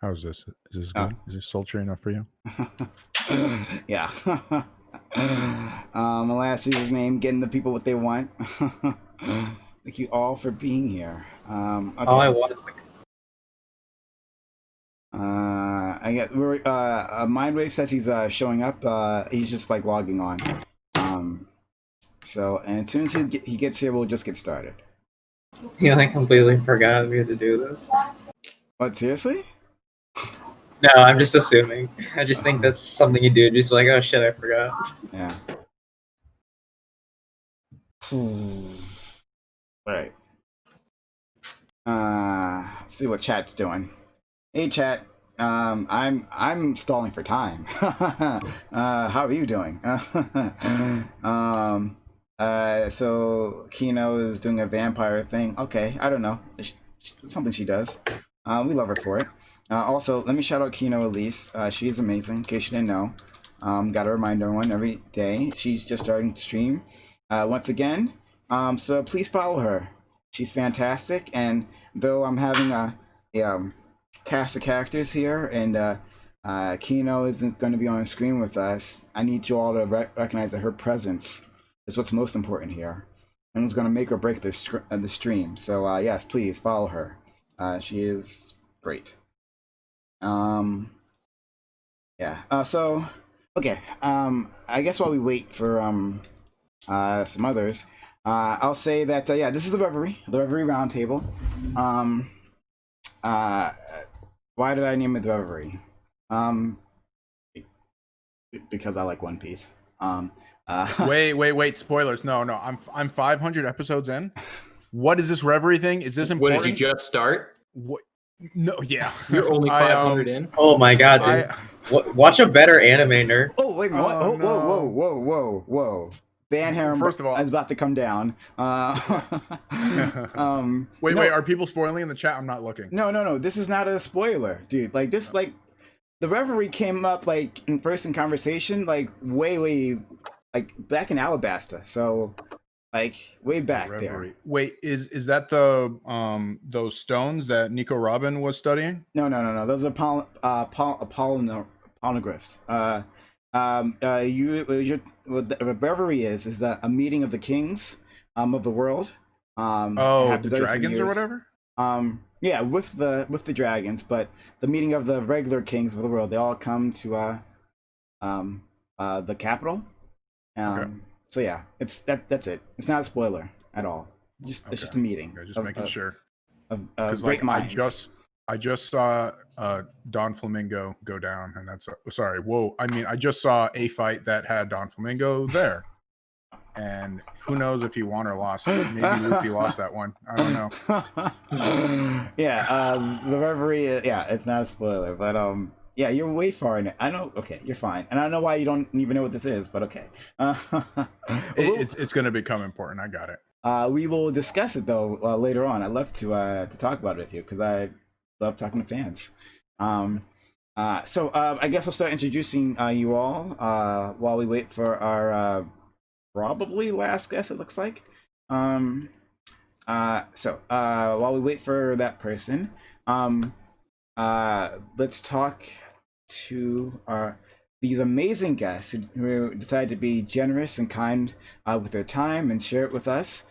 How's this? Is this Oh. good? Is this sultry enough for you? Yeah. My last username, getting the people what they want. Thank you all for being here. Okay. All I want is the. I get. Mindwave says he's showing up. He's just like logging on. So, and as soon as he gets here, we'll just get started. Yeah, I completely forgot we had to do this. What, seriously? No, I'm just assuming. I just think that's something you do. Just like, oh shit, I forgot. Yeah. All right. Let's see what chat's doing. Hey, chat. I'm stalling for time. How are you doing? So Kino is doing a vampire thing. Okay, I don't know. Something she does. We love her for it. Also, let me shout out Kino Elise. She's amazing, in case you didn't know. Gotta remind everyone every day. She's just starting to stream once again. So please follow her. She's fantastic, and though I'm having a cast of characters here, and Kino isn't going to be on screen with us, I need you all to recognize that her presence is what's most important here, and it's going to make or break the stream. So yes, please follow her. She is great. Yeah. So okay. I guess while we wait for some others, I'll say that yeah, this is the Reverie Roundtable. Why did I name it the Reverie? Because I like One Piece. Wait! Spoilers! No. I'm 500 episodes in. What is this Reverie thing? Is this important? What did you just start? What? No, yeah. You're only 500 in. Oh my god, dude! Watch a better anime, nerd. Oh wait a minute! Oh, Whoa! Ban Harem. First of all, is about to come down. Wait! Are people spoiling in the chat? I'm not looking. No. This is not a spoiler, dude. Like this, like the Reverie came up like in conversation, like way, like back in Alabasta. So, like way back there. Wait, is that the those stones that Nico Robin was studying? No. Those are polyglyphs. What the Reverie is that a meeting of the kings of the world. The dragons or whatever. Yeah, with the dragons, but the meeting of the regular kings of the world. They all come to the capital. Okay. So yeah, that's it. It's not a spoiler at all. It's just a meeting. Okay, just making sure. Of great minds. I just saw Don Flamingo go down, and that's sorry. Whoa! I mean, I just saw a fight that had Don Flamingo there, and who knows if he won or lost? Maybe Luffy lost that one. I don't know. Yeah, the Reverie. Yeah, it's not a spoiler, but yeah, you're way far in it. I know. Okay, you're fine, and I don't know why you don't even know what this is, but okay. It's going to become important. I got it. We will discuss it though later on. I'd love to talk about it with you because I love talking to fans. So I guess I'll start introducing you all while we wait for our probably last guest, it looks like. So while we wait for that person, let's talk to these amazing guests who decided to be generous and kind with their time and share it with us.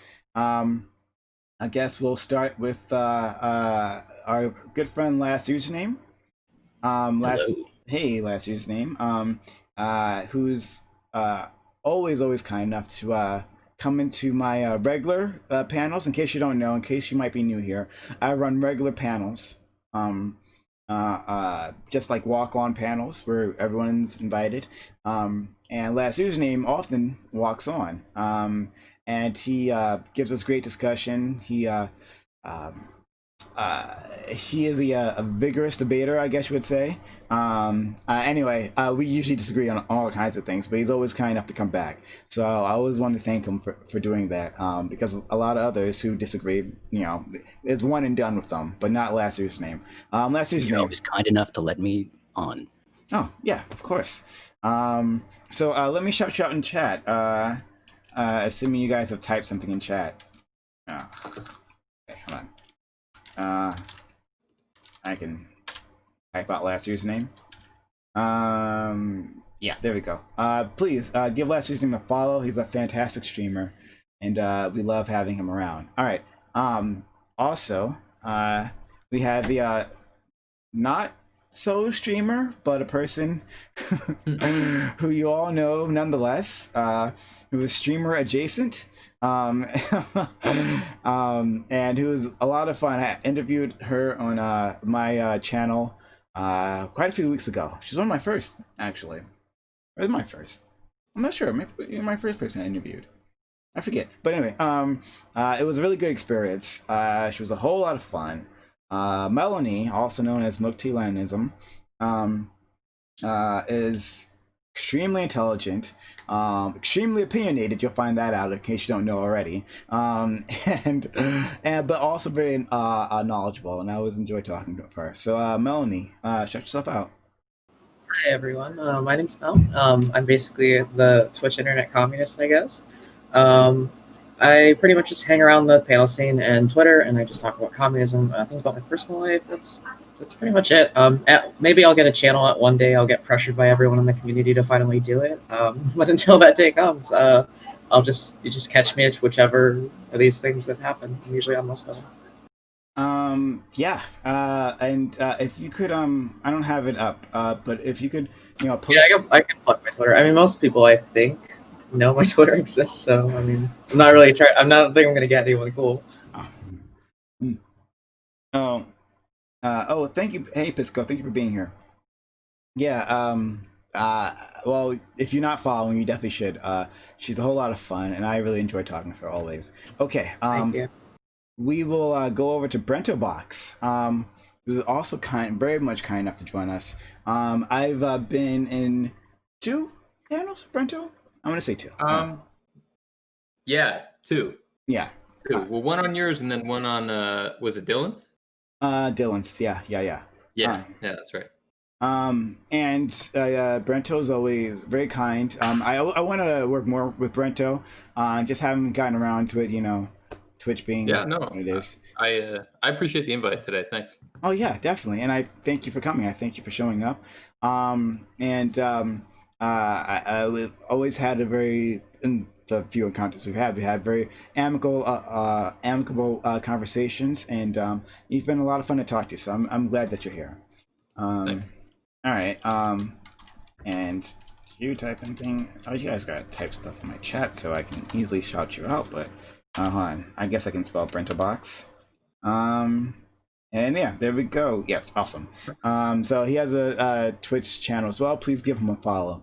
I guess we'll start with our good friend Last Username. Last Username. Who's always kind enough to come into my regular panels. In case you don't know, in case you might be new here, I run regular panels. Just like walk-on panels where everyone's invited. And Last Username often walks on. And he gives us great discussion. He is a vigorous debater, I guess you would say. Anyway, we usually disagree on all kinds of things, but he's always kind enough to come back. So I always want to thank him for doing that, because a lot of others who disagree, it's one and done with them, but not Last Username. Last Username. You're always kind enough to let me on. Oh, yeah, of course. So let me shout in chat. Assuming you guys have typed something in chat. Okay, hold on. I can type out last username. Yeah, there we go. Please give last username a follow. He's a fantastic streamer, and we love having him around. All right. Also, we have the not so streamer, but a person who you all know nonetheless, who is streamer adjacent, and who is a lot of fun. I interviewed her on my channel quite a few weeks ago. She's one of my first, actually. Or my first. I'm not sure. Maybe my first person I interviewed. I forget. But anyway, it was a really good experience. She was a whole lot of fun. Melanie, also known as Milk Tea Leninism, is extremely intelligent, extremely opinionated. You'll find that out in case you don't know already. But also very knowledgeable, and I always enjoy talking to her. So, Melanie, shout yourself out. Hi everyone, my name's Mel. I'm basically the Twitch internet communist, I guess. I pretty much just hang around the panel scene and Twitter, and I just talk about communism, things about my personal life. That's pretty much it. Maybe I'll get a channel at one day. I'll get pressured by everyone in the community to finally do it. But until that day comes, you just catch me at whichever of these things that happen. I'm usually on most of them. Yeah. And if you could, I don't have it up, but if you could, post... Yeah, I can plug my Twitter. I mean, most people, I think, know my Twitter exists, so I mean, I'm not really trying. I'm not think I'm gonna get anyone cool. Oh, thank you. Hey, Pisco, thank you for being here. Yeah. Well, if you're not following, you definitely should. She's a whole lot of fun, and I really enjoy talking to her always. Okay. Thank you. We will go over to Brento Box. Who's also very much kind enough to join us. I've been in 2 panels, Brento. I'm gonna say 2. Yeah, 2. Yeah. 2. Well, one on yours and then one on was it Dylan's? Dylan's. Yeah. Yeah, that's right. And Brento's always very kind. I want to work more with Brento. Just haven't gotten around to it. Twitch being what it is. I appreciate the invite today. Thanks. Oh yeah, definitely. And I thank you for coming. I thank you for showing up. We've always had in the few encounters we had very amicable conversations, and you've been a lot of fun to talk to. So I'm glad that you're here. Thanks. All right. And you type anything? Oh, you guys gotta type stuff in my chat so I can easily shout you out. But hold on. I guess I can spell Brento Box. And yeah, there we go. Yes, awesome. So he has a Twitch channel as well. Please give him a follow.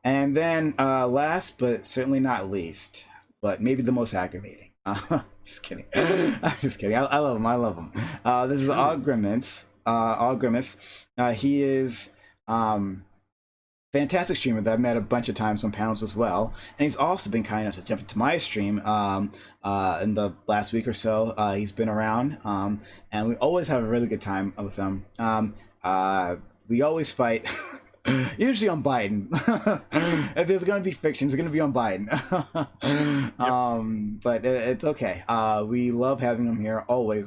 And then last but certainly not least, but maybe the most aggravating. Just kidding. I'm just kidding. I love him. I love him. This is Grimace. Grimace. He is fantastic streamer that I've met a bunch of times on panels as well, and he's also been kind enough to jump into my stream in the last week or so. He's been around, and we always have a really good time with him. We always fight. Usually on Biden. If there's gonna be fiction, it's gonna be on Biden. But it's okay. We love having him here. Always.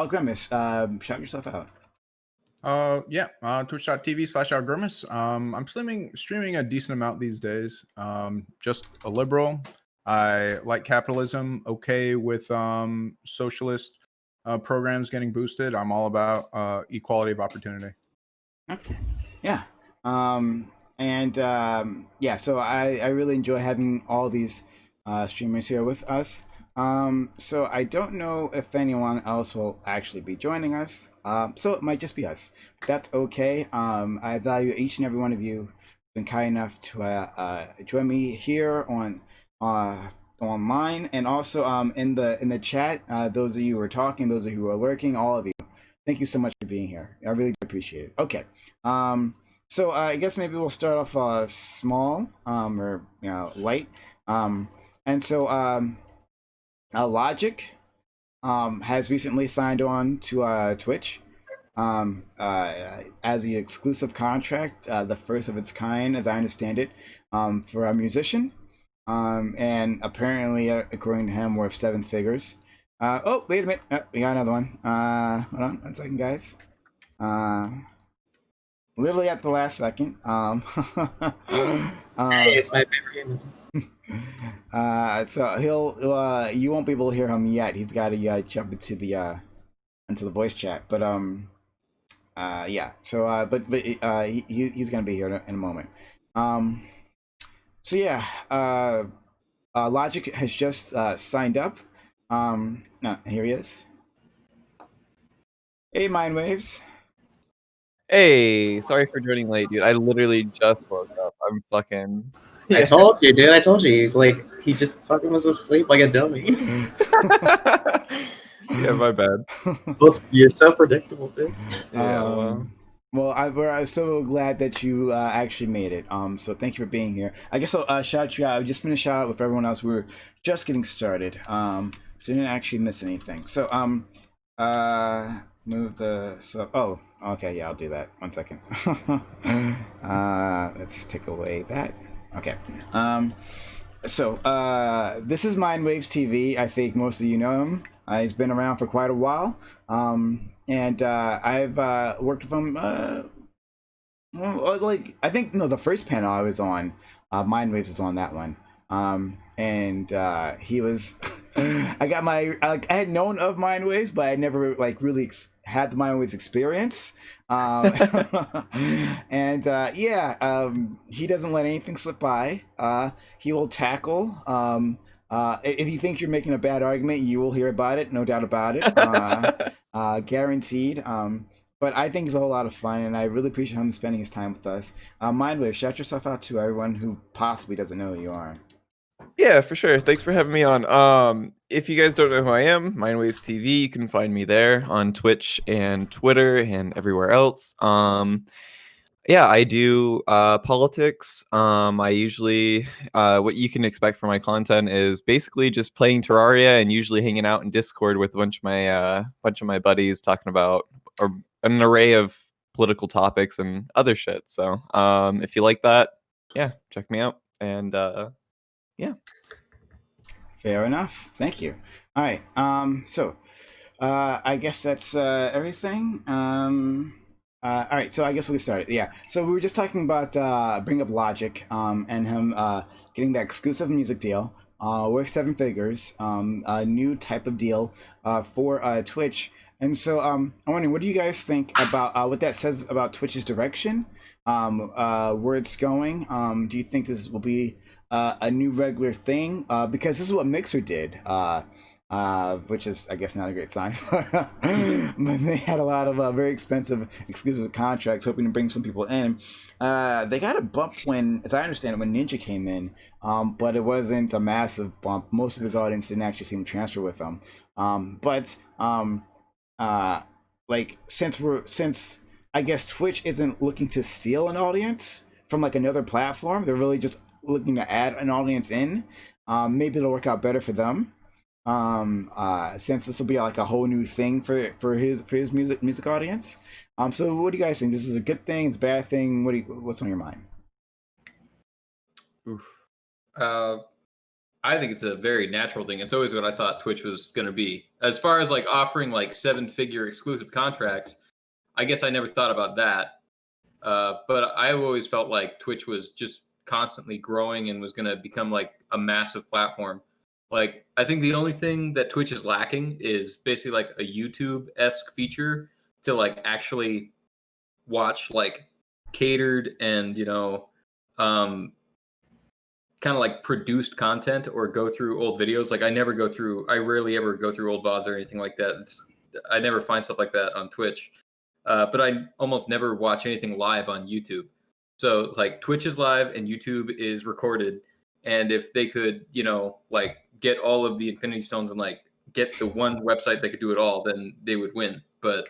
Grimace, shout yourself out. Twitch.tv/Grimace. I'm streaming a decent amount these days. Just a liberal. I like capitalism. Okay with socialist programs getting boosted. I'm all about equality of opportunity. Okay. Yeah. So I really enjoy having all these streamers here with us. So I don't know if anyone else will actually be joining us. So it might just be us. That's okay. I value each and every one of you who've been kind enough to join me here on online, and also in the chat. Those of you who are talking, those of you who are lurking, all of you. Thank you so much for being here. I really do appreciate it. Okay. So I guess maybe we'll start off small or light. Logic has recently signed on to Twitch as the exclusive contract, the first of its kind, as I understand it, for a musician. And apparently, according to him, worth 7 figures. Oh, wait a minute. We got another one. Hold on 1 second, guys. Literally at the last second. Hey, it's my favorite game. So you won't be able to hear him yet. He's got to jump into the voice chat. But yeah. So he's gonna be here in a moment. So yeah. Logic has just signed up. No, here he is. Hey, Mindwaves. Hey, sorry for joining late, dude. I literally just woke up. I'm fucking. I told you, dude. I told you. He's like, he just fucking was asleep like a dummy. Yeah, my bad. You're so predictable, dude. Yeah, well. We're so glad that you actually made it. So thank you for being here. I guess I'll shout you out. I just finished shout out with everyone else. We were just getting started. So you didn't actually miss anything. So move the oh, okay, yeah, I'll do that. 1 second. Let's take away that. Okay. So this is Mindwaves TV. I think most of you know him. He's been around for quite a while. And I've worked with him. Like I think the first panel I was on, Mindwaves was on that one. And he was. I had known of Mindwaves, but I never really had the Mindwaves experience. And he doesn't let anything slip by. He will tackle. If you think you're making a bad argument, you will hear about it, no doubt about it. Guaranteed. But I think it's a whole lot of fun, and I really appreciate him spending his time with us. Mindwave, shout yourself out to everyone who possibly doesn't know who you are. Yeah, for sure. Thanks for having me on. If you guys don't know who I am, Mindwaves TV, you can find me there on Twitch and Twitter and everywhere else. Yeah, I do politics. I usually what you can expect from my content is basically just playing Terraria and usually hanging out in Discord with a bunch of my buddies talking about an array of political topics and other shit. So if you like that, yeah, check me out. And yeah. Fair enough. Thank you. All right. So I guess that's everything. All right. So I guess we started. Yeah. So we were just talking about bring up Logic and him getting that exclusive music deal worth 7 figures, a new type of deal for Twitch. And so I'm wondering, what do you guys think about what that says about Twitch's direction, where it's going? Do you think this will be a new regular thing? Because this is what Mixer did, which is, I guess, not a great sign. But they had a lot of very expensive exclusive contracts, hoping to bring some people in. They got a bump when, as I understand it, when Ninja came in, but it wasn't a massive bump. Most of his audience didn't actually see him transfer with them. Since I guess Twitch isn't looking to steal an audience from like another platform, they're really just looking to add an audience in. Maybe it'll work out better for them. Since this will be like a whole new thing for his music audience. So what do you guys think? This is a good thing? It's a bad thing? What's on your mind? Oof. I think it's a very natural thing. It's always what I thought Twitch was going to be. As far as like offering like 7-figure exclusive contracts, I guess I never thought about that. But I always felt like Twitch was just constantly growing and was going to become like a massive platform. Like, I think the only thing that Twitch is lacking is basically like a YouTube-esque feature to like actually watch like catered and, kind of like produced content or go through old videos. Like I rarely ever go through old VODs or anything like that. I never find stuff like that on Twitch. But I almost never watch anything live on YouTube. So like Twitch is live and YouTube is recorded. And if they could, like get all of the Infinity Stones and like get the one website that could do it all, then they would win. But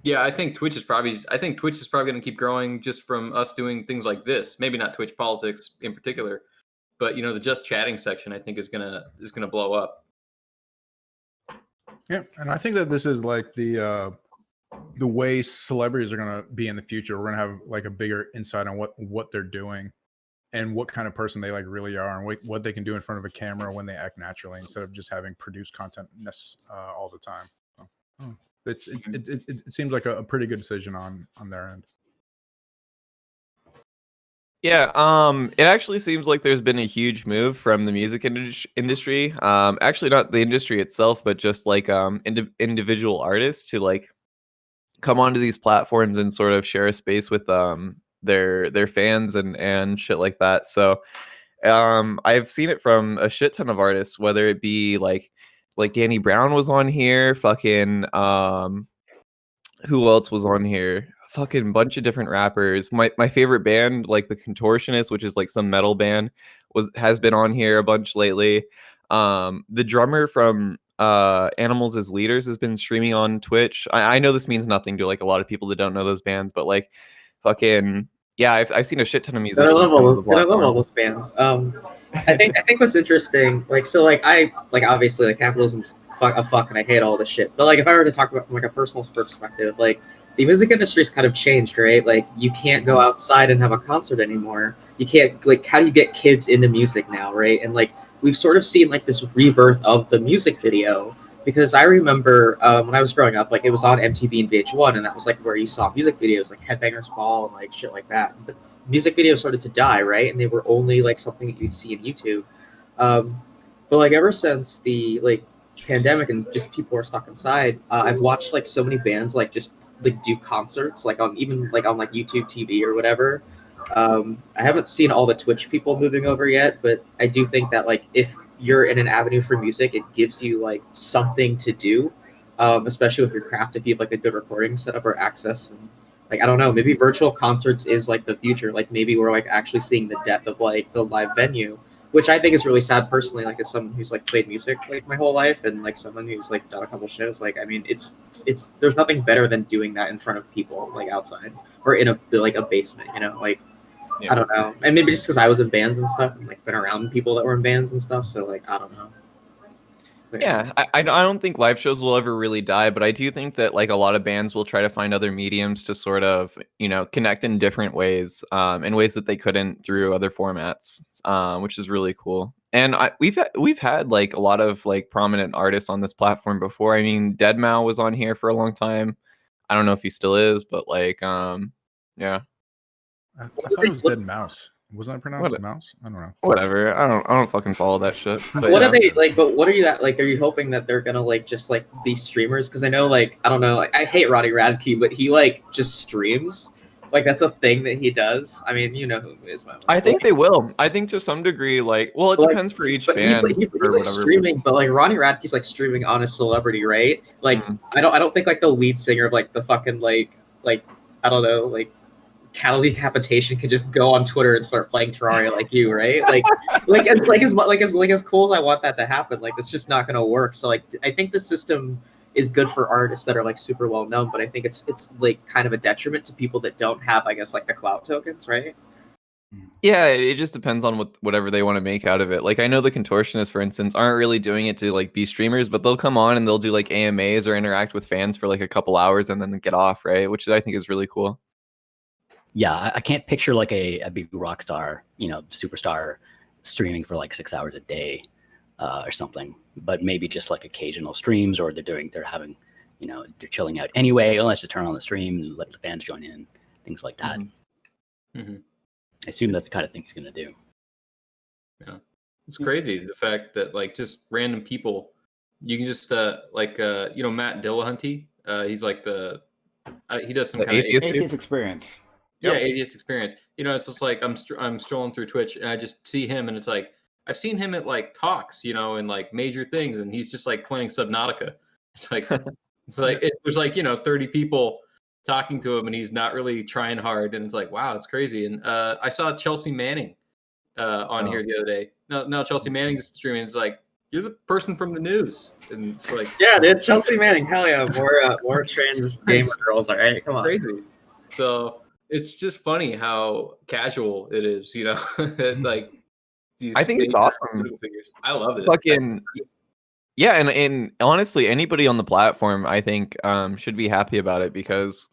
yeah, I think Twitch is probably going to keep growing just from us doing things like this. Maybe not Twitch politics in particular, but the just chatting section I think is gonna blow up. Yeah, and I think that this is like the way celebrities are gonna be in the future. We're gonna have like a bigger insight on what they're doing and what kind of person they like really are, and what they can do in front of a camera when they act naturally, instead of just having produced content all the time. So, It seems like a pretty good decision on their end. Yeah, it actually seems like there's been a huge move from the music industry. Actually, not the industry itself, but just like individual artists to like come onto these platforms and sort of share a space with their fans and shit like that. So I've seen it from a shit ton of artists, whether it be like Danny Brown was on here, fucking who else was on here? Fucking bunch of different rappers. My favorite band, like the Contortionists, which is like some metal band, has been on here a bunch lately. The drummer from Animals as Leaders has been streaming on Twitch. I know this means nothing to like a lot of people that don't know those bands, but like fucking yeah, I've seen a shit ton of musicians. I love come all to those, the I love all platform. those bands. I think what's interesting, like, so like I like obviously like capitalism's a fuck and I hate all this shit. But like if I were to talk about from like a personal perspective, like the music industry's kind of changed, right? Like you can't go outside and have a concert anymore. You can't like how do you get kids into music now, right? And like we've sort of seen like this rebirth of the music video. Because I remember when I was growing up, like it was on MTV and VH1, and that was like where you saw music videos, like Headbangers Ball and like shit like that. But music videos started to die, right? And they were only like something that you'd see on YouTube. But like ever since the like pandemic and just people are stuck inside, I've watched like so many bands like just like do concerts, like on even like on like YouTube TV or whatever. I haven't seen all the Twitch people moving over yet, but I do think that like if you're in an avenue for music, it gives you like something to do, especially with your craft. If you have like a good recording setup or access, and like I don't know, maybe virtual concerts is like the future. Like maybe we're like actually seeing the death of like the live venue, which I think is really sad personally. Like as someone who's like played music like my whole life, and like someone who's like done a couple shows, like I mean, it's there's nothing better than doing that in front of people like outside or in a like a basement, you know, like. Yeah. I don't know, and maybe just because I was in bands and stuff, and like been around people that were in bands and stuff, so like I don't know. But, Yeah, I don't think live shows will ever really die, but I do think that like a lot of bands will try to find other mediums to sort of connect in different ways, in ways that they couldn't through other formats, which is really cool. And we've had like a lot of like prominent artists on this platform before. I mean, Deadmau was on here for a long time. I don't know if he still is, but like yeah. I thought it was Dead Mouse. Wasn't it pronounced Mouse? I don't know. Whatever. I don't fucking follow that shit. But what yeah. are they like? But what are you that like? Are you hoping that they're gonna like just like be streamers? Because I know like I don't know. Like, I hate Roddy Radke, but he like just streams. Like that's a thing that he does. I mean, you know who is my. I think they will. I think to some degree, like, well, it Like, depends for each but band. he's or like whatever. streaming, but like Ronnie Radke's like streaming on a celebrity, right? Like I don't think like the lead singer of like the fucking like I don't know like cattle decapitation can just go on Twitter and start playing Terraria like you, right? Like as cool as I want that to happen, like it's just not gonna work. So like I think the system is good for artists that are like super well known, but I think it's like kind of a detriment to people that don't have, I guess, like the clout tokens, right? Yeah, it just depends on whatever they want to make out of it. Like I know the Contortionists, for instance, aren't really doing it to like be streamers, but they'll come on and they'll do like AMAs or interact with fans for like a couple hours and then get off, right? Which I think is really cool. Yeah, I can't picture like a big rock star, superstar streaming for like 6 hours a day or something, but maybe just like occasional streams, or they're having, they're chilling out anyway, unless you turn on the stream and let the fans join in, things like that. Mm-hmm. I assume that's the kind of thing he's going to do. Yeah, it's crazy the fact that like just random people, you can just Matt Dillahunty, he's like he does some kind of atheist experience. Yeah, atheist experience. It's just like I'm strolling through Twitch and I just see him and it's like I've seen him at like talks, and like major things, and he's just like playing Subnautica. It's like it was like 30 people talking to him and he's not really trying hard, and it's like wow, it's crazy. And I saw Chelsea Manning on here the other day. Now Chelsea Manning's streaming. It's like you're the person from the news, and it's like yeah, dude, Chelsea Manning, hell yeah, more trans gamer girls, all right, come on, crazy. So. It's just funny how casual it is, like these. I think it's awesome. Figures. I love it. Fucking yeah, and honestly, anybody on the platform, I think, should be happy about it, because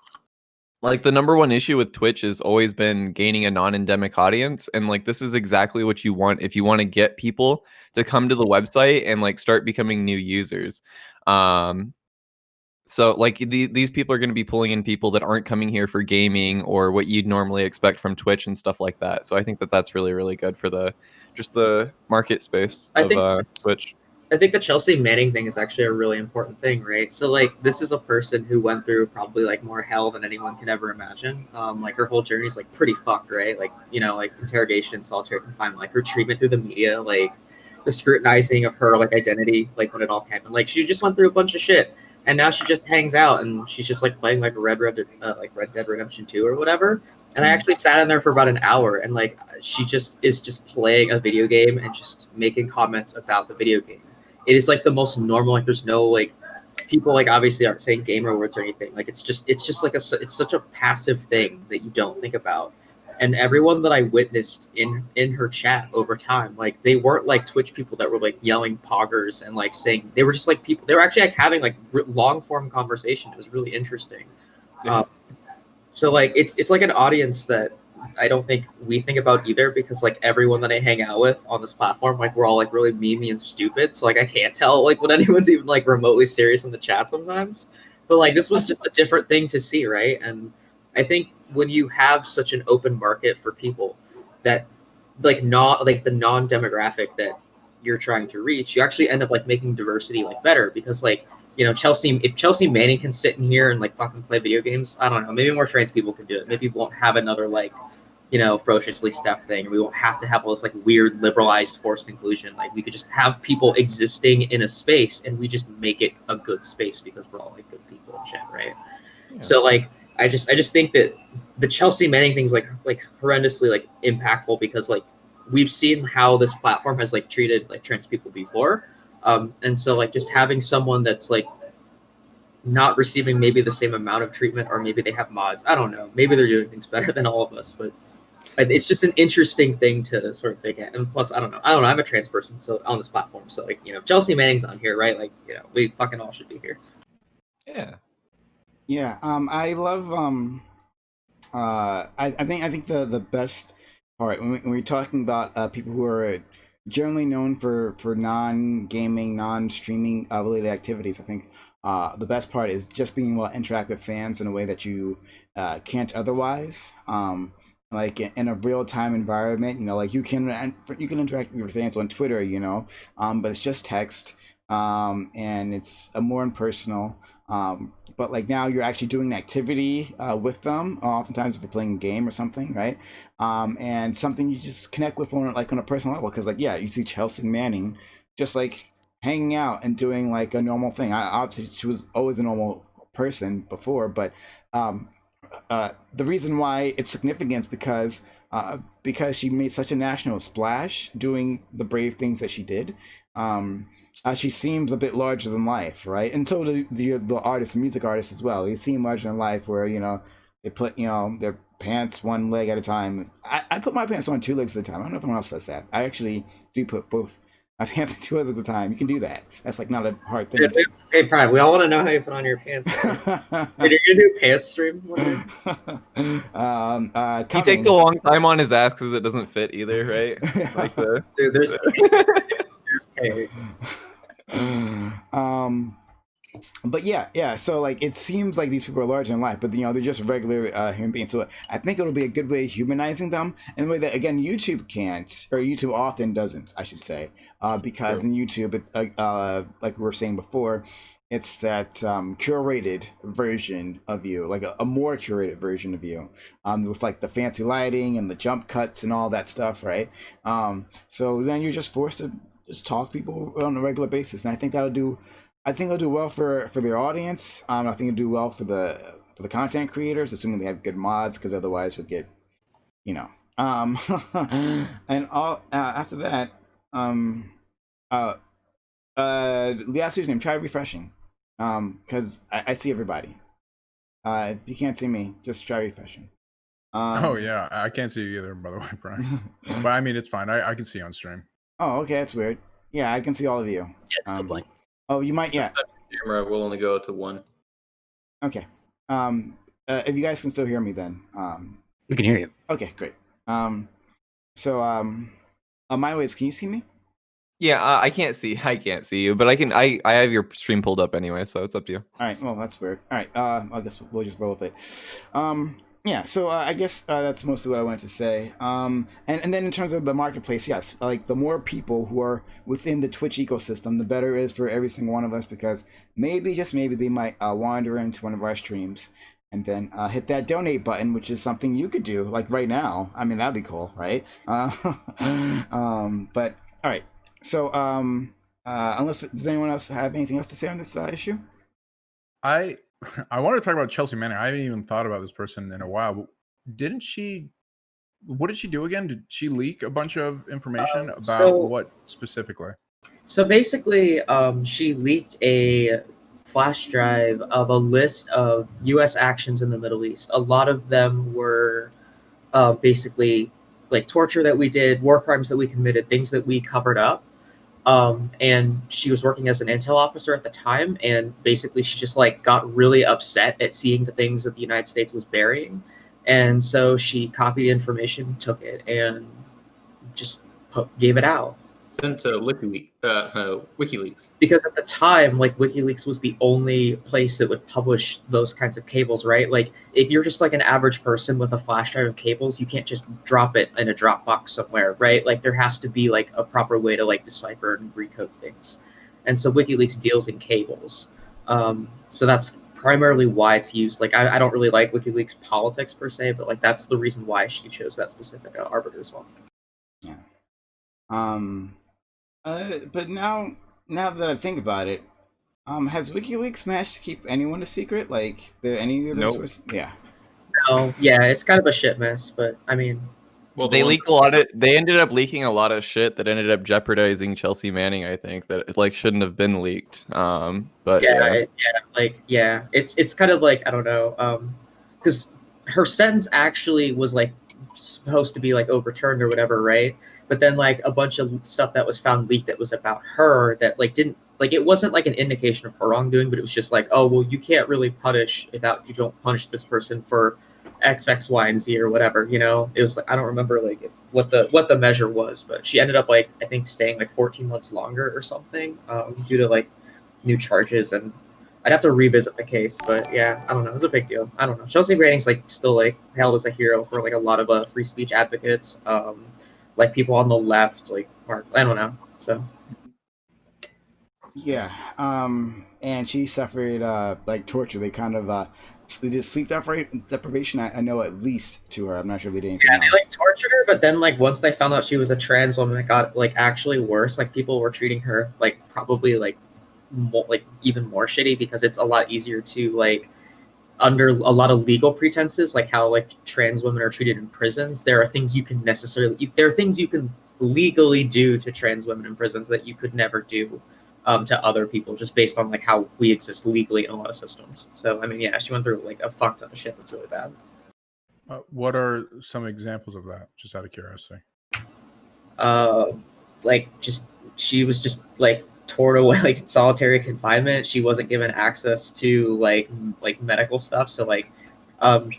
like the number one issue with Twitch has always been gaining a non-endemic audience, and like this is exactly what you want if you want to get people to come to the website and like start becoming new users. So like these people are going to be pulling in people that aren't coming here for gaming or what you'd normally expect from Twitch and stuff like that. So I think that that's really, really good for the market space I of think Twitch. I think the Chelsea Manning thing is actually a really important thing, right? So like this is a person who went through probably like more hell than anyone could ever imagine. Like her whole journey is like pretty fucked, right? Like, you know, like interrogation, solitary confinement, like her treatment through the media, like the scrutinizing of her like identity, like when it all happened. Like she just went through a bunch of shit. And now she just hangs out and she's just like playing like Red Dead Redemption 2 or whatever. And I actually sat in there for about an hour and like she just is just playing a video game and just making comments about the video game. It is like the most normal, like there's no like people like obviously aren't saying gamer words or anything. Like it's just like it's such a passive thing that you don't think about. And everyone that I witnessed in her chat over time, like they weren't like Twitch people that were like yelling poggers and like saying, they were just like people, they were actually like having like long form conversation. It was really interesting. Yeah. So like it's like an audience that I don't think we think about either, because like everyone that I hang out with on this platform, like we're all like really memey and stupid. So like I can't tell like when anyone's even like remotely serious in the chat sometimes. But like this was just a different thing to see, right? And I think when you have such an open market for people that like not like the non-demographic that you're trying to reach, you actually end up like making diversity like better, because like, you know, if Chelsea Manning can sit in here and like fucking play video games, I don't know, maybe more trans people can do it. Maybe we won't have another like, you know, ferociously Steph thing. We won't have to have all this like weird liberalized forced inclusion. Like we could just have people existing in a space and we just make it a good space because we're all like good people and shit, right? Yeah. So like I just think that the Chelsea Manning thing's like horrendously like impactful, because like we've seen how this platform has like treated like trans people before. And so like just having someone that's like not receiving maybe the same amount of treatment, or maybe they have mods, I don't know, maybe they're doing things better than all of us, but it's just an interesting thing to sort of think at. And plus, I don't know, I'm a trans person, so on this platform, so like, you know, Chelsea Manning's on here, right? Like, you know, we fucking all should be here. Yeah. I love I think the best part when we're talking about people who are generally known for non-gaming, non-streaming related activities, I think the best part is just being able to interact with fans in a way that you can't otherwise. Like in a real-time environment, you know, like you can interact with your fans on Twitter, you know, but it's just text, and it's more impersonal. But like now you're actually doing an activity with them, oftentimes if you're playing a game or something, right? And something you just connect with on a personal level, because like, yeah, you see Chelsea Manning just like hanging out and doing like a normal thing. Obviously she was always a normal person before, but the reason why it's significant is because she made such a national splash doing the brave things that she did. She seems a bit larger than life, right? And so the artists, music artists as well, they seem larger than life, where, you know, they put, you know, their pants one leg at a time. I put my pants on two legs at a time. I don't know if anyone else does that. I actually do put both my pants on two legs at a time. You can do that. That's like not a hard thing. Hey, Prime, we all want to know how you put on your pants. You're gonna do pants stream one day? He takes a long time on his ass because it doesn't fit either, right? Like Dude, there's hey. But yeah, so like it seems like these people are larger than life, but, you know, they're just regular human beings. So I think it'll be a good way of humanizing them in a way that, again, YouTube can't, or YouTube often doesn't, I should say, because in YouTube it's like we were saying before, it's that curated version of you, like a more curated version of you, with like the fancy lighting and the jump cuts and all that stuff, right? So then you're just forced to just talk to people on a regular basis, and I think it'll do well for their audience. I think it'll do well for the content creators, assuming they have good mods, because otherwise you'll get, you know. And all after that, last username, try refreshing, because I see everybody. If you can't see me, just try refreshing. Oh yeah, I can't see you either, by the way, Brian. But I mean, it's fine. I can see on stream. Oh, okay, that's weird. Yeah, I can see all of you. Yeah, it's still blank. Oh, you might, yeah. Camera will only go to one. Okay. If you guys can still hear me, then We can hear you. okay, great. So my waves, can you see me? Yeah, I can't see you, but I have your stream pulled up anyway, so it's up to you. All right. Well, that's weird. All right. I guess we'll just roll with it. Yeah. So I guess that's mostly what I wanted to say. And then in terms of the marketplace, yes, like the more people who are within the Twitch ecosystem, the better it is for every single one of us, because maybe, just maybe, they might wander into one of our streams and then hit that donate button, which is something you could do like right now. I mean, that'd be cool, right? But all right. So unless, does anyone else have anything else to say on this issue? I want to talk about Chelsea Manning. I haven't even thought about this person in a while. But didn't she? What did she do again? Did she leak a bunch of information about what specifically? So basically, she leaked a flash drive of a list of U.S. actions in the Middle East. A lot of them were basically like torture that we did, war crimes that we committed, things that we covered up. And she was working as an intel officer at the time, and basically she just like got really upset at seeing the things that the United States was burying, and so she copied the information, took it, and just gave it out. Sent to WikiLeaks. Because at the time, like, WikiLeaks was the only place that would publish those kinds of cables, right? Like, if you're just like an average person with a flash drive of cables, you can't just drop it in a Dropbox somewhere, right? Like, there has to be like a proper way to like decipher and recode things. And so WikiLeaks deals in cables. So that's primarily why it's used. Like, I don't really like WikiLeaks politics per se, but like that's the reason why she chose that specific arbiter as well. Yeah. But now that I think about it, has WikiLeaks managed to keep anyone a secret? Like, any of those? Nope. Yeah. No, yeah, it's kind of a shit mess, but I mean, well, they leaked they ended up leaking a lot of shit that ended up jeopardizing Chelsea Manning. I think that it like shouldn't have been leaked. But it's kind of like, I don't know, because her sentence actually was like supposed to be like overturned or whatever, right? But then like a bunch of stuff that was found leaked that was about her that like didn't, like, it wasn't like an indication of her wrongdoing, but it was just like, oh, well, you can't really punish you don't punish this person for X, X, Y, and Z or whatever, you know? It was like, I don't remember like what the measure was, but she ended up like, I think, staying like 14 months longer or something due to like new charges, and I'd have to revisit the case, but yeah, I don't know. It was a big deal. I don't know. Chelsea Manning's like still like held as a hero for like a lot of free speech advocates, like people on the left, like Mark. I don't know. So yeah, and she suffered like torture. They kind of they did sleep deprivation. I know at least to her. I'm not sure if they did anything else. They like tortured her, but then like once they found out she was a trans woman, it got like actually worse. Like people were treating her like probably like even more shitty, because it's a lot easier to like, under a lot of legal pretenses, like how like trans women are treated in prisons, there are things you can legally do to trans women in prisons that you could never do to other people, just based on like how we exist legally in a lot of systems. So I mean, yeah, she went through like a fuck ton of shit that's really bad. What are some examples of that, just out of curiosity? Like just, she was just like torn away, like solitary confinement. She wasn't given access to like medical stuff, so like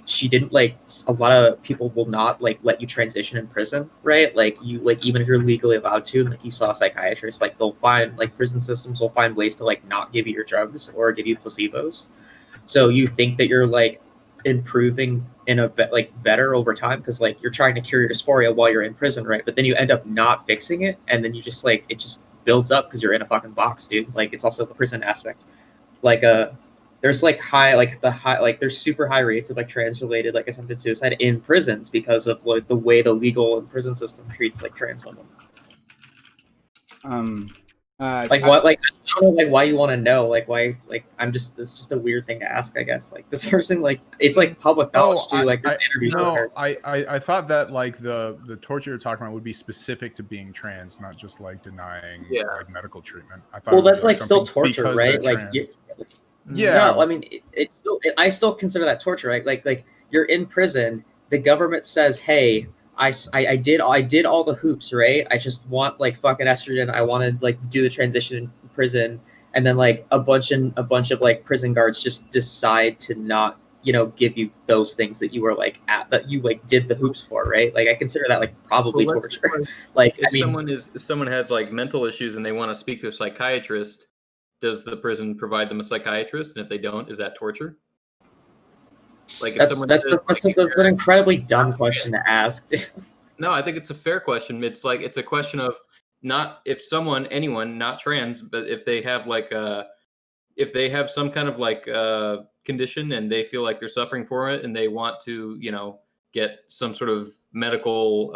she didn't, like, a lot of people will not like let you transition in prison, right? Like you, like, even if you're legally allowed to, and like you saw a psychiatrist, like they'll find, like, prison systems will find ways to like not give you your drugs or give you placebos, so you think that you're like improving in a better over time, because like you're trying to cure your dysphoria while you're in prison, right? But then you end up not fixing it, and then you just like, it just builds up because you're in a fucking box, dude. Like, it's also the prison aspect. Like there's like there's super high rates of like trans related like attempted suicide in prisons because of like the way the legal and prison system treats like trans women. Like what, like, I don't know like why you want to know, like why, like it's just a weird thing to ask, I guess. Like this person, like, it's like public knowledge too. Like there's interviews with her. I thought that like the torture you're talking about would be specific to being trans, not just like denying like medical treatment. I thought, well, that's like still torture, right? Like no, I mean it's still, I still consider that torture, right? Like you're in prison, the government says, hey, I did all the hoops, right? I just want like fucking estrogen. I want to like do the transition in prison, and then like a bunch of like prison guards just decide to not you know, give you those things that you were like that you like did the hoops for, right? Like I consider that like probably Well, torture. Like if I mean, if someone has like mental issues and they want to speak to a psychiatrist, does the prison provide them a psychiatrist? And if they don't, is that torture? Like if someone that's an incredibly dumb question to ask. No, I think it's a fair question. It's like it's a question of not if anyone, not trans, but if they have like if they have some kind of like condition and they feel like they're suffering for it and they want to, you know, get some sort of medical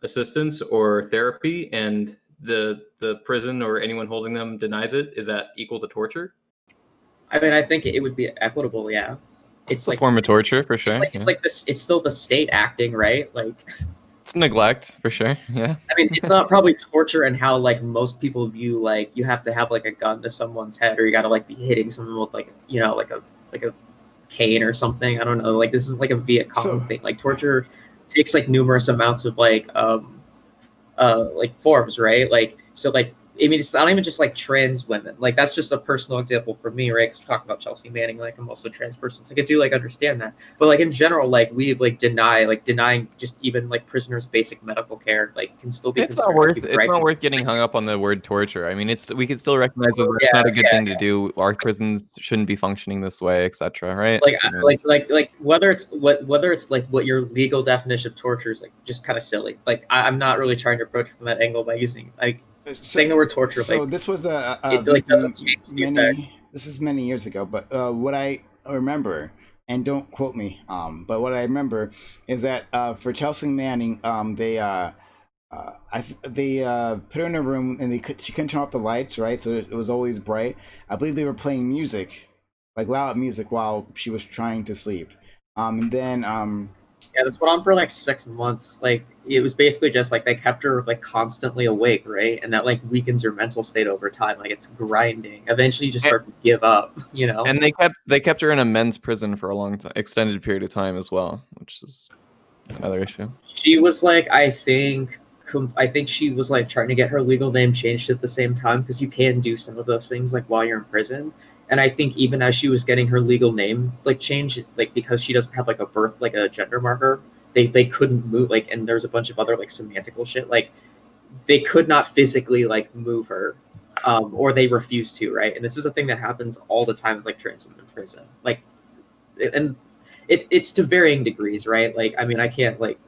assistance or therapy, and the prison or anyone holding them denies it, is that equal to torture? I mean, I think it would be equitable. Yeah, It's a form of torture for sure. It's like this. It's still the state acting, right? Like it's neglect for sure. Yeah. I mean, it's not probably torture and how like most people view like you have to have like a gun to someone's head or you got to like be hitting someone with like, you know, like a cane or something. I don't know. Like this is like a Viet Cong thing. Like torture takes like numerous amounts of like forms, right? Like so like I mean, it's not even just like trans women. Like that's just a personal example for me, right? Because we're talking about Chelsea Manning. Like I'm also a trans person, so I do like understand that. But like in general, like we like denying just even like prisoners basic medical care, like can still be. It's not worth getting hung up on the word torture. I mean, we could still recognize that it's not a good thing to do. Our prisons shouldn't be functioning this way, etc. Right? Like whether it's like what your legal definition of torture is, like just kind of silly. Like I'm not really trying to approach it from that angle by using like. Saying the word torture, so like, this was this is many years ago, but what I remember, and don't quote me, but what I remember is that for Chelsea Manning, they put her in a room and she couldn't turn off the lights, right? So it was always bright. I believe they were playing music, like loud music, while she was trying to sleep. And then yeah, that's went on for like 6 months. Like it was basically just like they kept her like constantly awake, right? And that like weakens her mental state over time. Like it's grinding. Eventually, you just start to give up, you know. And they kept her in a men's prison for a long time, extended period of time as well, which is another issue. She was like, I think she was like trying to get her legal name changed at the same time because you can do some of those things like while you're in prison. And I think even as she was getting her legal name like changed, like because she doesn't have like a gender marker, they couldn't move, like, and there's a bunch of other like semantical shit, like they could not physically like move her, or they refused to, right? And this is a thing that happens all the time with like trans women in prison, like, and it's to varying degrees, right? Like I mean, I can't like.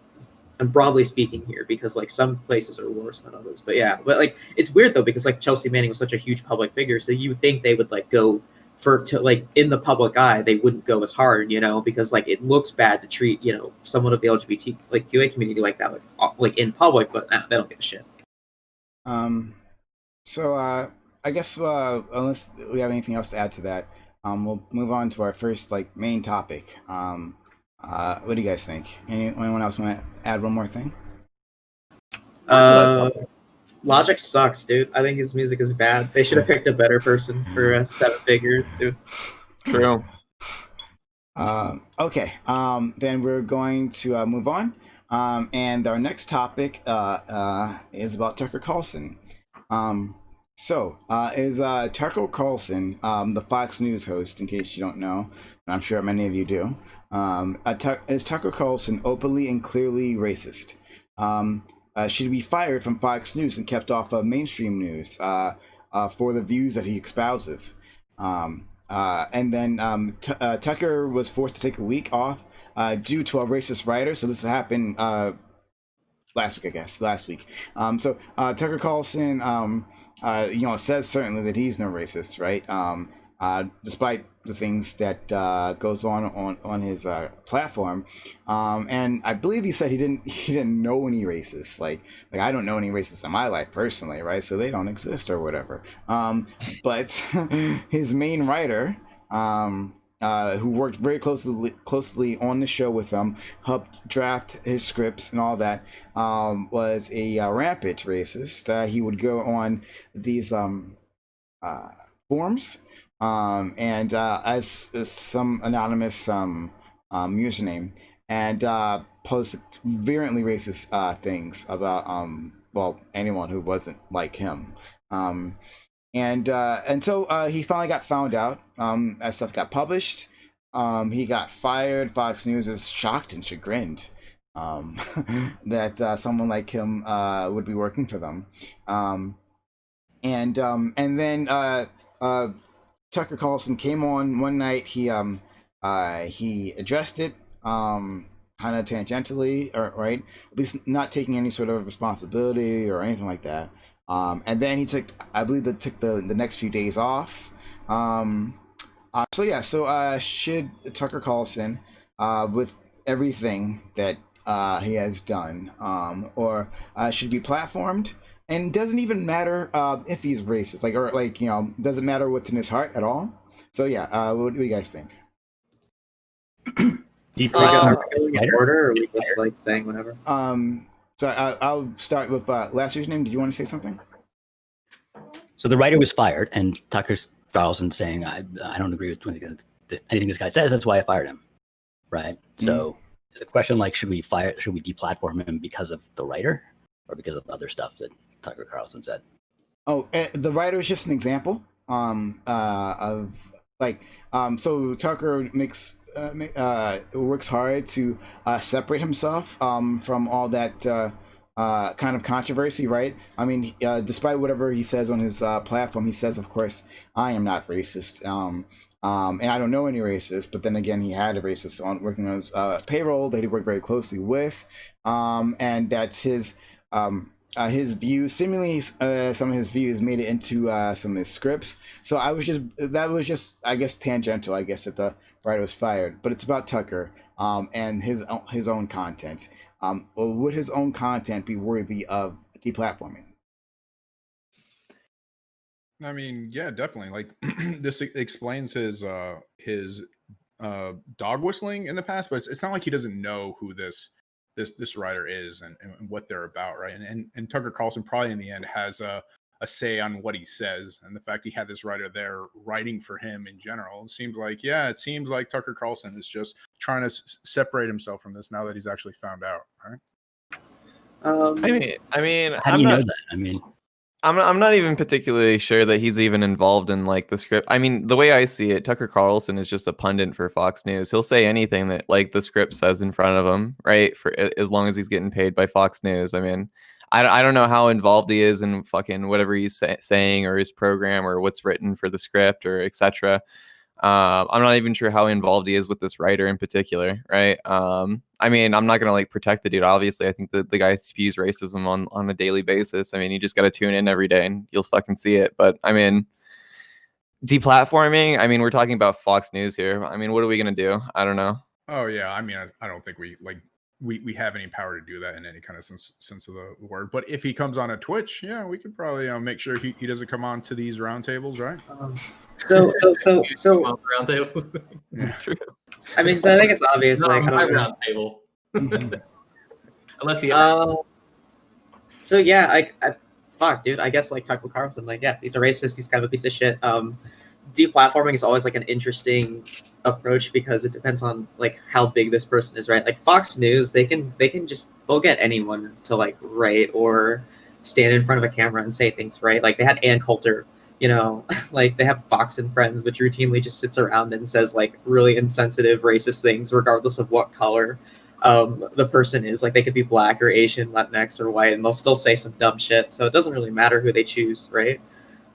I'm broadly speaking here because like some places are worse than others, but yeah, but like it's weird though because like Chelsea Manning was such a huge public figure, so you would think they would like go to like in the public eye they wouldn't go as hard, you know, because like it looks bad to treat, you know, someone of the LGBT like QA community like that like in public, but they don't give a shit. So I guess unless we have anything else to add to that, we'll move on to our first like main topic. What do you guys think? Anyone else want to add one more thing? Logic sucks, dude. I think his music is bad. They should have picked a better person for 7 figures, dude. True. Okay. Then we're going to move on. And our next topic is about Tucker Carlson. Is Tucker Carlson, the Fox News host, in case you don't know, and I'm sure many of you do, is Tucker Carlson openly and clearly racist? Should be fired from Fox News and kept off of mainstream news for the views that he espouses. And then Tucker was forced to take a week off due to a racist writer. So this happened last week, I guess. So Tucker Carlson, says certainly that he's no racist, right? Despite the things that goes on his platform, and I believe he said he didn't know any racists. Like I don't know any racists in my life personally, right? So they don't exist or whatever. But his main writer, who worked very closely on the show with him, helped draft his scripts and all that, was a rampant racist. He would go on these forums. And as some anonymous username, and post virulently racist things about anyone who wasn't like him. And so he finally got found out. As stuff got published, he got fired. Fox News is shocked and chagrined that someone like him would be working for them. And then Tucker Carlson came on one night. He addressed it kind of tangentially, or right, at least not taking any sort of responsibility or anything like that. And then he took, I believe, the next few days off. So should Tucker Carlson, with everything that he has done, or should be platformed? And doesn't even matter if he's racist, doesn't matter what's in his heart at all. So yeah, what do you guys think? Are we going in order, or are we just like saying whatever? So I'll start with last year's name. Did you want to say something? So the writer was fired, and Tucker Carlson saying, I don't agree with anything this guy says. That's why I fired him. Right. So is the question like, should we deplatform him because of the writer, or because of other stuff that Tucker Carlson said? Oh, the writer is just an example so Tucker works hard to separate himself from all that kind of controversy, right? I mean, despite whatever he says on his platform, he says, of course, I am not racist, and I don't know any racists. But then again, he had a racist on working on his payroll that he worked very closely with, and that's his views, seemingly some of his views made it into some of his scripts. So that was just I guess tangential, I guess, that the writer was fired. But it's about Tucker and his own content. Would his own content be worthy of deplatforming? I mean, yeah, definitely. Like this explains his dog whistling in the past, but it's not like he doesn't know who this writer is and what they're about, right? And Tucker Carlson probably in the end has a say on what he says, and the fact he had this writer there writing for him in general, it seems like Tucker Carlson is just trying to separate himself from this now that he's actually found out, right? I mean, how do you know that? I mean, I'm not even particularly sure that he's even involved in like the script. I mean, the way I see it, Tucker Carlson is just a pundit for Fox News. He'll say anything that like the script says in front of him, right? For as long as he's getting paid by Fox News. I mean, I don't know how involved he is in fucking whatever he's saying or his program or what's written for the script or etc. I'm not even sure how involved he is with this writer in particular, right? I mean, I'm not gonna like protect the dude. Obviously, I think that the guy spews racism on a daily basis. I mean, you just got to tune in every day and you'll fucking see it. But I mean, deplatforming. I mean, we're talking about Fox News here. I mean, what are we gonna do? I don't know. Oh yeah, I mean, I don't think we have any power to do that in any kind of sense of the word. But if he comes on a Twitch, yeah, we could probably make sure he doesn't come on to these roundtables, right? So roundtable. Yeah. True. I mean, so I think it's obvious. Not like, on I my don't know. roundtable. Unless he. So yeah, I fuck, dude. I guess like Tucker Carlson, like, yeah, he's a racist. He's kind of a piece of shit. Deplatforming is always like an interesting approach because it depends on like how big this person is, right? Like Fox News, they'll get anyone to like write or stand in front of a camera and say things, right? Like they had Ann Coulter, you know, like they have Fox and Friends, which routinely just sits around and says like really insensitive, racist things, regardless of what color the person is. Like they could be black or Asian, Latinx or white, and they'll still say some dumb shit. So it doesn't really matter who they choose, right?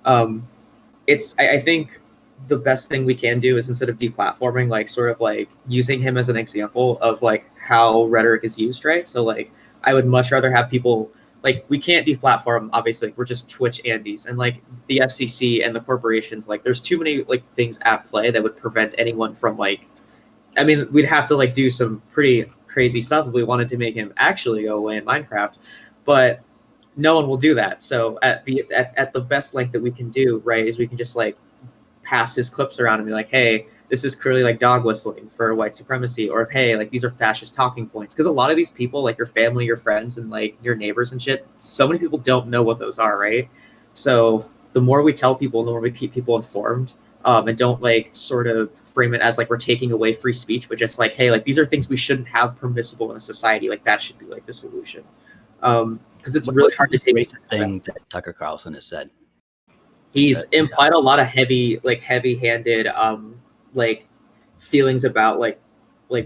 I think the best thing we can do is instead of deplatforming, like sort of like using him as an example of like how rhetoric is used, right? So like I would much rather have people like, we can't deplatform, obviously, we're just Twitch Andes, and like the FCC and the corporations, like there's too many like things at play that would prevent anyone from like, I mean, we'd have to like do some pretty crazy stuff if we wanted to make him actually go away in Minecraft, but no one will do that. So at the best length that we can do, right, is we can just like pass his clips around and be like, hey, this is clearly like dog whistling for white supremacy, or hey, like these are fascist talking points. Because a lot of these people, like your family, your friends, and like your neighbors and shit, so many people don't know what those are, right? So the more we tell people, the more we keep people informed, and don't like sort of frame it as like we're taking away free speech, but just like, hey, like these are things we shouldn't have permissible in a society. Like that should be like the solution. Because it's really hard to take racist thing that Tucker Carlson has said. He's implied a lot of heavy-handed, like feelings about like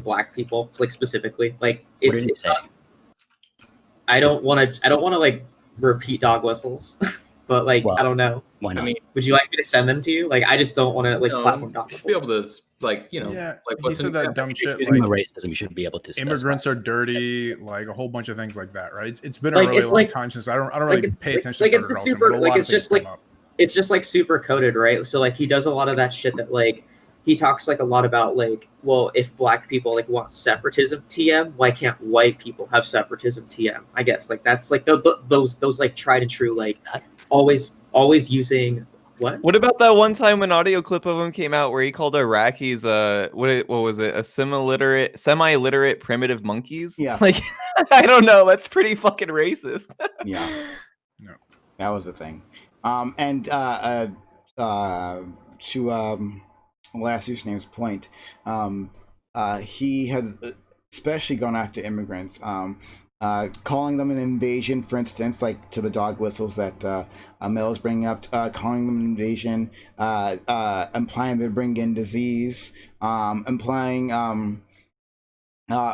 black people, like specifically. Like What it's, did he say? I don't want to like repeat dog whistles, but like Well, I don't know. Why I not? mean, Would you like me to send them to you? Like I just don't want to like no, platform dog you should be whistles. able to like Yeah, like he what's said an that example? dumb shit Using like the racism, you should be able to specify. immigrants are dirty, like a whole bunch of things like that, right? It's been a Like, really it's long like- time since I don't really like, pay like- attention like to it's Tucker a Carlson, super- but a like, lot it's of things just come like- up. It's just like super coded, right? So like he does a lot of that shit that like he talks like a lot about like, well, if black people like want separatism TM, why can't white people have separatism TM? I guess like that's like those like tried and true like always using what? What about that one time when audio clip of him came out where he called Iraqis what was it, a semi-literate primitive monkeys? Yeah. Like I don't know, that's pretty fucking racist. Yeah. No. That was the thing. And to last year's name's point, he has especially gone after immigrants, calling them an invasion, for instance, like to the dog whistles that Mel is bringing up, calling them an invasion, implying they bring in disease, implying,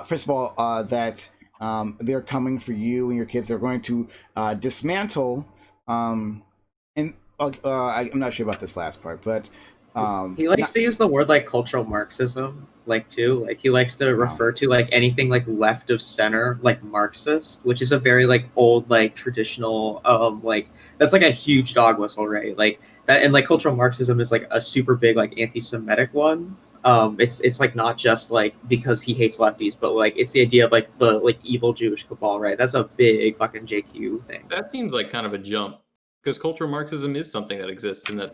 first of all, that they're coming for you and your kids. They're going to dismantle. I'm not sure about this last part, but He likes to use the word like cultural Marxism, like too. Like he likes to refer to like anything like left of center, like Marxist, which is a very like old, like traditional, like that's like a huge dog whistle, right? Like that, and like cultural Marxism is like a super big like anti-Semitic one. It's like not just like because he hates lefties, but like it's the idea of like the like evil Jewish cabal, right? That's a big fucking JQ thing. That seems like kind of a jump because cultural Marxism is something that exists and that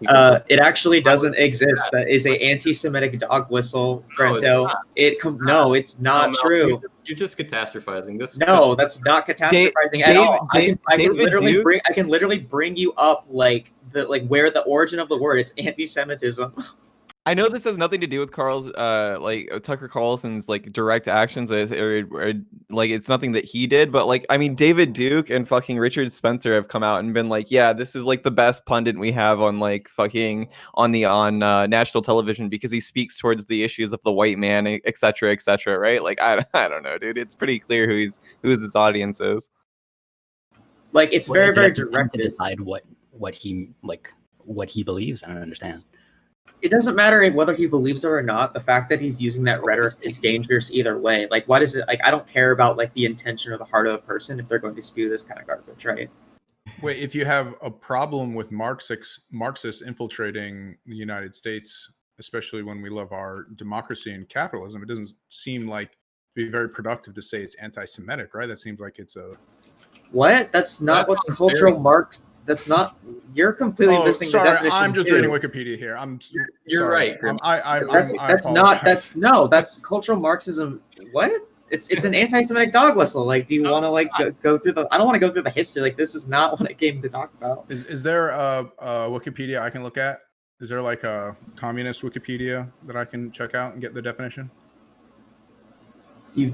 It actually doesn't exist. That is a anti-Semitic dog whistle, Brento. No, it's not Mel, true. You're just catastrophizing. No, that's not catastrophizing at all. I can literally bring you up like the where the origin of the word. It's anti-Semitism. I know this has nothing to do with Tucker Carlson's like direct actions or like it's nothing that he did, but like I mean David Duke and fucking Richard Spencer have come out and been like, yeah, this is like the best pundit we have on like fucking on national television because he speaks towards the issues of the white man, et cetera, right? Like I don't know, dude. It's pretty clear who his audience is. Like it's very direct to decide what he believes. I don't understand. It doesn't matter whether he believes it or not. The fact that he's using that rhetoric is dangerous either way. Like, why does it? Like, I don't care about like the intention or the heart of the person if they're going to spew this kind of garbage, right? Wait, if you have a problem with Marxists infiltrating the United States, especially when we love our democracy and capitalism, it doesn't seem like to be very productive to say it's anti-Semitic, right? That seems like it's a what? That's not what cultural Marx. That's not. You're completely missing the definition. I'm just too. reading Wikipedia here. You're sorry. right. That's cultural Marxism. What? It's an anti-Semitic dog whistle. Like, do you want to like go through the? I don't want to go through the history. Like, this is not what I came to talk about. Is there a Wikipedia I can look at? Is there like a communist Wikipedia that I can check out and get the definition?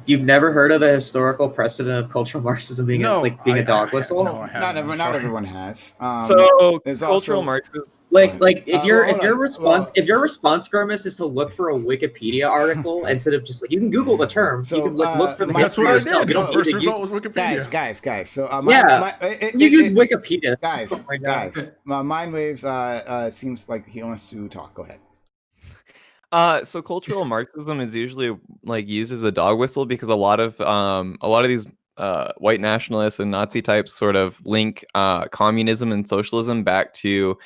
You've never heard of the historical precedent of cultural Marxism being a dog whistle? No, I haven't. Not everyone has. So there's cultural also- Marxists, Like if your hold on. response grimace is to look for a Wikipedia article instead of just like you can Google the term, So, you can look for the That's history what I yourself. did. You don't The need first to result use, was Wikipedia. guys. So you use Wikipedia. guys, Oh my God. guys. Mind Waves seems like he wants to talk. Go ahead. So cultural Marxism is usually like used as a dog whistle because a lot of these white nationalists and Nazi types sort of link communism and socialism back to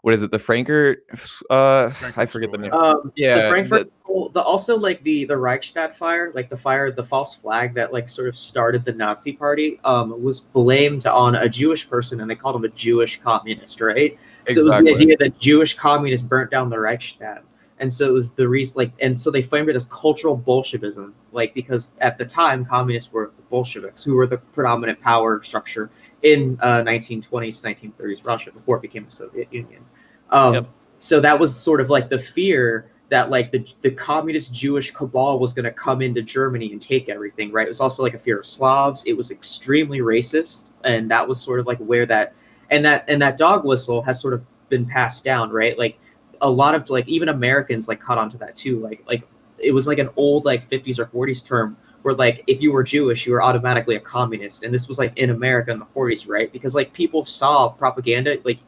what is it, the Frankfurt I forget the name. The Frankfurt School, also like the Reichstag fire, like the false flag that like sort of started the Nazi party, was blamed on a Jewish person, and they called him a Jewish communist, right? Exactly. So it was the idea that Jewish communists burnt down the Reichstag. And so it was the reason, like, and so they framed it as cultural Bolshevism, like, because at the time communists were the Bolsheviks, who were the predominant power structure in 1920s, 1930s Russia before it became the Soviet Union. So that was sort of like the fear that like the communist Jewish cabal was going to come into Germany and take everything, right? It was also like a fear of Slavs. It was extremely racist, and that was sort of like where that dog whistle has sort of been passed down, right? Like, a lot of like even Americans like caught on to that too. Like it was like an old like 50s or 40s term where like if you were Jewish, you were automatically a communist, and this was like in America in the 40s, right? Because like people saw propaganda like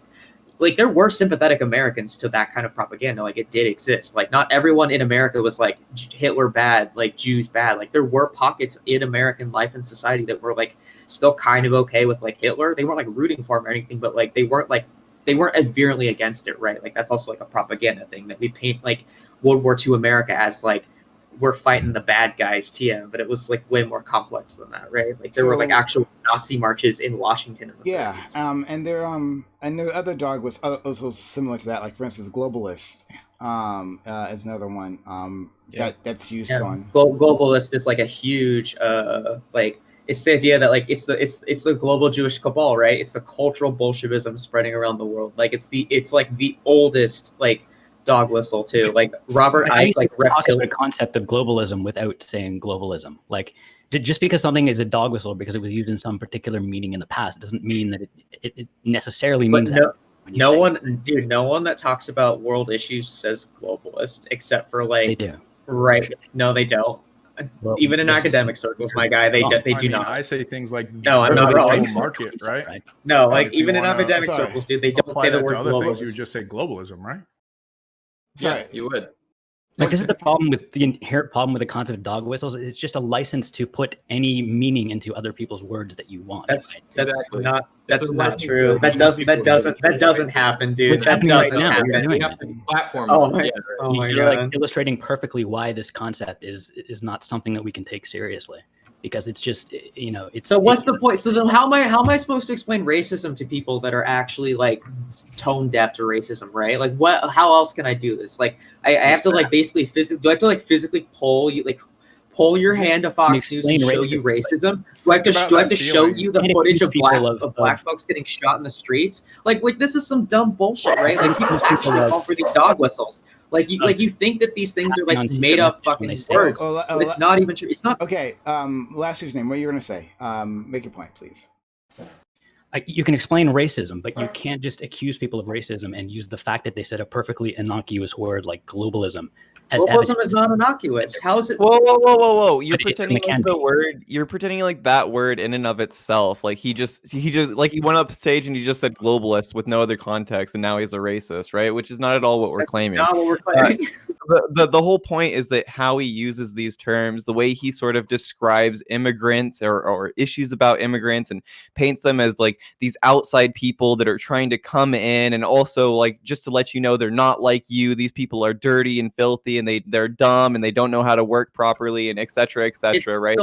there were sympathetic Americans to that kind of propaganda. Like it did exist. Like not everyone in America was like Hitler bad, like Jews bad. Like there were pockets in American life and society that were like still kind of okay with like Hitler. They weren't like rooting for him or anything, but like they weren't virulently against it, right? Like that's also like a propaganda thing that we paint like World War II America as like we're fighting the bad guys, TM, but it was like way more complex than that, right? Like there were like actual Nazi marches in Washington in the 30s. And there are other dog was also similar to that. Like for instance, globalist is another one that's used on. Globalist is like a huge like it's the idea that like it's the global Jewish cabal, right? It's the cultural Bolshevism spreading around the world. Like it's like the oldest like dog whistle too. Like Robert Icke, like the concept of globalism without saying globalism. Like just because something is a dog whistle because it was used in some particular meaning in the past doesn't mean that it necessarily means that. No one that talks about world issues says globalist except for like they do. Right? No, they don't. Well, even in academic circles, my guy, they do not. I say things like no, I'm not wrong. Market, right? No, like even in academic circles, dude, they don't say the word globalist. You would just say globalism, right? Yeah, you would. Like this is the problem with the inherent problem with the concept of dog whistles. It's just a license to put any meaning into other people's words that you want. That's not true. That doesn't happen, dude. That doesn't happen. Platform. Oh my god. You're like illustrating perfectly why this concept is not something that we can take seriously. Because it's just, you know, it's. So what's the point? So then how am I supposed to explain racism to people that are actually like tone deaf to racism, right? Like what? How else can I do this? Like I have to like basically do I have to like physically pull your hand to Fox News and show you racism? Do I have to show you the footage of black folks getting shot in the streets? Like this is some dumb bullshit, right? Like people actually fall for these dog whistles. Like you think that these things are like made up fucking words, but it's not even true. It's not. Okay, last year's name. What are you gonna say? Make your point, please. You can explain racism, but you can't just accuse people of racism and use the fact that they said a perfectly innocuous word like globalism. Globalism is not innocuous. How is it? Whoa! You're pretending like the word. You're pretending like that word in and of itself. Like he just like he went up stage and he just said globalist with no other context, and now he's a racist, right? Which is not at all what we're claiming. Not what we're claiming. The whole point is that how he uses these terms, the way he sort of describes immigrants or issues about immigrants, and paints them as like these outside people that are trying to come in, and also like just to let you know they're not like you. These people are dirty and filthy. And they're dumb and they don't know how to work properly and et cetera, right?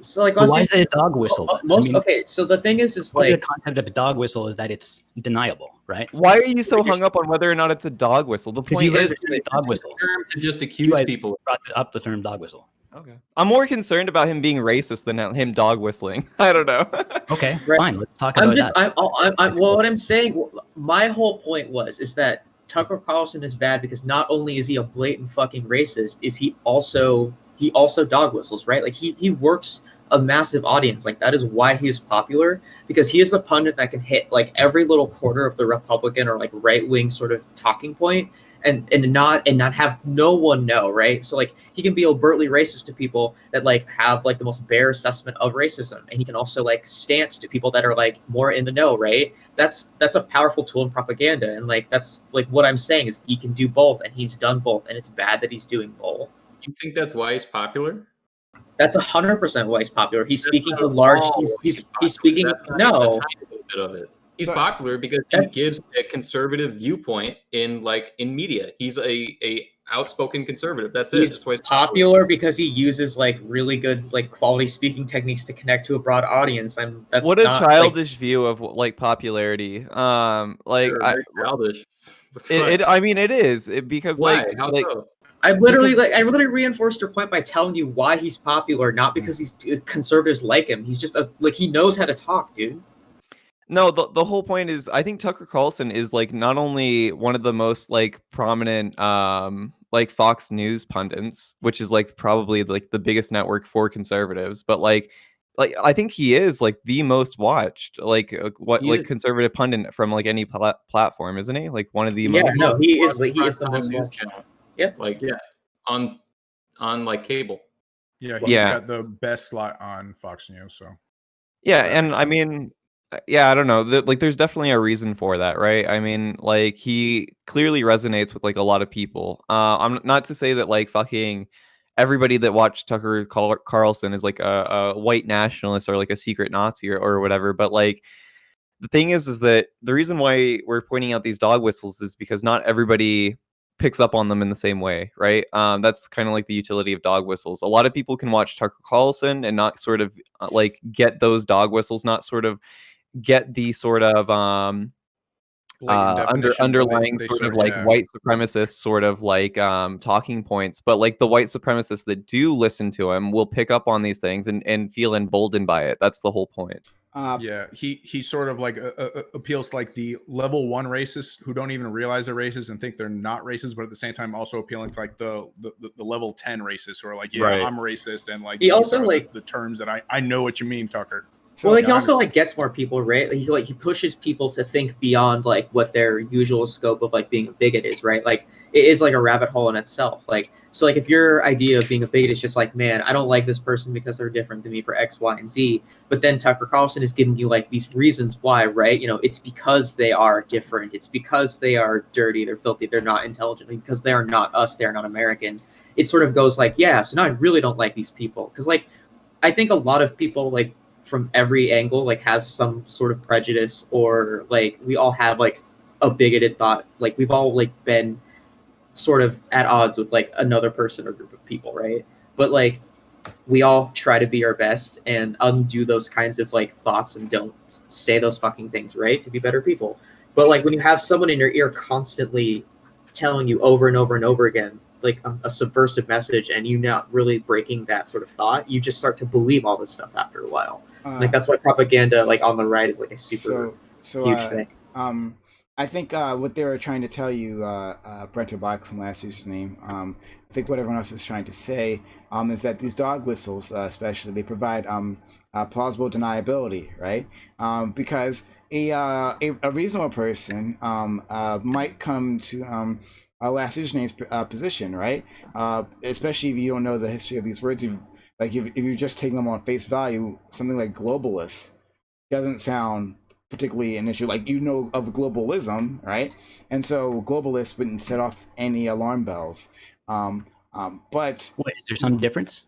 So like why is it a dog whistle? Okay, so the thing is like the concept of a dog whistle is that it's deniable, right? Why are you so hung up on whether or not it's a dog whistle? The point is a dog whistle. To just accuse people. Brought up the term dog whistle. Okay. I'm more concerned about him being racist than him dog whistling. I don't know. Okay, fine. Let's talk about that. What I'm saying, my whole point is that Tucker Carlson is bad because not only is he a blatant fucking racist, is he also dog whistles, right? Like he works a massive audience. Like that is why he is popular, because he is the pundit that can hit like every little corner of the Republican or like right wing sort of talking point and not have no one know, right? So like he can be overtly racist to people that like have like the most bare assessment of racism, and he can also like stance to people that are like more in the know, right? That's a powerful tool in propaganda, and like that's like what I'm saying is he can do both, and he's done both, and it's bad that he's doing both. You think that's why he's popular? That's 100% why he's popular. He's speaking to large. He's speaking. No. Bit of it. He's popular because he gives a conservative viewpoint in media. He's a outspoken conservative. That's it. That's why he's popular because he uses like really good like quality speaking techniques to connect to a broad audience. And that's what a childish view of like popularity. Childish. I mean, it is because why? How so? I literally reinforced your point by telling you why he's popular, not because he's conservatives like him. He's just he knows how to talk, dude. No, the whole point is I think Tucker Carlson is like not only one of the most like prominent like Fox News pundits, which is like probably like the biggest network for conservatives, but like I think he is like the most watched like conservative pundit from like any platform, isn't he? Like one of the most. Yeah, no, he is the most watched. Yeah, on on like cable. Yeah, he's Yeah. got the best slot on Fox News. So Yeah, that and makes I sense. mean, yeah, I don't know. Like, there's definitely a reason for that, right? I mean, like, he clearly resonates with like a lot of people. I'm not to say that like fucking everybody that watched Tucker Carlson is like a white nationalist or like a secret Nazi or whatever, but like the thing is that the reason why we're pointing out these dog whistles is because not everybody picks up on them in the same way, right? That's kind of like the utility of dog whistles. A lot of people can watch Tucker Carlson and not sort of like get those dog whistles, not sort of get the sort of Blatant definition, but underlying they sort of start- like yeah. white supremacist sort of like talking points, but like the white supremacists that do listen to him will pick up on these things and feel emboldened by it. That's the whole point. Yeah, he sort of like appeals to like the level 1 racists who don't even realize they're racist and think they're not racist, but at the same time also appealing to like the level 10 racists who are like, yeah, Right. I'm racist, and like He these also, are like- the terms that I know what you mean, Tucker. So, Well, like yeah, he I also understand. like gets more people, right? He pushes people to think beyond like what their usual scope of like being a bigot is, right? Like it is like a rabbit hole in itself. Like so, like if your idea of being a bigot is just like, man, I don't like this person because they're different than me for X, Y, and Z. But then Tucker Carlson is giving you like these reasons why, right? You know, it's because they are different. It's because they are dirty, they're filthy, they're not intelligent, because they are not us, they are not American. It sort of goes like, yeah, so now I really don't like these people because like I think a lot of people like from every angle like has some sort of prejudice, or like we all have like a bigoted thought, like we've all like been sort of at odds with like another person or group of people, right? But like we all try to be our best and undo those kinds of like thoughts and don't say those fucking things, right, to be better people. But like when you have someone in your ear constantly telling you over and over and over again like a subversive message, and you not really breaking that sort of thought, you just start to believe all this stuff after a while. Like that's why propaganda like on the right is like a super huge thing. I think what they were trying to tell you, Brent Boxon, last username, I think what everyone else is trying to say is that these dog whistles, especially, they provide plausible deniability, right? Because a reasonable person might come to last username's position, right? Especially if you don't know the history of these words. If you're just taking them on face value, something like globalist doesn't sound particularly an issue. Like, you know of globalism, right? And so globalists wouldn't set off any alarm bells. But Wait, is there some difference?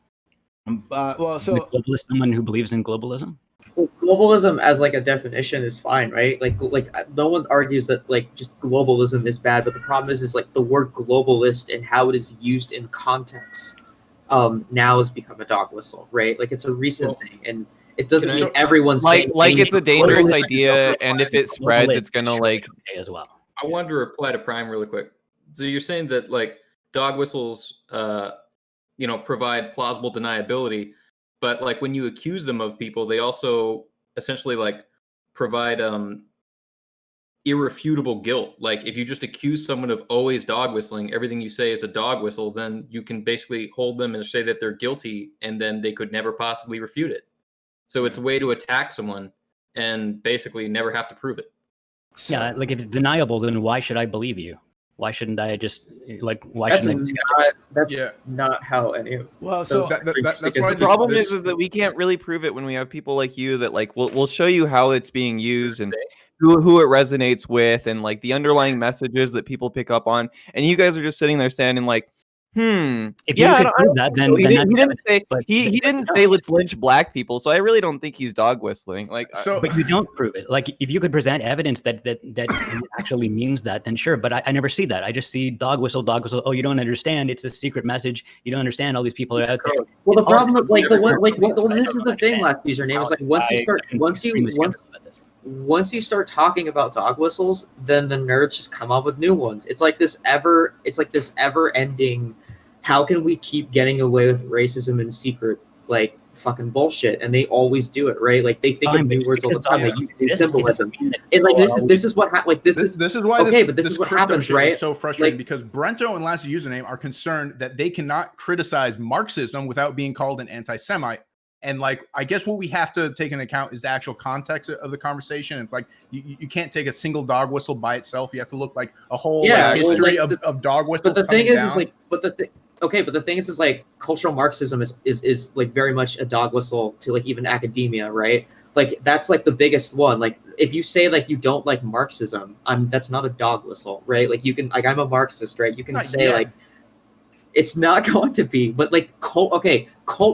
well, Is so a globalist someone who believes in globalism? Well, globalism as like a definition is fine, right? Like no one argues that like just globalism is bad, but the problem is like the word globalist and how it is used in context now has become a dog whistle, right? Like it's a recent thing, and it doesn't Can I- mean everyone's Like saying it's a anything. dangerous Globalist idea, is and if it also spreads, globalist it's gonna should like. be okay as well. I wanted to reply to Prime really quick. So you're saying that like dog whistles, provide plausible deniability, but like when you accuse them of people, they also essentially like provide irrefutable guilt. Like if you just accuse someone of always dog whistling, everything you say is a dog whistle, then you can basically hold them and say that they're guilty, and then they could never possibly refute it. So it's a way to attack someone and basically never have to prove it. Yeah, like if it's deniable, then why should I believe you? Why shouldn't I just like? Why That's shouldn't I? not that's Yeah. not how any of well, so those that's because why The this- problem this- is that we can't really prove it when we have people like you that like we'll show you how it's being used and who it resonates with and like the underlying messages that people pick up on, and you guys are just sitting there standing like, If yeah, you I could don't prove that, think then so. He didn't that's say evidence, but he didn't say let's lynch black people, so I really don't think he's dog whistling. Like, So But you don't prove it. Like if you could present evidence that actually means that, then sure. But I never see that. I just see dog whistle, dog whistle. Oh, you don't understand. It's a secret message. You don't understand. All these people are out there. well, the It's all problem just with like the everywhere. one like what I this is don't the thing. understand Last username is like once you start talking about dog whistles, then the nerds just come up with new ones. It's like this ever ending. How can we keep getting away with racism in secret, like fucking bullshit? And they always do it, right? Like they think of new words all the time. They use new symbolism, and like this is what this is why okay, but this this is what crypto happens, shit right? is so frustrating, Like- because Brento and Last Username are concerned that they cannot criticize Marxism without being called an anti-Semite. And like, I guess what we have to take into account is the actual context of the conversation. It's like you can't take a single dog whistle by itself. You have to look like a whole Yeah, history like of dog whistles. But the thing coming is down. like, okay, but the thing is like cultural Marxism is like very much a dog whistle to like even academia, right? Like that's like the biggest one. Like if you say like you don't like Marxism, that's not a dog whistle, right? Like you can like I'm a Marxist, right? You can Not say yet. like it's not going to be, but like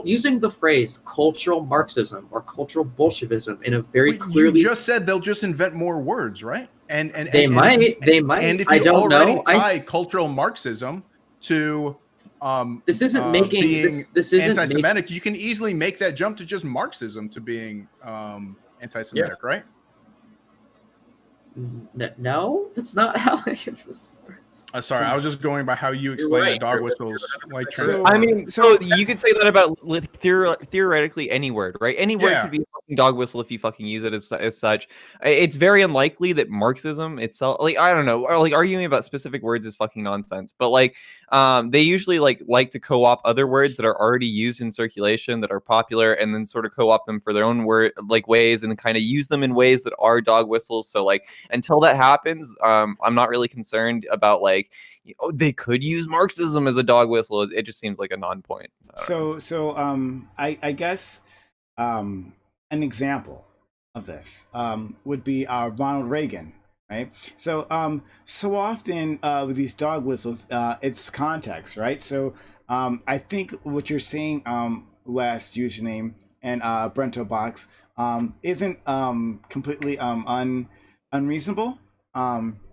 using the phrase cultural Marxism or cultural Bolshevism in a very clearly. You just said they'll just invent more words, right? And they might. And if you I don't already know. tie cultural Marxism to this isn't making being this isn't anti-Semitic, you can easily make that jump to just Marxism to being anti-Semitic, right? No, that's not how any of this works. Sorry, I was just going by how you explain right. the dog whistles. Like, So- I mean, so you could say that about theoretically any word, right? Any word Yeah. could be a fucking dog whistle if you fucking use it as such. It's very unlikely that Marxism itself, like I don't know, or like arguing about specific words is fucking nonsense. But like, they usually like to co-opt other words that are already used in circulation that are popular, and then sort of co-opt them for their own word like ways, and kind of use them in ways that are dog whistles. So like, until that happens, I'm not really concerned about like. They could use Marxism as a dog whistle. It just seems like a non-point. I guess an example of this would be Ronald Reagan, right? So so often with these dog whistles, it's context, right? So I think what you're saying, last username and Brento Box, isn't completely unreasonable.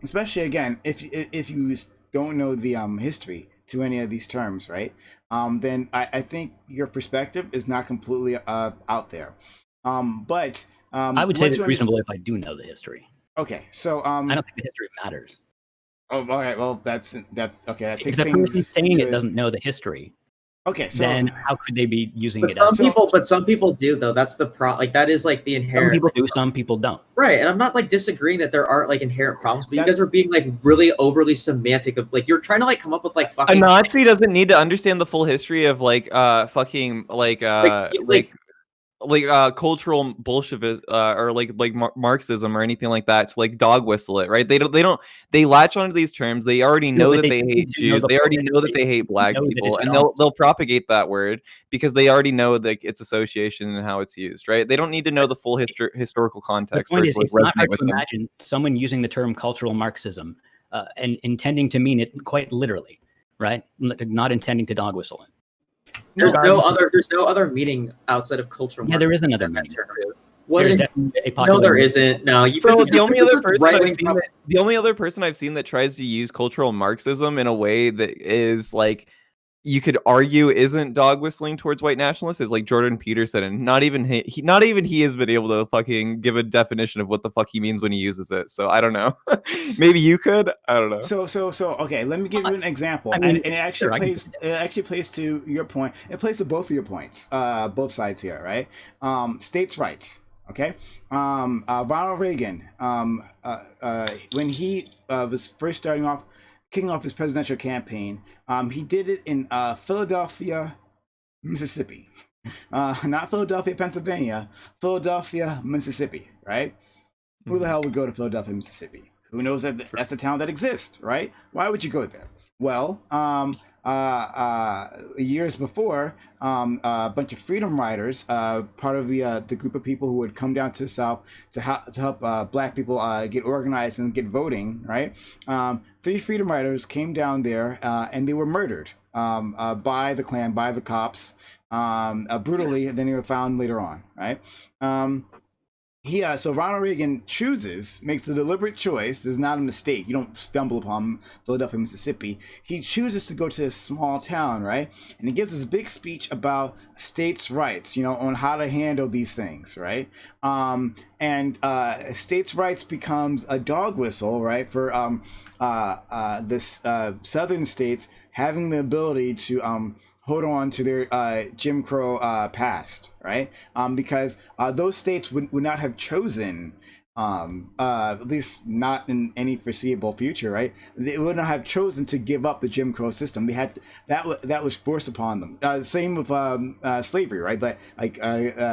Especially again, if you don't know the history to any of these terms, right? Then I think your perspective is not completely out there. But I would say that's reasonable if I do know the history. Okay, so I don't think the history matters. Oh, all right. Well, that's okay. That If takes the person things saying to- it doesn't know the history, Okay, so then how could they be using But it as some people do though. That's the like that is like the some inherent. people do, some people don't. Right, and I'm not like disagreeing that there aren't like inherent problems, but you That's- guys are being like really overly semantic of like you're trying to like come up with like A fucking Nazi doesn't need to understand the full history of like fucking cultural Bolshevik or like Marxism or anything like that to like dog whistle it, right? They latch onto these terms. They already know but that they they do hate know Jews. the They already full know that history. they hate black Know that people, it's and wrong. they'll propagate that word because they already know that its association and how it's used, right? They don't need to know the full historical The context point for it is, to like, it's not resonate hard with to them. imagine someone using the term cultural Marxism and intending to mean it quite literally, right? Not intending to dog whistle it. there's no Regardless- other meaning outside of cultural. Yeah, there is Marxism. another meaning. What There's is, definitely a no, popular there meaning. isn't. No, you. So this is- the only this other is person right-wing I've seen the only other person I've seen that tries to use cultural Marxism in a way that is like you could argue isn't dog whistling towards white nationalists is like Jordan Peterson, and not even he has been able to fucking give a definition of what the fuck he means when he uses it. So I don't know. Maybe you could. I don't know. So okay, let me give you an example. I mean, and it sure, I can actually plays to your point. It plays to both of your points, both sides here, right? States' rights. Okay. Ronald Reagan, when he was first kicking off his presidential campaign, he did it in Philadelphia, Mississippi. Not Philadelphia, Pennsylvania, Philadelphia, Mississippi, right? Who the hell would go to Philadelphia, Mississippi? Who knows that that's a town that exists, right? Why would you go there? Well, years before, a bunch of freedom riders, part of the group of people who would come down to the South to help Black people get organized and get voting, right? 3 freedom riders came down there and they were murdered by the Klan, by the cops, brutally. And then they were found later on, right? So Ronald Reagan makes the deliberate choice. This is not a mistake. You don't stumble upon Philadelphia, Mississippi. He chooses to go to a small town, right? And he gives this big speech about states' rights, on how to handle these things, right? And states' rights becomes a dog whistle, right, for this southern states having the ability to hold on to their Jim Crow past, right? Because those states would not have chosen, at least not in any foreseeable future, right? They would not have chosen to give up the Jim Crow system. They had that was forced upon them. Same with slavery, right?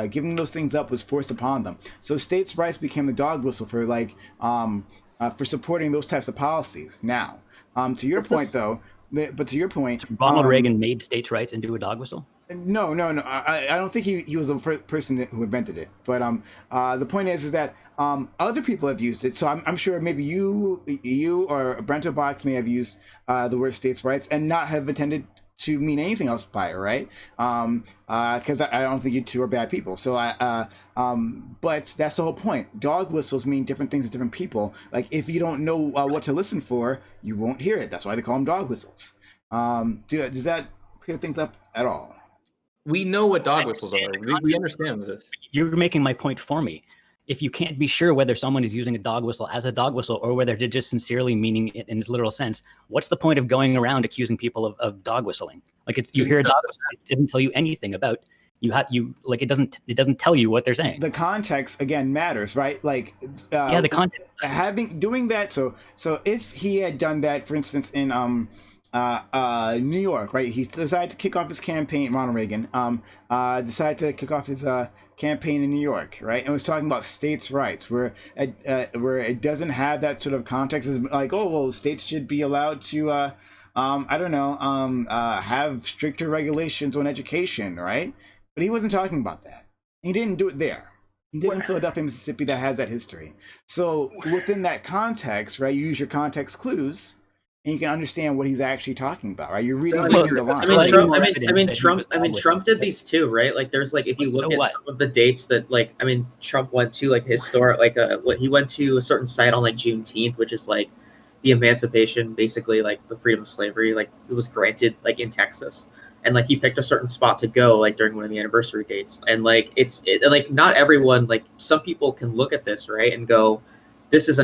Giving those things up was forced upon them. So states' rights became the dog whistle for supporting those types of policies. Now, to your point, though. but to your point, Ronald Reagan made states' rights into a dog whistle. No. I don't think he was the first person who invented it. But the point is that other people have used it. So I'm sure maybe you or Brento Box may have used the word states' rights and not have intended to mean anything else by it, right? Because I don't think you two are bad people. So but that's the whole point. Dog whistles mean different things to different people. Like if you don't know what to listen for, you won't hear it. That's why they call them dog whistles. Does that clear things up at all? We know what dog whistles are. We understand this. You're making my point for me. If you can't be sure whether someone is using a dog whistle as a dog whistle or whether they're just sincerely meaning it in its literal sense, what's the point of going around accusing people of dog whistling? Like you hear a dog whistle, it didn't tell you anything about it doesn't tell you what they're saying. The context again matters, right? Like the context doing that. So if he had done that, for instance, in New York, right? He decided to kick off his campaign. Ronald Reagan decided to kick off his campaign in New York, right? And was talking about states' rights, where it doesn't have that sort of context. It's like, oh, well, states should be allowed to, have stricter regulations on education, right? But he wasn't talking about that. He didn't do it there. He did in Philadelphia, Mississippi, that has that history. So within that context, right, you use your context clues, and you can understand what he's actually talking about, right? You're reading between the lines. Trump did these too, right? Like, there's like, if you look at some of the dates that, like, Trump went to, like, historic, like, he went to a certain site on like Juneteenth, which is like the emancipation, basically, like the freedom of slavery, like it was granted, like in Texas, and like he picked a certain spot to go, like during one of the anniversary dates, and like like not everyone, like some people can look at this, right, and go, this is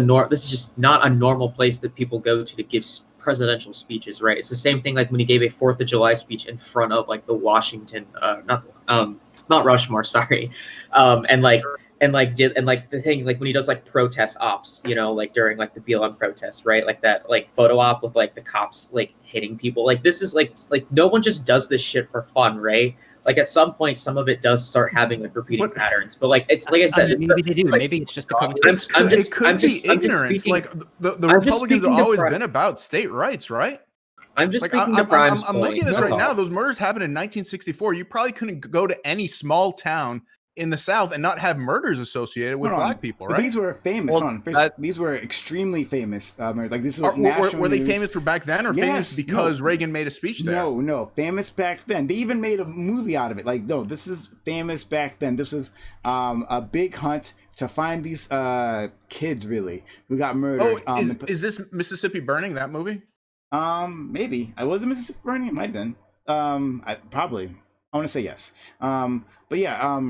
just not a normal place that people go to give presidential speeches, right? It's the same thing like when he gave a 4th of July speech in front of like the Washington, not Rushmore, sorry, and the thing, like when he does like protest ops, you know, like during like the BLM protests, right? Like that like photo op with like the cops like hitting people. Like this is like no one just does this shit for fun, right? Like at some point, some of it does start having like repeating patterns. But like it's like I said, maybe they do. Maybe it's just the context. I'm just ignorance. Like the Republicans have always been about state rights, right? I'm just like, speaking to Prime's point. I'm looking at this right now. Those murders happened in 1964. You probably couldn't go to any small town in the South and not have murders associated with black people, right? These were famous. These were extremely famous murders. Like this was were they famous for back then, or famous because Reagan made a speech there? No, famous back then. They even made a movie out of it. Like, no, this is famous back then. This was a big hunt to find these kids, really, who got murdered. Oh, is this Mississippi Burning, that movie? Maybe. I was in Mississippi Burning. It might have been. I want to say yes. But yeah.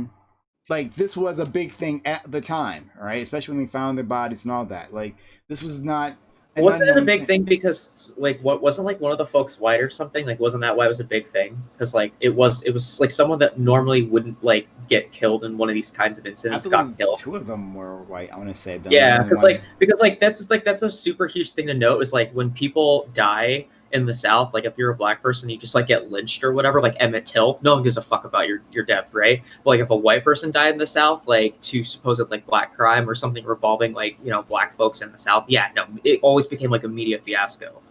Like this was a big thing at the time, right? Especially when we found their bodies and all that. Like this was not. Wasn't it a big thing because like what wasn't like one of the folks white or something? Like wasn't that why it was a big thing? Because like it was like someone that normally wouldn't like get killed in one of these kinds of incidents got killed. 2 of them were white. I want to say them. Yeah, because that's a super huge thing to note. Is like when people die in the South, like if you're a black person, you just like get lynched or whatever, like Emmett Till, no one gives a fuck about your death, right? But like if a white person died in the South, like to supposed like black crime or something revolving like, you know, black folks in the South, yeah, no, it always became like a media fiasco.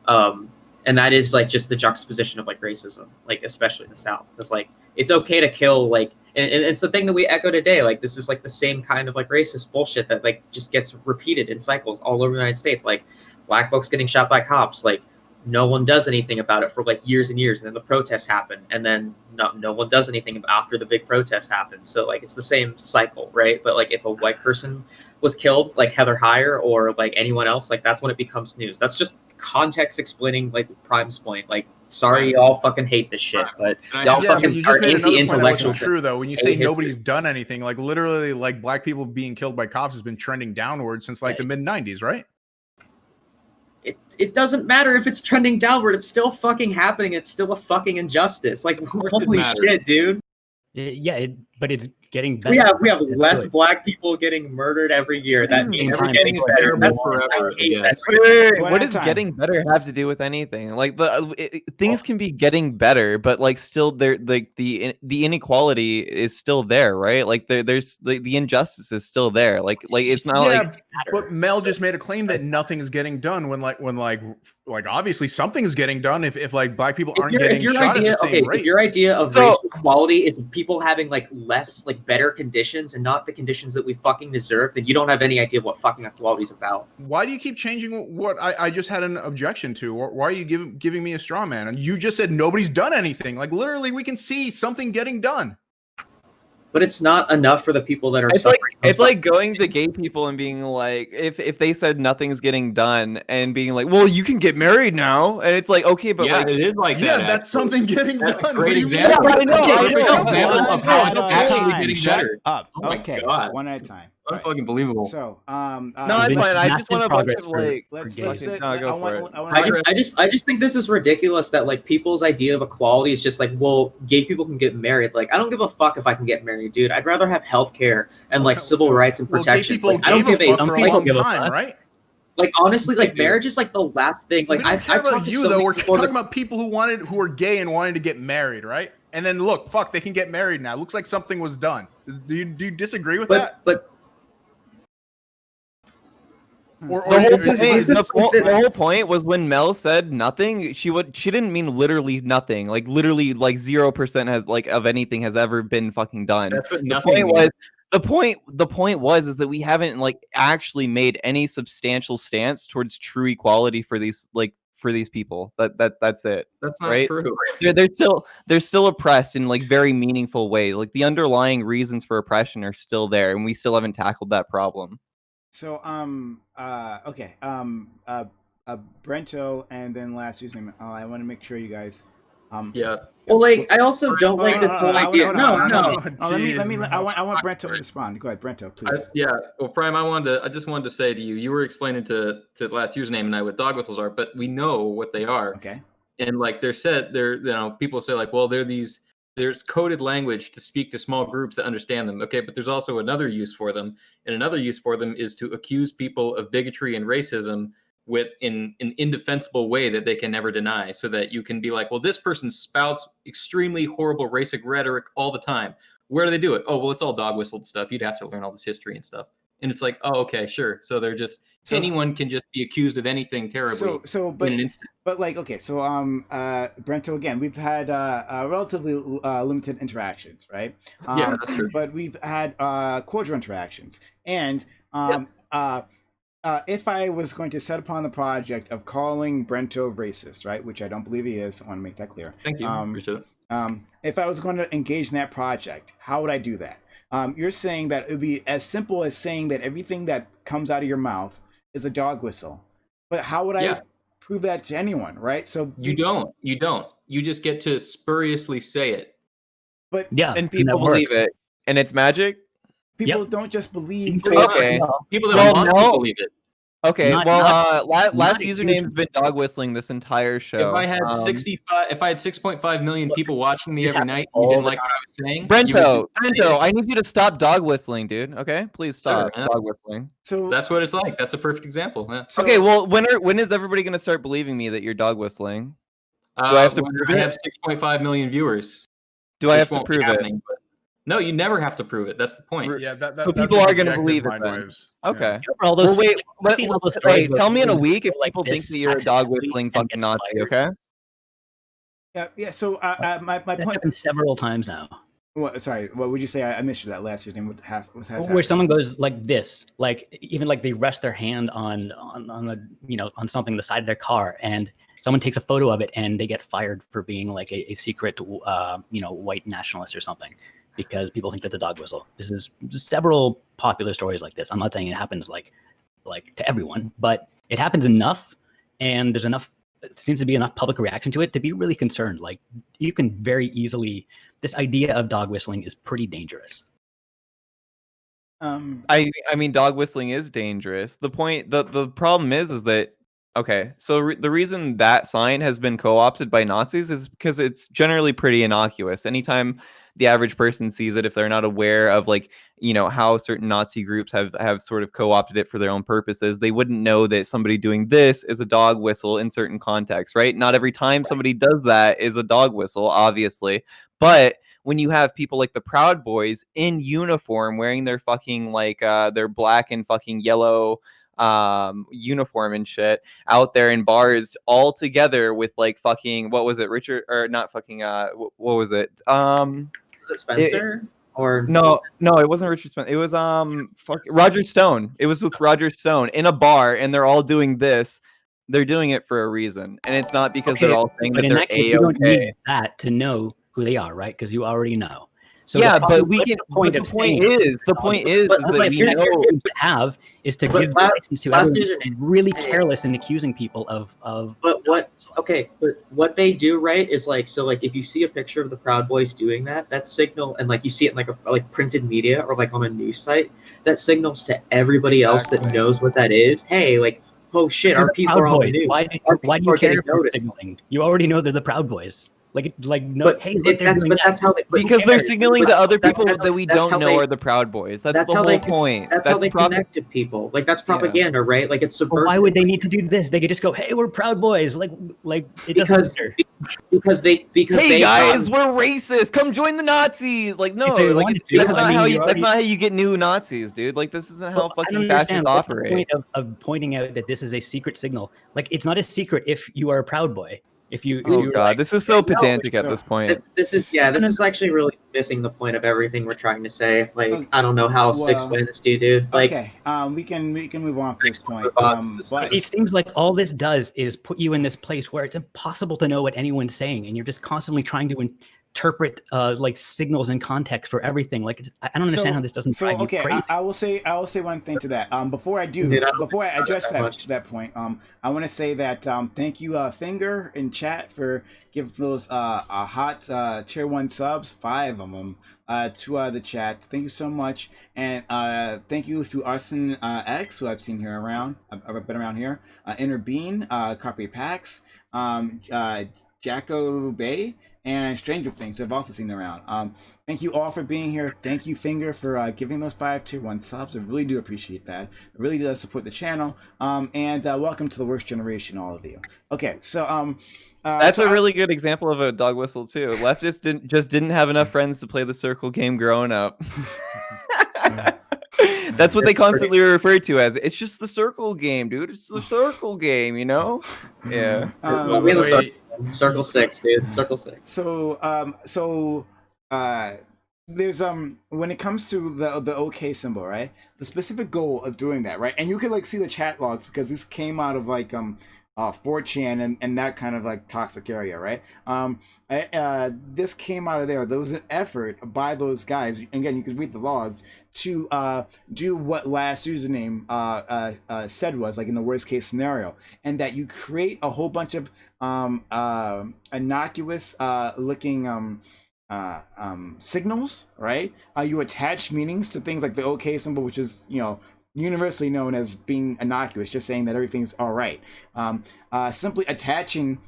And that is like just the juxtaposition of like racism, like especially in the South, because like it's okay to kill, like, and it's the thing that we echo today. Like this is like the same kind of like racist bullshit that like just gets repeated in cycles all over the United States, like black folks getting shot by cops, like no one does anything about it for like years and years, and then the protests happen, and then no one does anything after the big protests happen. So like it's the same cycle, right? But like if a white person was killed, like Heather Heyer or like anyone else, like that's when it becomes news. That's just context explaining like Prime's point. Like, sorry, y'all fucking hate this shit, but y'all fucking are anti-intellectual. True though, when you say nobody's done anything, like literally, like black people being killed by cops has been trending downward since like the mid '90s, right? It doesn't matter if it's trending downward. It's still fucking happening. It's still a fucking injustice. Like, holy shit, dude. Yeah, but it's getting better. We have less black people getting murdered every year. That means we're getting better. That's forever. What does getting better have to do with anything? Like things can be getting better, but like still there, like the inequality is still there, right? Like there's the injustice is still there. Like it's not like. But Mel just made a claim that nothing's getting done when like obviously something's getting done if like black people aren't If getting your shot idea, at the same rate. if your idea of So- racial equality is people having like less, like better conditions and not the conditions that we fucking deserve, then you don't have any idea what fucking equality is about. Why do you keep changing what I just had an objection to? Why are you giving me a straw man? And you just said nobody's done anything. Like literally, we can see something getting done. But it's not enough for the people that are It's like suffering. it's like going to gay people and being like, if they said nothing's getting done and being like, well, you can get married now, and it's like, okay, but yeah, like, it is like Yeah, that. that's actually. something getting That's a done. great What do you example. mean? Yeah, I know, That's a I great know. example of how it's absolutely getting Shut better. up. Oh my Okay, God. one at a time. Right. Unfucking believable. So, no, that's It's fine. I massive just want a bunch progress of for- like, let's gays. go for it. I just think this is ridiculous that like people's idea of equality is just like, well, gay people can get married. Like, I don't give a fuck if I can get married, dude. I'd rather have healthcare and like civil rights and Well, gay protections. people Like, I don't gave give a a fuck for a like, long give a time, fuck. right? like honestly, like They do. marriage is like the last thing. Like We don't I've care talked about to you so though. many We're people talking that- about people who are gay and wanted to get married, right? And then look, fuck, they can get married now. Looks like something was done. Do you disagree with that? but Or The whole, is point, it- the whole point was when Mel said nothing, she didn't mean literally nothing. Like literally, like 0% has like of anything has ever been fucking done. That's what The nothing point means. was the point was is that we haven't like actually made any substantial stance towards true equality for these people. That's it. That's not right? true. They're still oppressed in like very meaningful ways. Like the underlying reasons for oppression are still there, and we still haven't tackled that problem. So, okay, Brento, and then last username. I want to make sure you guys, Yeah. well, like I also don't like this whole idea. No. Let me. I want Brento to respond. Go ahead, Brento, please. Yeah. Well, Prime, I just wanted to say to you, you were explaining to last username and I what dog whistles are, but we know what they are. Okay. And like people say like, well, there's coded language to speak to small groups that understand them. Okay, but there's also another use for them, and another use for them is to accuse people of bigotry and racism in an indefensible way that they can never deny, so that you can be like, well, this person spouts extremely horrible racist rhetoric all the time. Where do they do it? Oh, well, it's all dog whistled stuff. You'd have to learn all this history and stuff. And it's like, oh, okay, sure. So they're just anyone can just be accused of anything terribly in an instant. But like, okay, so Brento, again, we've had relatively limited interactions, right? Yeah, that's true. But we've had cordial interactions, and if I was going to set upon the project of calling Brento racist, right, which I don't believe he is, I want to make that clear. Thank you. Appreciate it. If I was going to engage in that project, how would I do that? You're saying that it would be as simple as saying that everything that comes out of your mouth is a dog whistle. But how would I prove that to anyone, right? So you don't. You just get to spuriously say it. But Yeah, And people believe it, and it's magic. people don't just believe. Okay. People that Well, want no. to believe it. Okay, Not- last not username's been dog whistling this entire show. If I had 6.5 million people watching me This every happens night who all didn't the like what I was saying, you Brento, would just say it. I need you to stop dog whistling, dude. Okay, please stop Sure, yeah. dog whistling. So That's what it's like. That's a perfect example. Yeah. so- Okay, well, when is everybody gonna start believing me that you're dog whistling? Do I have to when prove I it? have 6.5 million viewers. Do I which have to won't be prove it? happening, but- No, you never have to prove it. That's the point. Yeah, that So that's people are gonna objective believe it mind then. waves. Okay. For all those, Well, wait, I've seen all those stories where tell me in a people week if go like people think this that you're a dog accidentally whistling and fucking get Nazi. fired. Okay. yeah. So my That's point. happened several times now. Sorry, what would you say? I missed you that last year. What has Where happened? someone goes like this, like even like they rest their hand on a on something on the side of their car, and someone takes a photo of it, and they get fired for being like a secret white nationalist or something, because people think that's a dog whistle. This is several popular stories like this. I'm not saying it happens like to everyone, but it happens enough, and there's enough. It seems to be enough public reaction to it to be really concerned. Like you can very easily. This idea of dog whistling is pretty dangerous. I mean, dog whistling is dangerous. The problem is that okay. So the reason that sign has been co-opted by Nazis is because it's generally pretty innocuous. Anytime the average person sees it, if they're not aware of how certain Nazi groups have sort of co-opted it for their own purposes, they wouldn't know that somebody doing this is a dog whistle in certain contexts, right? Not every time somebody does that is a dog whistle, obviously, but when you have people like the Proud Boys in uniform wearing their fucking their black and fucking yellow uniform and shit out there in bars all together with like fucking, what was it, Richard, or not fucking, what was it? Is it Spencer? Or No, it wasn't Richard Spencer. It was Roger Stone. It was with Roger Stone in a bar, and they're all doing this. They're doing it for a reason, and it's not because they're all saying but that in they're that case, you don't A-okay. need that to know who they are, right? Because you already know. So Yeah, the but problem- we what's can. the point The of point saying is, the point is But that we here's- know. to have is to But give the last- license to last everyone username. really Hey. careless in accusing people of. But what they do, right, is like, so like if you see a picture of the Proud Boys doing that signal, and like you see it in like a printed media or like on a news site, that signals to everybody else that Exactly. knows what that is. Hey, like, oh shit, They're our the people Proud are on the Boys. news. Why do you care if they're noticed? signaling? You already know they're the Proud Boys. No, But hey, look, they're doing that's how they. But Because they're cares? signaling But to other that's- people that's- that we that's don't how know they- are the Proud Boys. That's the how whole they point. That's how they prop- connect to people. Like that's propaganda, right? Like it's Well, subversive. why would they need to do this? They could just go, "Hey, we're Proud Boys." Like it doesn't Because matter. because they Hey they guys, we're racist. Come join the Nazis. Like no, If they like wanted to, that's I not mean, how you you. That's already- not how you get new Nazis, dude. Like this isn't how Well, I don't fucking fascists understand. What's the operate. point of pointing out that this is a secret signal? Like it's not a secret if you are a Proud Boy. If you, Oh you're god, like, this is so pedantic at so- this point. this is actually really missing the point of everything we're trying to say. Like I don't know how else to explain this to you, dude. Like Okay, we can move on from this point. But it seems like all this does is put you in this place where it's impossible to know what anyone's saying, and you're just constantly trying to interpret like signals and context for everything. Like I don't understand how this doesn't drive you crazy. I will say one thing to that. Before I Dude, I don't address that much. that point, I want to say that thank you, Finger in chat for giving those a hot tier 1 subs, 5 of them, to the chat. Thank you so much, and thank you to Arson X, who I've seen here around. I've been around here. Inner Bean, Copy Pax, Jacko Bay, and Stranger Things, who I've also seen around. Thank you all for being here. Thank you, Finger, for giving those 5 tier 1 subs. I really do appreciate that. It really does support the channel. And welcome to the worst generation, all of you. Okay, so That's so a really good example of a dog whistle too. Leftists didn't have enough friends to play the circle game growing up. That's what they constantly refer to as. It's just the circle game, dude. It's the circle game, you know? Yeah. we have Wait. circle 6, dude. Circle 6. So there's when it comes to the OK symbol, right? The specific goal of doing that, right? And you can like see the chat logs because this came out of like 4chan and that kind of like toxic area, right? This came out of there. There was an effort by those guys. Again, you could read the logs to do what last username said was like in the worst case scenario, and that you create a whole bunch of innocuous looking signals, right? You attach meanings to things like the OK symbol, which is universally known as being innocuous, just saying that everything's all right. Simply attaching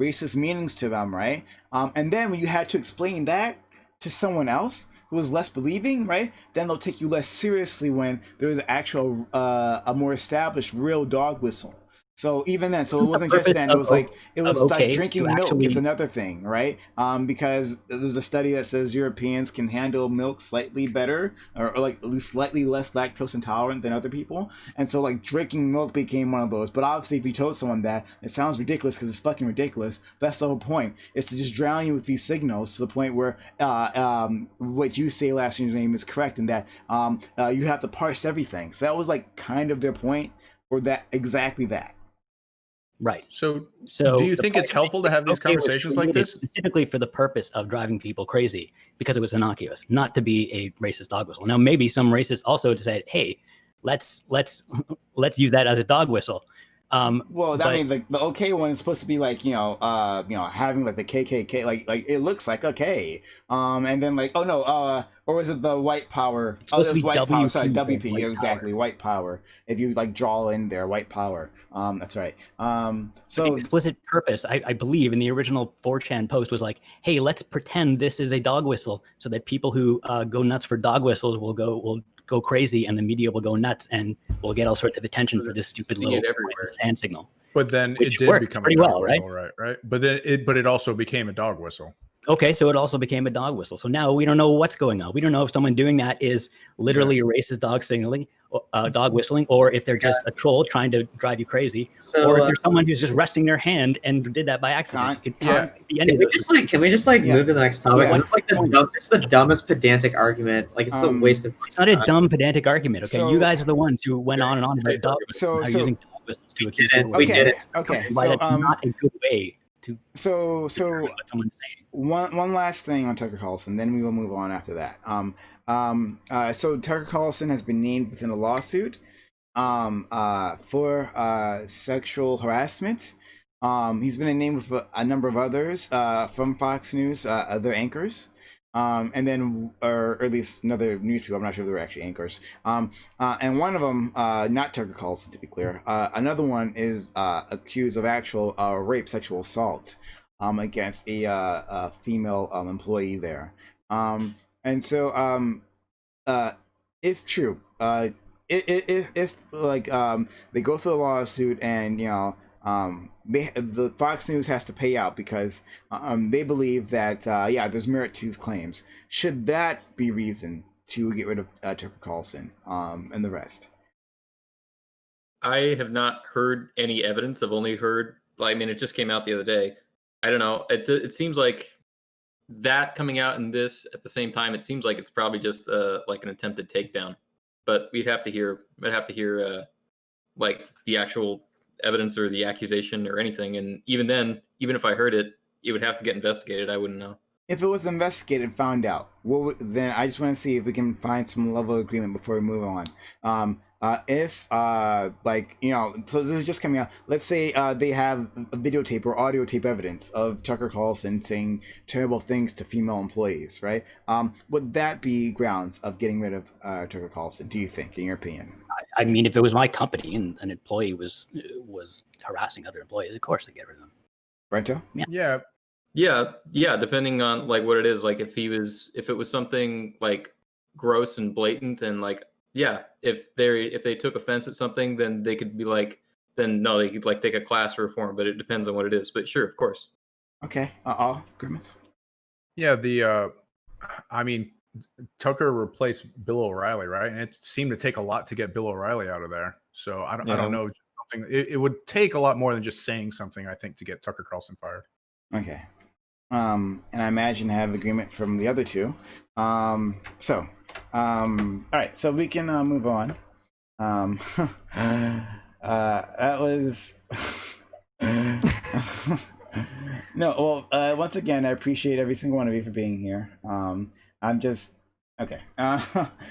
racist meanings to them, right? And then when you had to explain that to someone else who is less believing, right? Then they'll take you less seriously when there's actual a more established real dog whistle. So even then, so it wasn't just then. It was like drinking milk is another thing, right? Because there's a study that says Europeans can handle milk slightly better, or like at least slightly less lactose intolerant than other people, and so like drinking milk became one of those. But obviously, if you told someone that, it sounds ridiculous because it's fucking ridiculous. That's the whole point: is to just drown you with these signals to the point where what you say last name is correct, and that you have to parse everything. So that was like kind of their point for that, exactly that. Right. So do you think it's helpful to have these conversations like this? Specifically for the purpose of driving people crazy because it was innocuous, not to be a racist dog whistle. Now, maybe some racists also said, "Hey, let's use that as a dog whistle." Well, I mean, the OK one is supposed to be like having like the KKK, like it looks like a K, and then like or was it the white power? It's supposed to be white WP, power. Sorry, WP. white Exactly, power. white power. If you like draw in there, white power. That's right. The So explicit purpose, I believe, in the original 4chan post was like, "Hey, let's pretend this is a dog whistle, so that people who go nuts for dog whistles will go crazy, and the media will go nuts, and we'll get all sorts of attention for this stupid little hand signal." But then Which it did worked become pretty a dog well, right? whistle, right? But then it also became a dog whistle. Okay, so it also became a dog whistle. So now we don't know what's going on. We don't know if someone doing that is literally a racist dog signaling, dog whistling, or if they're just a troll trying to drive you crazy, So, or if there's someone who's just resting their hand and did that by accident. It could be any Can of we those. just move to the next topic? Yeah. It's like it's the dumbest pedantic argument. Like it's a waste of. It's not a dumb pedantic argument. Okay, So- you guys are the ones who went on and on about dog So- whistles, so- using dog whistles to accuse did it. people. We did it. Okay. Why that's not a good way to So what someone's saying. one last thing on Tucker Carlson, then we will move on after that. So Tucker Carlson has been named within a lawsuit for sexual harassment. He's been named with a number of others from Fox News, other anchors. And then, or at least another news people, I'm not sure if they were actually anchors. And one of them, not Tucker Carlson to be clear, another one is accused of actual rape, sexual assault against a female employee there. And so, if true, if like they go through the lawsuit and the Fox News has to pay out because they believe that there's merit to these claims. Should that be reason to get rid of Tucker Carlson and the rest? I have not heard any evidence. I've only heard. I mean, it just came out the other day. I don't know. It seems like that coming out and this at the same time. It seems like it's probably just like an attempted takedown. But I'd have to hear like the actual evidence or the accusation or anything. And even then, even if I heard it, it would have to get investigated. I wouldn't know. If it was investigated and found out, then I just want to see if we can find some level of agreement before we move on. So this is just coming out. Let's say they have a videotape or audio tape evidence of Tucker Carlson saying terrible things to female employees, right? Would that be grounds of getting rid of Tucker Carlson, do you think, in your opinion? I mean, if it was my company and an employee was harassing other employees, of course I'd get rid of them. Brento? Yeah. Depending on like what it is, like if it was something like gross and blatant and like, yeah, if they took offense at something, then they could be like, then no, they could like take a class reform, but it depends on what it is. But sure, of course. Okay. Grimace? Yeah, I mean, Tucker replaced Bill O'Reilly, right? And it seemed to take a lot to get Bill O'Reilly out of there. So I don't know. It would take a lot more than just saying something, I think, to get Tucker Carlson fired. Okay. And I imagine have agreement from the other two. All right, so we can move on. That was once again, I appreciate every single one of you for being here. I'm just okay. No,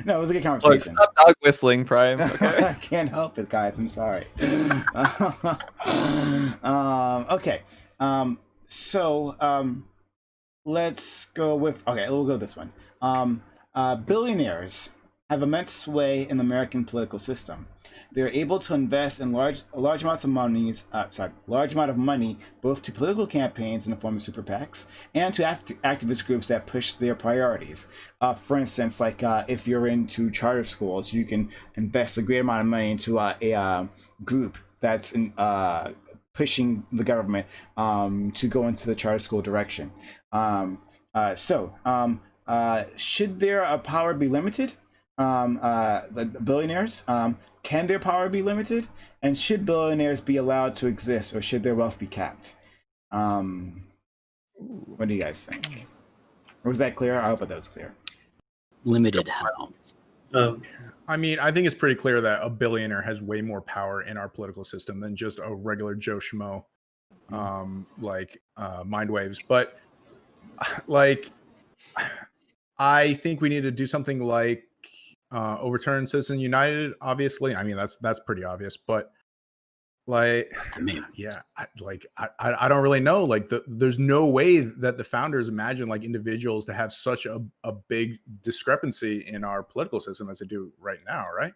it was a good conversation. Stop dog whistling, Prime. Okay. I can't help it, guys. I'm sorry. Okay. Let's go with we'll go this one. Billionaires have immense sway in the American political system. They're able to invest in large amount of money both to political campaigns in the form of super PACs and to activist groups that push their priorities. For instance, like if you're into charter schools, you can invest a great amount of money into a group that's pushing the government to go into the charter school direction. Should their power be limited? The billionaires, can their power be limited? And should billionaires be allowed to exist, or should their wealth be capped? What do you guys think? Or was that clear? I hope that was clear. Limited how? I mean, I think it's pretty clear that a billionaire has way more power in our political system than just a regular Joe Schmo, mind waves. But like, I think we need to do something like overturn Citizen United. Obviously, I mean that's pretty obvious. But like, I don't really know. Like, there's no way that the founders imagined like individuals to have such a big discrepancy in our political system as they do right now, right?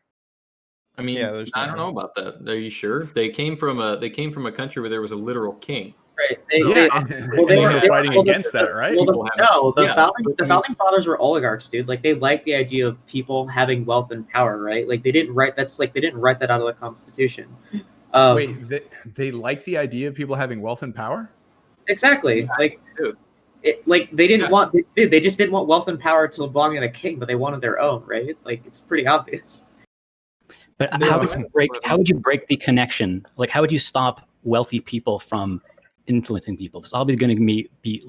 I mean, I don't know about that. Are you sure? They came from a country where there was a literal king. Right. They were fighting against that, right? The founding fathers were oligarchs, dude. Like, they liked the idea of people having wealth and power, right? Like, they didn't write that out of the Constitution. Wait, they like the idea of people having wealth and power? Exactly. They didn't want. They just didn't want wealth and power to belong to a king, but they wanted their own, right? Like, it's pretty obvious. But No. how would you break the connection? Like, how would you stop wealthy people from influencing people? There's always going to be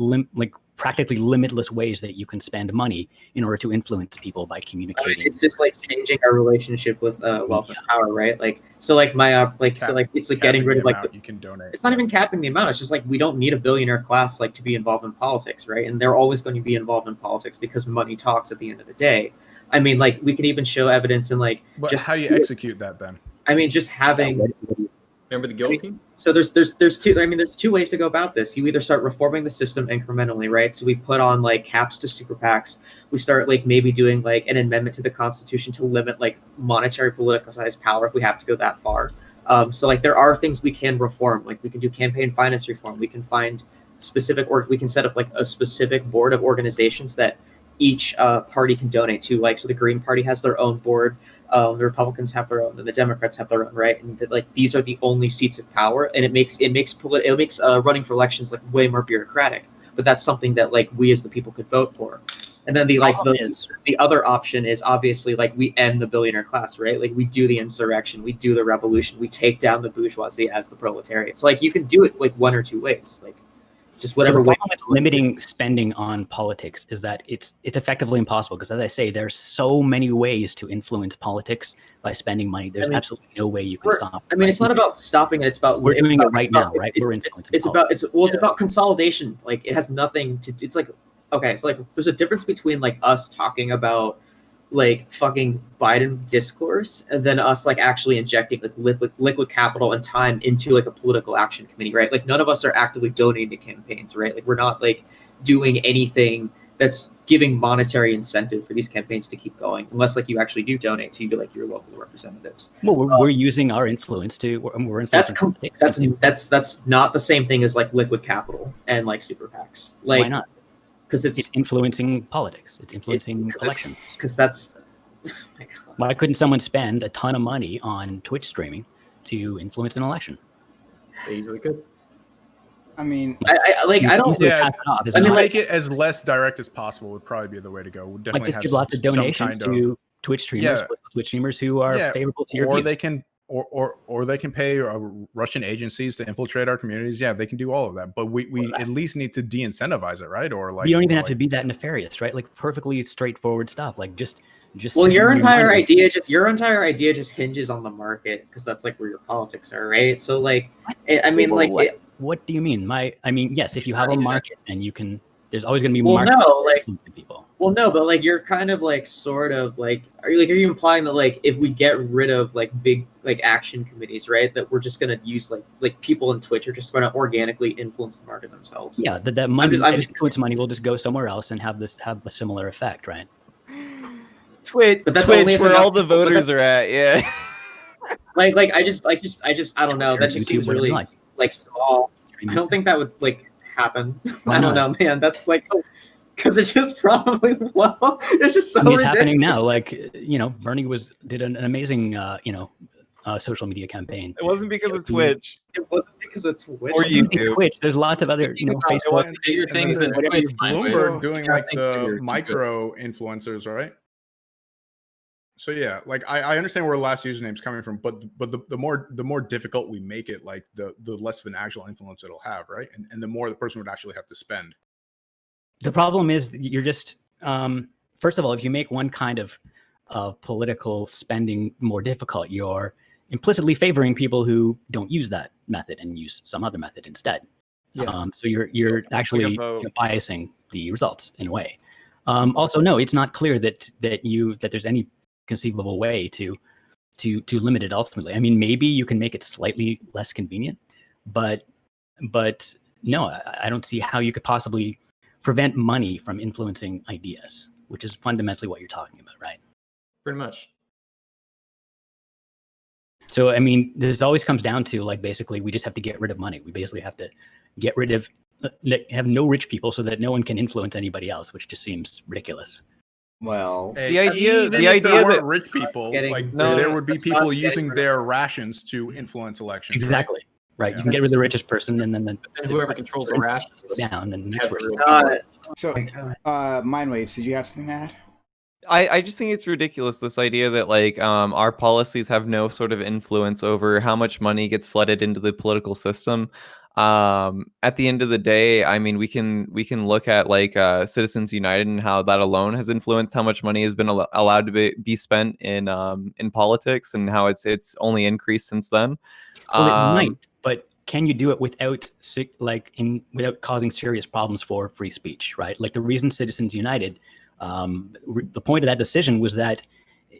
practically limitless ways that you can spend money in order to influence people by communicating. It's just like changing our relationship with wealth and power, right? Like, so like my it's like getting rid of like you can donate. it's not even capping the amount. It's just like we don't need a billionaire class like to be involved in politics, right? And they're always going to be involved in politics because money talks at the end of the day. I mean, like we can even show evidence in like But just how do you execute that then? I mean, just having. Remember the guillotine? So there's two ways to go about this. You either start reforming the system incrementally, right? So we put on like caps to super PACs. We start like maybe doing like an amendment to the Constitution to limit like monetary politicized power if we have to go that far. So like there are things we can reform. Like we can do campaign finance reform. We can find we can set up like a specific board of organizations that each party can donate to. Like, so the Green Party has their own board, the Republicans have their own, and the Democrats have their own, right? And like these are the only seats of power, and it makes running for elections like way more bureaucratic. But that's something that like we as the people could vote for. And then the other option is obviously like we end the billionaire class, right? Like we do the insurrection, we do the revolution, we take down the bourgeoisie as the proletariat. So like you can do it like one or two ways, like just whatever way. With limiting spending on politics is that it's effectively impossible because, as I say, there's so many ways to influence politics by spending money. There's absolutely no way you can stop. I mean, it's not about stopping it. It's about we're doing it right now, right? We're influencing. It's about consolidation. Like it has nothing to. It's like okay, so like there's a difference between like us talking about like fucking Biden discourse and then us like actually injecting like liquid capital and time into like a political action committee, right? Like none of us are actively donating to campaigns, right? Like we're not like doing anything that's giving monetary incentive for these campaigns to keep going, unless like you actually do donate to like your local representatives. Well, we're using our influence to we're influencing that's not the same thing as like liquid capital and like super PACs. Like, why not? Because it's influencing politics. It's influencing elections. Because that's. Oh my God. Why couldn't someone spend a ton of money on Twitch streaming to influence an election? They usually could. I mean, I don't. Yeah, I mean, make it as less direct as possible would probably be the way to go. We'll definitely just give lots of donations to Twitch streamers, Twitch streamers who are favorable to your views. Or they can pay Russian agencies to infiltrate our communities. Yeah, they can do all of that. But we at least need to de-incentivize it, right? Or like you don't even have to be that nefarious, right? Like perfectly straightforward stuff. Like just. Well, your entire idea just hinges on the market because that's like where your politics are, right? So like, what do you mean? Yes, if you have a market and you can, there's always going to be people. Well, no, but like you're kind of like sort of like are you implying that like if we get rid of like big like action committees, right, that we're just going to use like people in Twitch are just going to organically influence the market themselves? Yeah, that money, influence money will just go somewhere else and have a similar effect, right? Twitch, but that's Twitch where all the voters are at. Yeah. like I don't know. That just seems really like small. I don't think that would like happen. I don't know, man. That's like. Because it's just probably it's just so. It's happening now. Like Bernie did an amazing social media campaign. It wasn't because of Twitch. It wasn't because of Twitch. Or YouTube. Twitch. There's lots of other Facebook. Bigger things than Bloomberg doing like the micro influencers, right? So yeah, like I understand where last username's coming from, but the more difficult we make it, like the less of an actual influence it'll have, right? And the more the person would actually have to spend. The problem is you're just, first of all, if you make one kind of political spending more difficult, you're implicitly favoring people who don't use that method and use some other method instead. Yeah. So you're actually biasing the results in a way. Also, no, it's not clear that there's any conceivable way to limit it ultimately. I mean, maybe you can make it slightly less convenient, but no, I don't see how you could possibly prevent money from influencing ideas, which is fundamentally what you're talking about, right? Pretty much. So, I mean, this always comes down to like basically we just have to get rid of money. We basically have to get rid of, have no rich people so that no one can influence anybody else, which just seems ridiculous. Well, the idea that rich people, there would be people using their rations to influence elections. Exactly. Right, you can get rid of the richest person, and then whoever controls the rations down, and the next So, Mindwaves, did you have something to add? I just think it's ridiculous, this idea that like our policies have no sort of influence over how much money gets flooded into the political system. At the end of the day, I mean, we can look at like Citizens United and how that alone has influenced how much money has been allowed to be spent in politics, and how it's only increased since then. Well, it might, but can you do it without without causing serious problems for free speech, right? Like the reason Citizens United, the point of that decision was that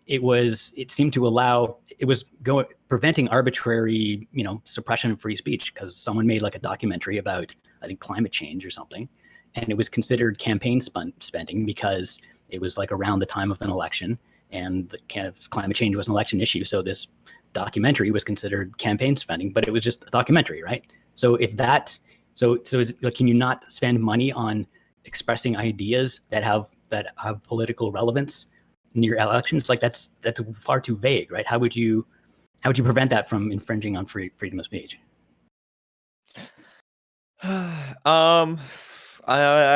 it seemed to allow, it was preventing arbitrary, suppression of free speech, because someone made like a documentary about, I think, climate change or something, and it was considered campaign spending because it was like around the time of an election, and the climate change was an election issue. So this documentary was considered campaign spending, but it was just a documentary, right? So if that, can you not spend money on expressing ideas that have political relevance near elections? Like that's far too vague, right? How would you prevent that from infringing on freedom of speech? I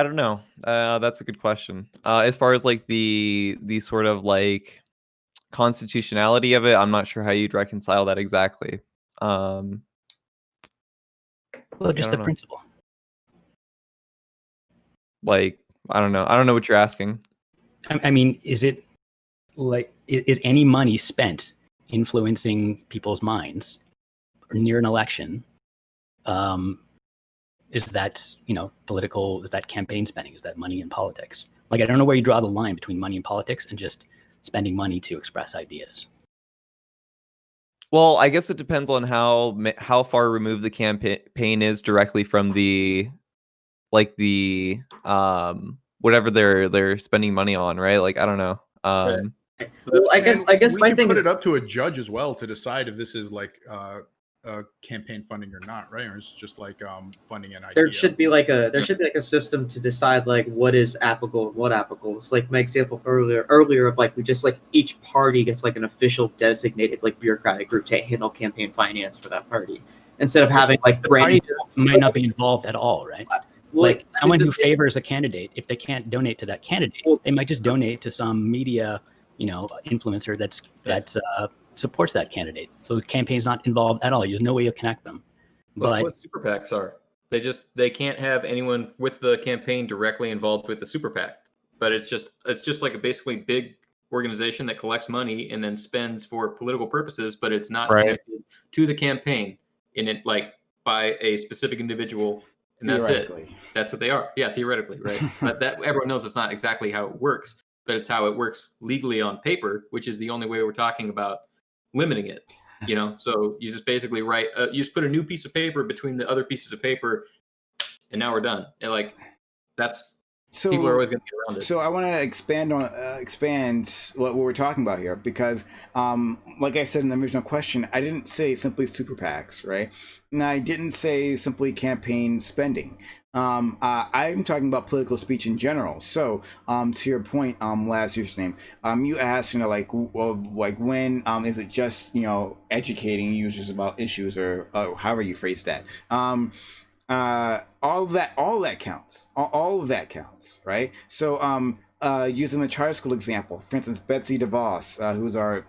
don't know. That's a good question. As far as like the sort of like constitutionality of it, I'm not sure how you'd reconcile that exactly. Well, just the principle. Like, I don't know what you're asking. I mean, is it like, is any money spent influencing people's minds near an election? Is that, political? Is that campaign spending? Is that money in politics? Like, I don't know where you draw the line between money in politics and just spending money to express ideas. Well, I guess it depends on how far removed the campaign is directly from the whatever they're spending money on, right? Like, I don't know. Well, I guess my thing put is it up to a judge as well to decide if this is like campaign funding or not, right? Or it's just like funding an idea. there should be like a system to decide like what is applicable and what applicable. It's like my example earlier of like we just like each party gets like an official designated like bureaucratic group to handle campaign finance for that party, instead of having like the party might not be involved at all, right? Well, like someone who favors a candidate, if they can't donate to that candidate, they might just donate to some media, influencer that supports that candidate. So the campaign's not involved at all. There's no way to connect them. That's what super PACs are. They can't have anyone with the campaign directly involved with the super PAC. But it's just like a basically big organization that collects money and then spends for political purposes, but it's not connected to the campaign in it like by a specific individual. And that's it. That's what they are. Yeah, theoretically, right? But that everyone knows it's not exactly how it works, but it's how it works legally on paper, which is the only way we're talking about limiting it. So you just basically write, you just put a new piece of paper between the other pieces of paper, and now we're done. And like that's people are always going to get around it. So I want to expand what we're talking about here, because like I said in the original question, I didn't say simply super PACs, right? And I didn't say simply campaign spending. I'm talking about political speech in general. So to your point, last year's name, you asked, like when is it just educating users about issues, or however you phrase that. All of that counts. All of that counts, right? So using the charter school example, for instance, Betsy DeVos, who's our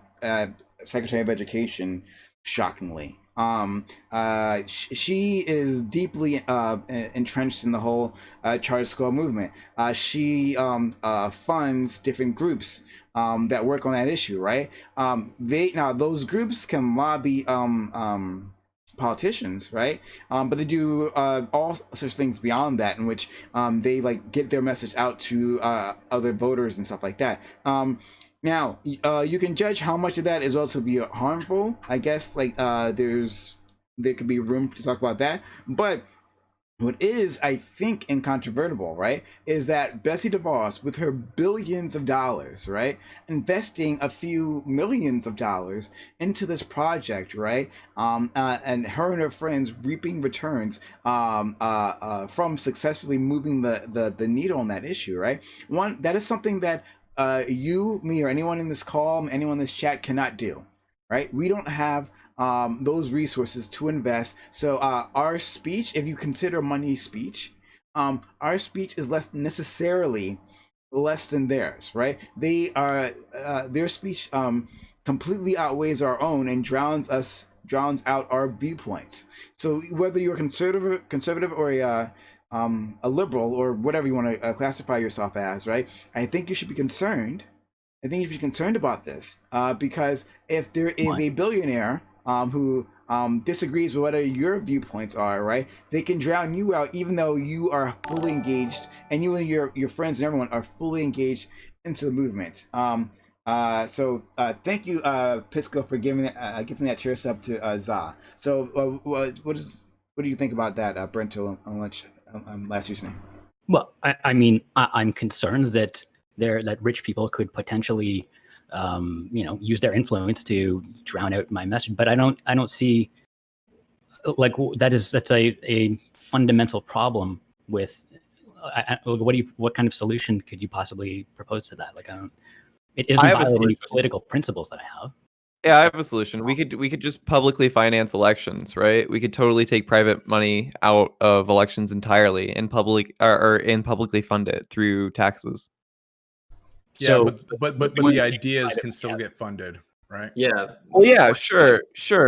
Secretary of Education, shockingly, she is deeply entrenched in the whole charter school movement. She funds different groups that work on that issue, right? Those groups can lobby politicians, right? But they do all such things beyond that, in which they like get their message out to other voters and stuff like that. Now, you can judge how much of that is also be harmful. I guess like there could be room to talk about that. But what is, I think, incontrovertible, right, is that Betsy DeVos, with her billions of dollars, right, investing a few millions of dollars into this project, right, and her and her friends reaping returns from successfully moving the needle on that issue, right? That is something that you, me, or anyone in this call, anyone in this chat cannot do, right? We don't have those resources to invest. So our speech, if you consider money speech, our speech is less necessarily less than theirs, right? They are their speech completely outweighs our own and drowns out our viewpoints. So whether you're conservative or a liberal or whatever you want to classify yourself as, right? I think you should be concerned. I think you should be concerned about this because if there is a billionaire who disagrees with whatever your viewpoints are, right? They can drown you out, even though you are fully engaged, and you and your friends and everyone are fully engaged into the movement. So thank you, Pisco, for giving that tier sub to Za. So what do you think about that, Brento? Last username. Well, I mean, I'm concerned that rich people could potentially, use their influence to drown out my message. But I don't see like that's a fundamental problem with. What kind of solution could you possibly propose to that? Like, it isn't violating any political principles that I have. Yeah, I have a solution. We could just publicly finance elections, right? We could totally take private money out of elections entirely and publicly fund it through taxes. Yeah, So, but the ideas can still get funded, right? Yeah. Well, yeah, sure,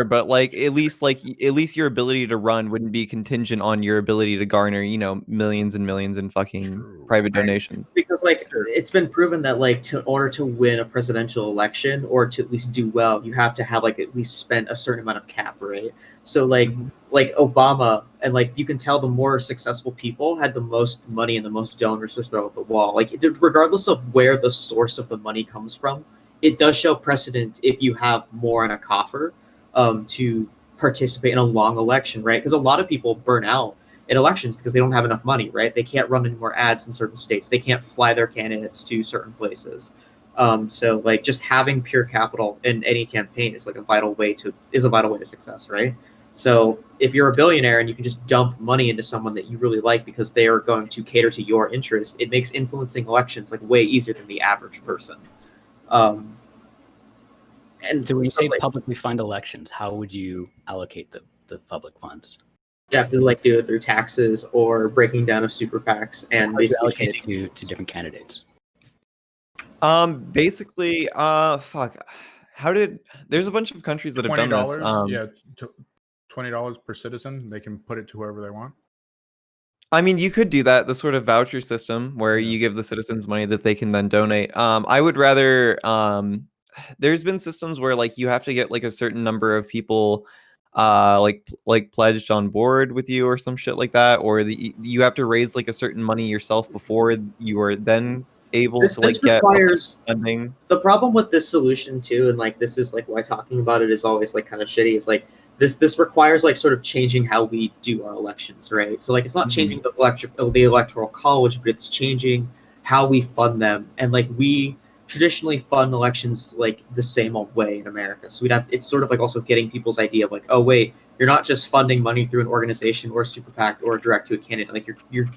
but at least your ability to run wouldn't be contingent on your ability to garner, millions and millions in fucking private donations. Because it's been proven that in order to win a presidential election or to at least do well, you have to have at least spent a certain amount of cap, right? So like Obama and you can tell the more successful people had the most money and the most donors to throw at the wall. Regardless of where the source of the money comes from, it does show precedent if you have more in a coffer to participate in a long election, right? Because a lot of people burn out in elections because they don't have enough money, right? They can't run any more ads in certain states. They can't fly their candidates to certain places. So just having pure capital in any campaign is a vital way to success, right? So if you're a billionaire and you can just dump money into someone that you really like because they are going to cater to your interest, it makes influencing elections way easier than the average person. And so when you say publicly fund elections, how would you allocate the public funds? You have to do it through taxes or breaking down of super PACs and basically allocate it to different candidates. Basically, there's a bunch of countries that have done this. $20 per citizen. They can put it to whoever they want. I mean, you could do that, the sort of voucher system where you give the citizens money that they can then donate. I would rather, there's been systems where you have to get a certain number of people pledged on board with you or some shit like that, or you have to raise a certain money yourself before you are then able to get funding. The problem with this solution too, and this is why talking about it is always kind of shitty, is this requires sort of changing how we do our elections, right? So it's not changing the electoral college, but it's changing how we fund them. And we traditionally fund elections the same old way in America. So it's sort of also getting people's idea of oh wait, you're not just funding money through an organization or a super PAC or direct to a candidate. You're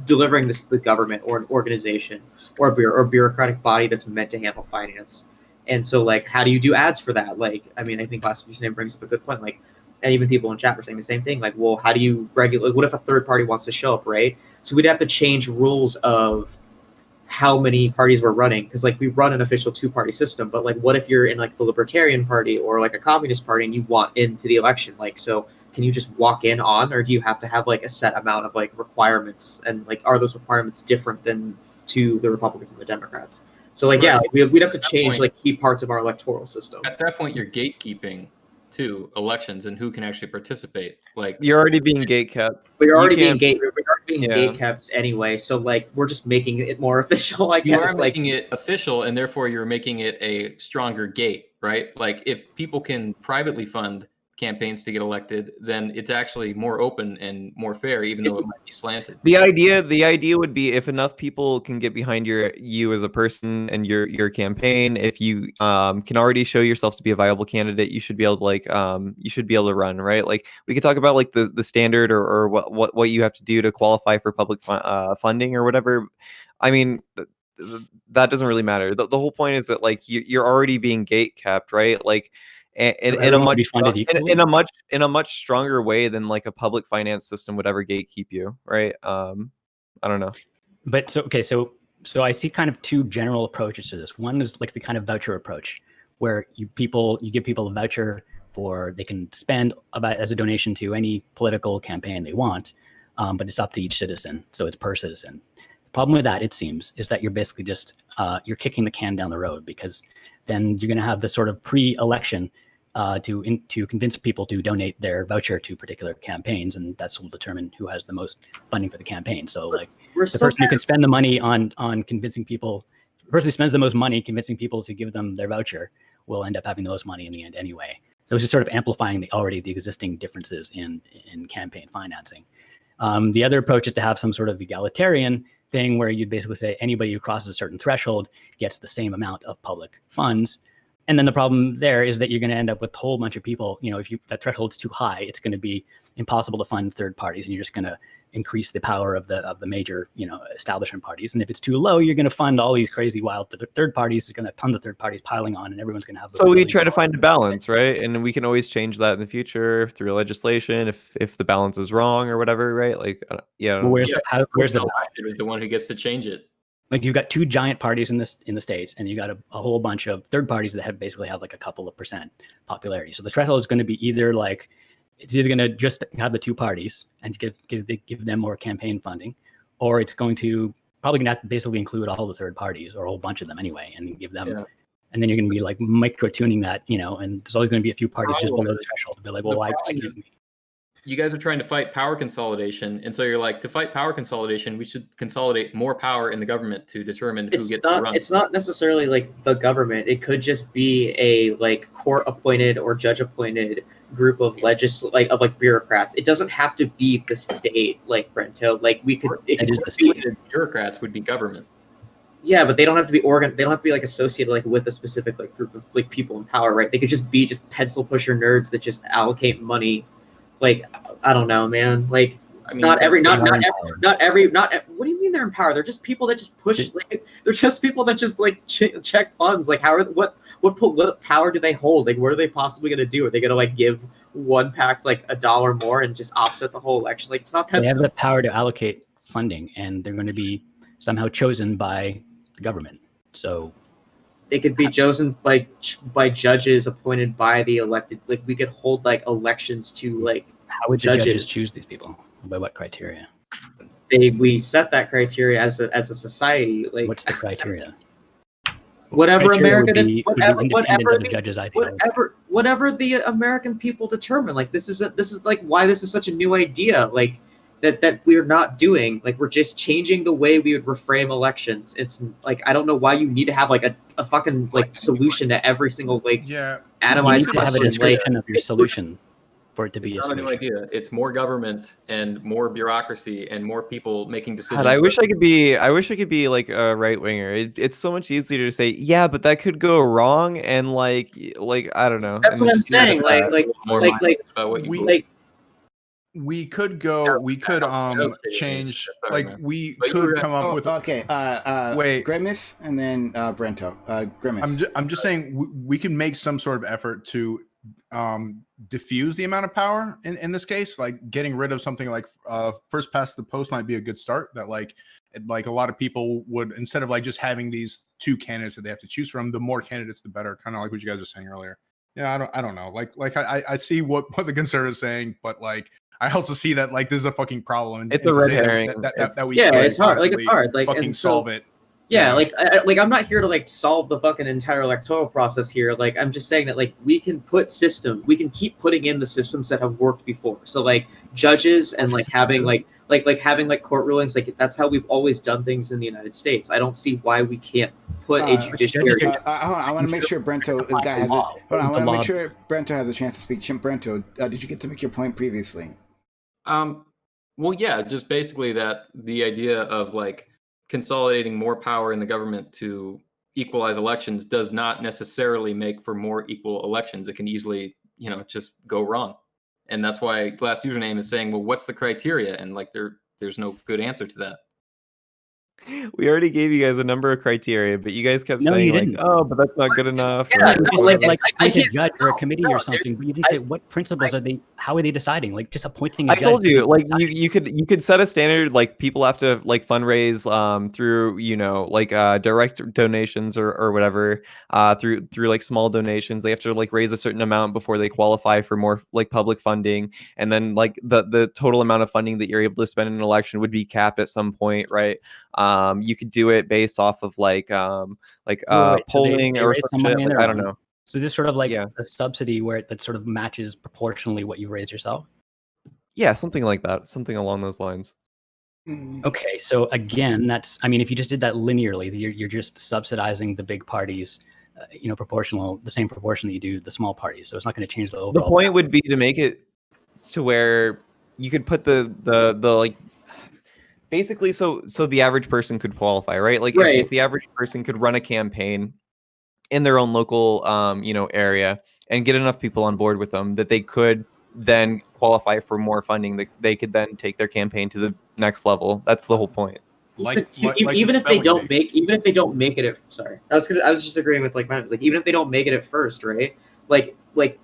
delivering this to the government or an organization or a bureaucratic body that's meant to handle finance. And so how do you do ads for that? I mean, I think last username brings up a good point. And even people in chat were saying the same thing. Well, how do you regulate? What if a third party wants to show up, right? So we'd have to change rules of how many parties we're running, because we run an official two-party system. But what if you're in the Libertarian Party or a Communist Party and you want into the election? So can you just walk in on, or do you have to have a set amount of requirements? And are those requirements different than to the Republicans and the Democrats? So we'd have to change key parts of our electoral system. At that point, you're gatekeeping to elections and who can actually participate. You're already being gatekept. We're already being gatekept anyway. So we're just making it more official. I guess you are making it official, and therefore you're making it a stronger gate, right? If people can privately fund campaigns to get elected, then it's actually more open and more fair, even though it might be slanted. The idea would be if enough people can get behind you as a person and your campaign, if you can already show yourself to be a viable candidate, you should be able to run, right? We could talk about the standard or what you have to do to qualify for public funding or whatever. I mean, that doesn't really matter. The whole point is that you're already being gatekept, right? In a much stronger way than a public finance system would ever gatekeep you, right? I don't know. But so So I see kind of two general approaches to this. One is like the kind of voucher approach, where you give people a voucher for they can spend about as a donation to any political campaign they want, but it's up to each citizen, so it's per citizen. The problem with that, it seems, is that you're basically just you're kicking the can down the road, because then you're going to have this sort of pre-election to convince people to donate their voucher to particular campaigns, and that's will determine who has the most funding for the campaign. So like the person who can spend the money on convincing people, the person who spends the most money convincing people to give them their voucher will end up having the most money in the end anyway. So it's just sort of amplifying the existing differences in campaign financing. The other approach is to have some sort of egalitarian thing where you'd basically say anybody who crosses a certain threshold gets the same amount of public funds. And then the problem there is that you're going to end up with a whole bunch of people. You know, if that threshold's too high, it's going to be impossible to fund third parties, and you're just going to increase the power of the major, establishment parties. And if it's too low, you're going to fund all these crazy wild third parties. There's going to ton of third parties piling on, and everyone's going to have. So we try to find a balance, right? And we can always change that in the future through legislation if the balance is wrong or whatever, right? Like, yeah. Well, where's the elected is the one who gets to change it. Like you've got two giant parties in the States, and you got a whole bunch of third parties that basically have like a couple of percent popularity. So the threshold is going to be either like it's either going to just have the two parties and give them more campaign funding, or it's going to probably going to have to basically include all the third parties or a whole bunch of them anyway, and give them. Yeah. And then you're going to be like micro tuning that, and there's always going to be a few parties just below the threshold to be like, well, why give me? You guys are trying to fight power consolidation, and so you're like, to fight power consolidation, we should consolidate more power in the government to determine who gets to run. It's not necessarily like the government. It could just be a like court-appointed or judge-appointed group of bureaucrats. It doesn't have to be the state, like Brento. Like we could. Bureaucrats would be government. Yeah, but they don't have to be They don't have to be like associated like with a specific like group of like people in power, right? They could just be pencil pusher nerds that just allocate money. Like, I don't know, man. Like, I mean, not every. What do you mean they're in power? They're just people that just push. Like, they're just people that just like check funds. Like, what power do they hold? Like, what are they possibly going to do? Are they going to like give one PAC like $1 more and just offset the whole election? Like, it's not that. They have the power to allocate funding, and they're going to be somehow chosen by the government. So they could be chosen by judges appointed by the elected. Like we could hold like elections to like. How would judges choose these people? By what criteria? We set that criteria as a society. Like what's the criteria? Whatever American, whatever the American people determine. Like this is like why this is such a new idea. Like. That we're not doing, like we're just changing the way we would reframe elections. It's like I don't know why you need to have like a fucking like solution to every single like atomized question. Have a description of your solution for it to be a solution. Not a new idea. It's more government and more bureaucracy and more people making decisions. God, I wish I could be like a right winger. It's so much easier to say, yeah, but that could go wrong, and like I don't know. That's what I'm saying. We could change, like we could come up with. Okay, wait, Grimace and then Brento. Grimace. I'm just saying we can make some sort of effort to diffuse the amount of power in this case. Like getting rid of something like first past the post might be a good start. That like a lot of people would, instead of like just having these two candidates that they have to choose from, the more candidates the better. Kind of like what you guys were saying earlier. Yeah, I don't know. Like I see what the conservatives saying, but like. I also see that like this is a fucking problem. It's a red herring. It's hard. Like it's hard. Like fucking solve it. Yeah, like I'm not here to like solve the fucking entire electoral process here. Like I'm just saying that like we can keep putting in the systems that have worked before. So like judges and like having having court rulings, like that's how we've always done things in the United States. I don't see why we can't put a judiciary. Hold on, I want to make sure Brento has a chance to speak. Brento, did you get to make your point previously? Well, yeah, just basically that the idea of like consolidating more power in the government to equalize elections does not necessarily make for more equal elections. It can easily, just go wrong. And that's why Glass Username is saying, well, what's the criteria? And like there's no good answer to that. We already gave you guys a number of criteria, but you guys kept No, saying you like, didn't. "Oh, but that's not good enough." Yeah, You or just like, said, like I appoint a can't- judge or a no, committee no, or dude. something, but you didn't say what principles are they? How are they deciding? Like just appointing a I judge. told you, like decide. you could set a standard, like people have to like fundraise through like direct donations or whatever through like small donations. They have to like raise a certain amount before they qualify for more like public funding, and then like the total amount of funding that you're able to spend in an election would be capped at some point, right? You could do it based off of like Wait. So polling they or raise some some shit. money on Like their I don't own. know. So this is sort of like Yeah. a subsidy where that sort of matches proportionally what you raise yourself. Yeah, something like that, something along those lines. Okay, so again, I mean, if you just did that linearly, you're just subsidizing the big parties, proportional, the same proportion that you do the small parties. So it's not going to change the overall. The point would be to make it to where you could put the like basically so the average person could qualify, right? Like Right. if the average person could run a campaign in their own local area and get enough people on board with them that they could then qualify for more funding, that they could then take their campaign to the next level. That's the whole point. Even if they don't make it at, sorry, I was just agreeing with like Matt. Like even if they don't make it at first, right? Like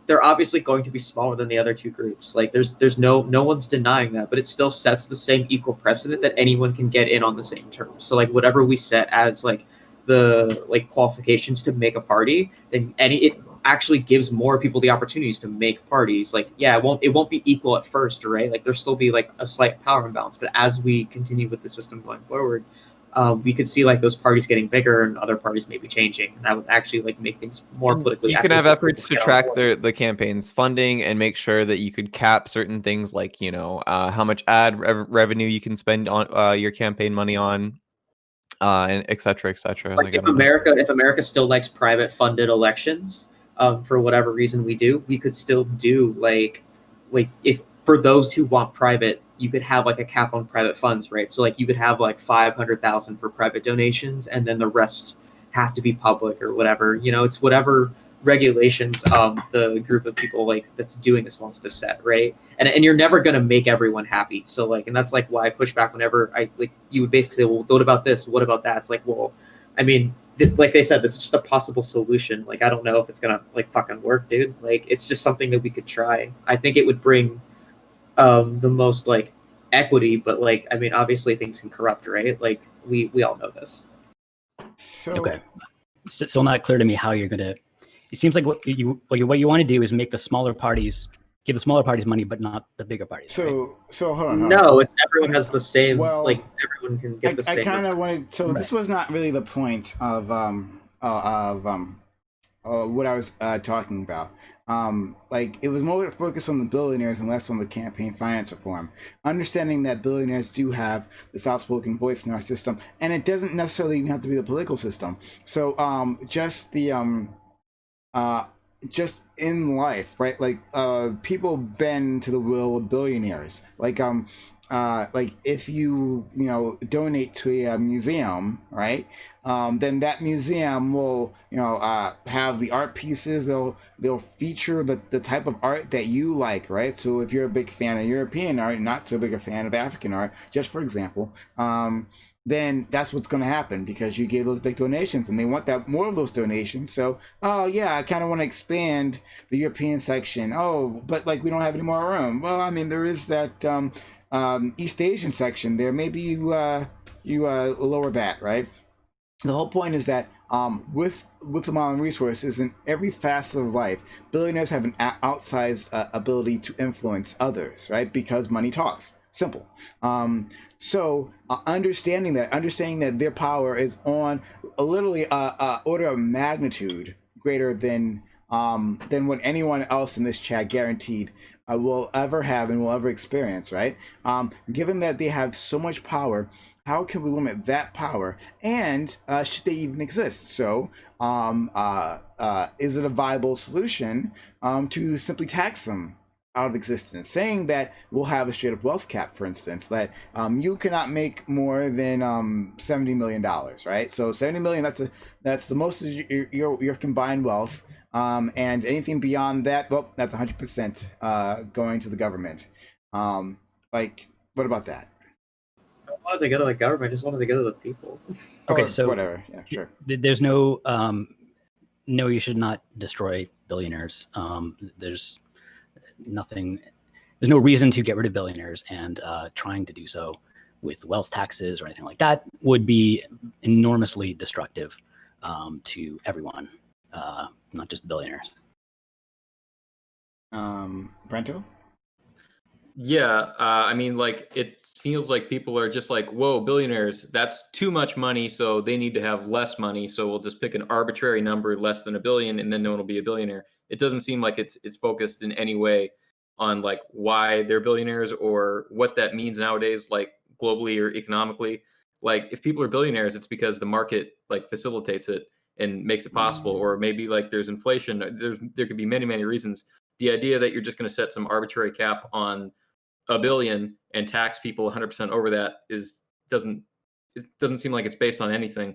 they're obviously going to be smaller than the other two groups. Like there's no one's denying that, but it still sets the same equal precedent that anyone can get in on the same terms. So like whatever we set as like the like qualifications to make a party, then it actually gives more people the opportunities to make parties. Like yeah, it won't be equal at first, right? Like there'll still be like a slight power imbalance, but as we continue with the system going forward, we could see like those parties getting bigger and other parties maybe changing. And that would actually like make things more politically. You can have equitable efforts to get on track board. the campaign's funding and make sure that you could cap certain things like how much ad revenue you can spend on your campaign money on, and et cetera, et cetera. Like if America still likes private funded elections, for whatever reason we could still do like if for those who want private, you could have like a cap on private funds, right? So like you could have like 500,000 for private donations, and then the rest have to be public or whatever. It's whatever regulations the group of people like that's doing this wants to set, right? And you're never gonna make everyone happy. So like, and that's like why I push back whenever you would basically say, well, what about this? What about that? It's like, well, I mean, like they said, this is just a possible solution. Like I don't know if it's gonna like fucking work, dude. Like it's just something that we could try. I think it would bring the most like equity, but like I mean, obviously things can corrupt, right? Like we all know this. So Okay, it's still not clear to me how you're gonna. It seems like what you want to do is make the smaller parties give the smaller parties money, but not the bigger parties. Right? So hold on. No, it's everyone has the same. Well, like everyone can get the same. I kind of wanted. So Right. this was not really the point of what I was talking about. Like it was more focused on the billionaires and less on the campaign finance reform. Understanding that billionaires do have this outspoken voice in our system, and it doesn't necessarily even have to be the political system. So just the just in life, right? Like people bend to the will of billionaires. Like if you donate to a museum, right? Then that museum will have the art pieces. They'll feature the type of art that you like, right? So if you're a big fan of European art, not so big a fan of African art, just for example, then that's what's going to happen because you gave those big donations and they want that more of those donations. So, oh yeah, I kind of want to expand the European section. Oh, but like we don't have any more room. Well, I mean, there is that East Asian section there. Maybe you lower that, right? The whole point is that with the amount of resources in every facet of life, billionaires have an outsized ability to influence others, right? Because money talks. Simple. So understanding that their power is on literally a order of magnitude greater than what anyone else in this chat guaranteed will ever have and will ever experience, right? Given that they have so much power, how can we limit that power? And should they even exist? So is it a viable solution to simply tax them out of existence, saying that we'll have a straight up wealth cap, for instance, that you cannot make more than $70 million, right? So 70 million, that's the most of your combined wealth, and anything beyond that, well, that's 100% going to the government. Like, what about that? wanted to go to the government. I just wanted to go to the people. Okay, Or so whatever. Yeah, sure. there's no no, you should not destroy billionaires. There's nothing. There's no reason to get rid of billionaires, and trying to do so with wealth taxes or anything like that would be enormously destructive to everyone, not just billionaires. Brento? Yeah, I mean, like, it feels like people are just like, whoa, billionaires, that's too much money, so they need to have less money, so we'll just pick an arbitrary number less than $1 billion, and then no one will be a billionaire. It doesn't seem like it's focused in any way on like why they're billionaires or what that means nowadays, like globally or economically. Like, if people are billionaires, it's because the market like facilitates it and makes it possible, or maybe like there's inflation. There could be many, many reasons. The idea that you're just going to set some arbitrary cap on $1 billion and tax people 100% over that doesn't seem like it's based on anything.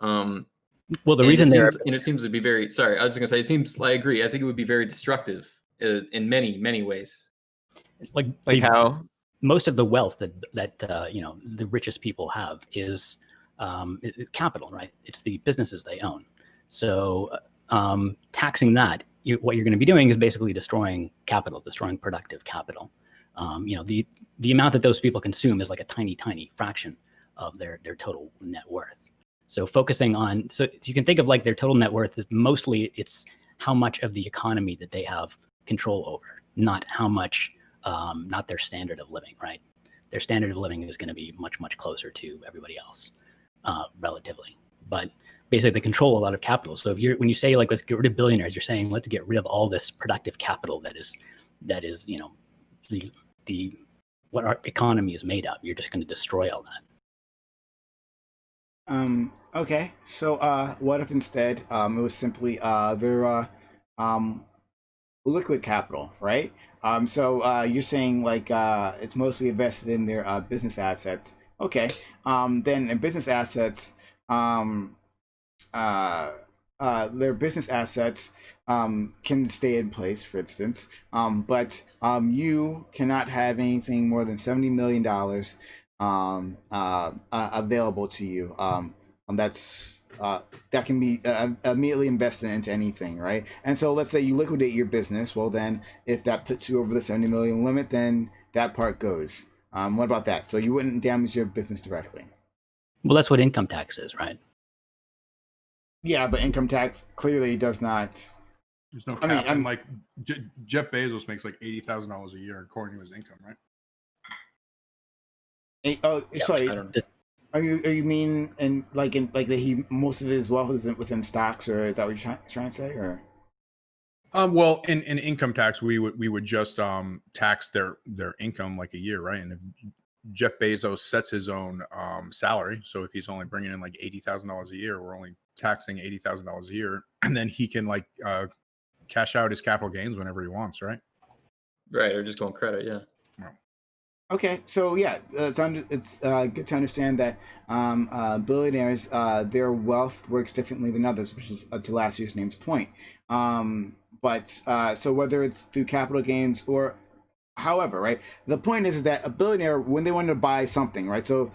Well, the reason it seems to be very, sorry, I was just gonna say, I agree. I think it would be very destructive in many, many ways. like how? Most of the wealth that you know, the richest people have is capital, right? It's the businesses they own. So taxing that, what you're going to be doing is basically destroying capital, destroying productive capital. You know, the amount that those people consume is like a tiny, tiny fraction of their total net worth. So focusing on, so you can think of like their total net worth, mostly it's how much of the economy that they have control over, not how much, not their standard of living, right? Their standard of living is going to be much, much closer to everybody else, relatively. But basically they control a lot of capital. So when you say like, let's get rid of billionaires, you're saying, let's get rid of all this productive capital that is, you know, what our economy is made of. You're just going to destroy all that. Okay. So what if instead it was simply their liquid capital, right? So you're saying like it's mostly invested in their business assets. Okay. Then in business assets, their business assets can stay in place, for instance, but you cannot have anything more than $70 million available to you. That can be immediately invested into anything, right? And so let's say you liquidate your business. Well, then if that puts you over the 70 million limit, then that part goes. What about that? So you wouldn't damage your business directly. Well, that's what income tax is, right? Yeah, but income tax clearly does not. There's no cap. And like Jeff Bezos makes like $80,000 a year according to his income, right? Sorry. I don't know. Are you mean that he most of his wealth isn't within stocks, or is that what you're trying to say, or? Well, in income tax, we would just tax their income like a year, right? And if Jeff Bezos sets his own salary, so if he's only bringing in like $80,000 a year, we're only taxing $80,000 a year, and then he can like cash out his capital gains whenever he wants, right? Right, or just go on credit, yeah. Okay, so yeah, it's good to understand that billionaires, their wealth works differently than others, which is to last year's name's point. But so whether it's through capital gains or however, right, the point is that a billionaire, when they want to buy something, right, so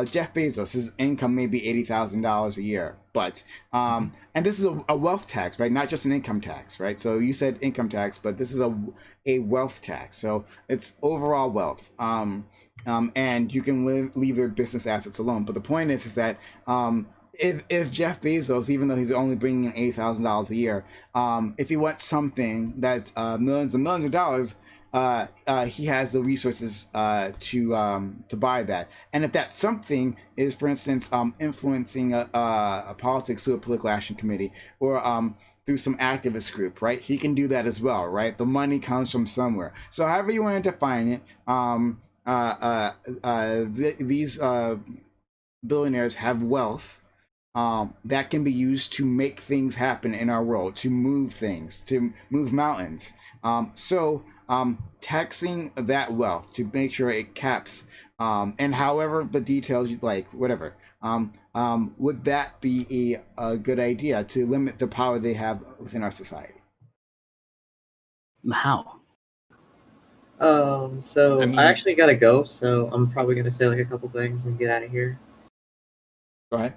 Jeff Bezos, his income may be $80,000 a year, but and this is a wealth tax, right, not just an income tax, right? So you said income tax, but this is a wealth tax, so it's overall wealth, and you can leave their business assets alone. But the point is that if Jeff Bezos, even though he's only bringing in $80,000 a year, if he wants something that's millions and millions of dollars, he has the resources to buy that. And if that something is, for instance, influencing a politics through a political action committee, or through some activist group, right, he can do that as well, right? The money comes from somewhere. So however you want to define it, these billionaires have wealth that can be used to make things happen in our world, to move things, to move mountains. Taxing that wealth to make sure it caps, and however the details you'd like, whatever, would that be a good idea to limit the power they have within our society? How? So I mean- I actually gotta go, so I'm probably gonna say like a couple things and get out of here. Go ahead.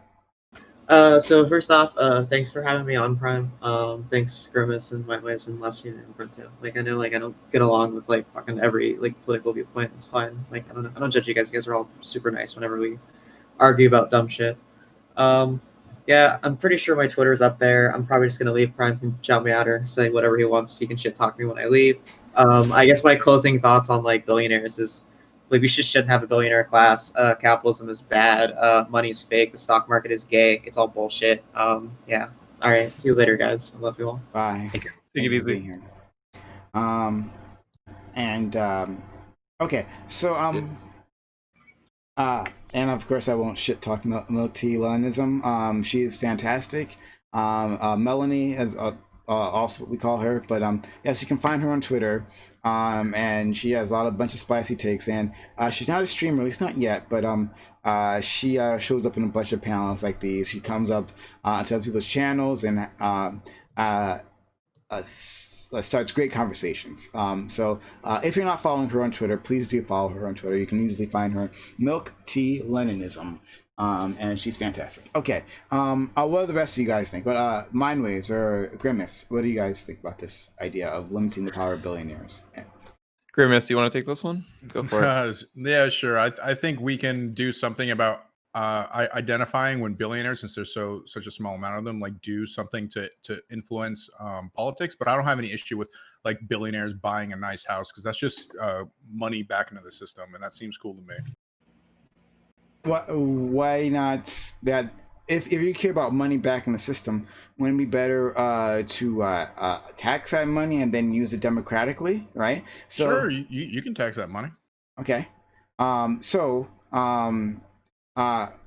So first off, thanks for having me on Prime. Thanks Grimace and Mindwaves and Leslie and Brento. Like I know like I don't get along with like fucking every like political viewpoint. It's fine. Like I don't judge you guys. You guys are all super nice whenever we argue about dumb shit. Yeah, I'm pretty sure my Twitter's up there. I'm probably just gonna leave. Prime can shout me out or say whatever he wants. He can shit talk me when I leave. I guess my closing thoughts on like billionaires is like we shouldn't have a billionaire class. Capitalism is bad. Money's fake. The stock market is gay. It's all bullshit. Yeah. All right. See you later, guys. I love you all. Bye. Take care. Thank Take you it for being easy. here. Okay, so and of course I won't shit talk Milk Tea Leninism. She is fantastic. Melanie is also what we call her, but yes, you can find her on Twitter. And she has a bunch of spicy takes, and she's not a streamer, at least not yet, but she shows up in a bunch of panels like these. She comes up to other people's channels and starts great conversations. So if you're not following her on Twitter, please do follow her on Twitter. You can usually find her Milk Tea Leninism, and she's fantastic. Okay, what do the rest of you guys think? But Mindwaves or Grimace, what do you guys think about this idea of limiting the power of billionaires? Grimace, you want to take this one? Go for it. Yeah, sure. I think we can do something about identifying when billionaires, since there's such a small amount of them, like do something to influence politics. But I don't have any issue with like billionaires buying a nice house, because that's just money back into the system, and that seems cool to me. Why not that? If you care about money back in the system, wouldn't it be better to tax that money and then use it democratically, right? So, sure, you can tax that money. Okay.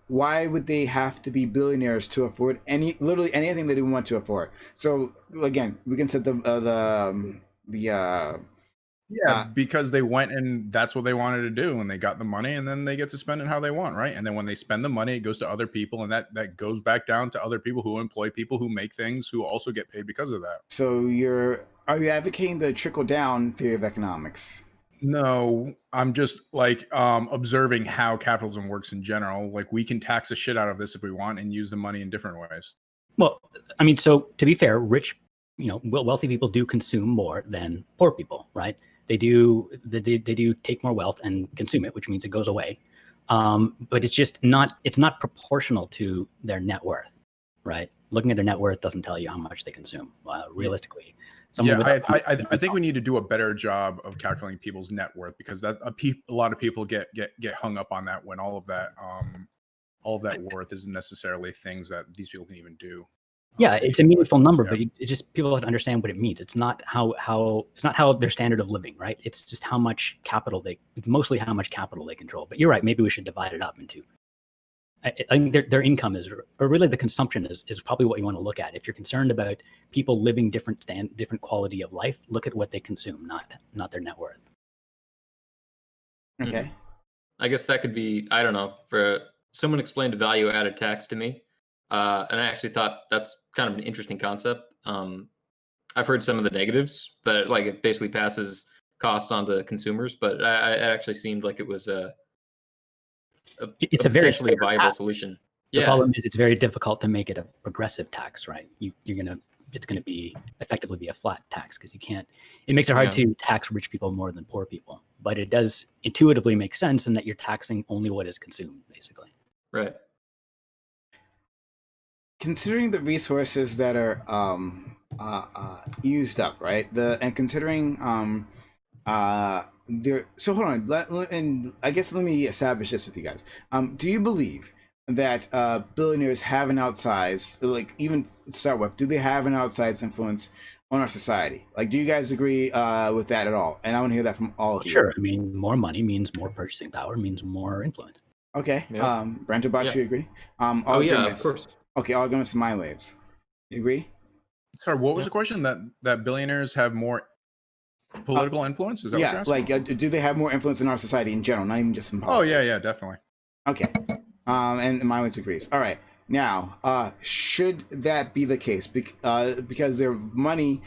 Why would they have to be billionaires to afford literally anything that they want to afford? So again, we can set because they went and that's what they wanted to do, and they got the money, and then they get to spend it how they want, right? And then when they spend the money, it goes to other people, and that goes back down to other people who employ people who make things, who also get paid because of that. So are you advocating the trickle down theory of economics? No, I'm just like observing how capitalism works in general. Like we can tax the shit out of this if we want and use the money in different ways. Well, I mean, so to be fair, rich, wealthy people do consume more than poor people, right? They do take more wealth and consume it, which means it goes away. But it's not proportional to their net worth, right? Looking at their net worth doesn't tell you how much they consume realistically. I think we need to do a better job of calculating people's net worth, because that a lot of people get hung up on that, when all of that worth isn't necessarily things that these people can even do. Yeah, it's a meaningful number, but it's just people have to understand what it means. It's not how their standard of living, right? It's just how much capital they control. But you're right. Maybe we should divide it up into. I think their income is, or really the consumption is probably what you want to look at. If you're concerned about people living different quality of life, look at what they consume, not their net worth. Okay. I guess that could be, I don't know, for someone explained a value added tax to me. And I actually thought that's kind of an interesting concept. I've heard some of the negatives, that like it basically passes costs on to consumers, but it actually seemed like it was it's a very potentially viable tax solution. The problem is it's very difficult to make it a progressive tax, right? It's gonna be effectively be a flat tax, because it makes it hard to tax rich people more than poor people. But it does intuitively make sense in that you're taxing only what is consumed, basically. Right. Considering the resources that are used up, right? And considering so hold on, and I guess let me establish this with you guys. Do you believe that billionaires have an outsized, like, even to start with, do they have an outsized influence on our society? Like, do you guys agree with that at all? And I want to hear that from all of you. Sure. I mean, more money means more purchasing power, means more influence. Okay. Yeah. Brent, you agree? Oh yeah, of course. Okay, I'll go with some Mindwaves. You agree? Sorry, what was the question? That billionaires have more political influence? Is that what you're asking? Like, do they have more influence in our society in general, not even just in politics? Oh yeah, definitely. Okay. And Mindwaves agrees. All right. Now, should that be the case? Because their money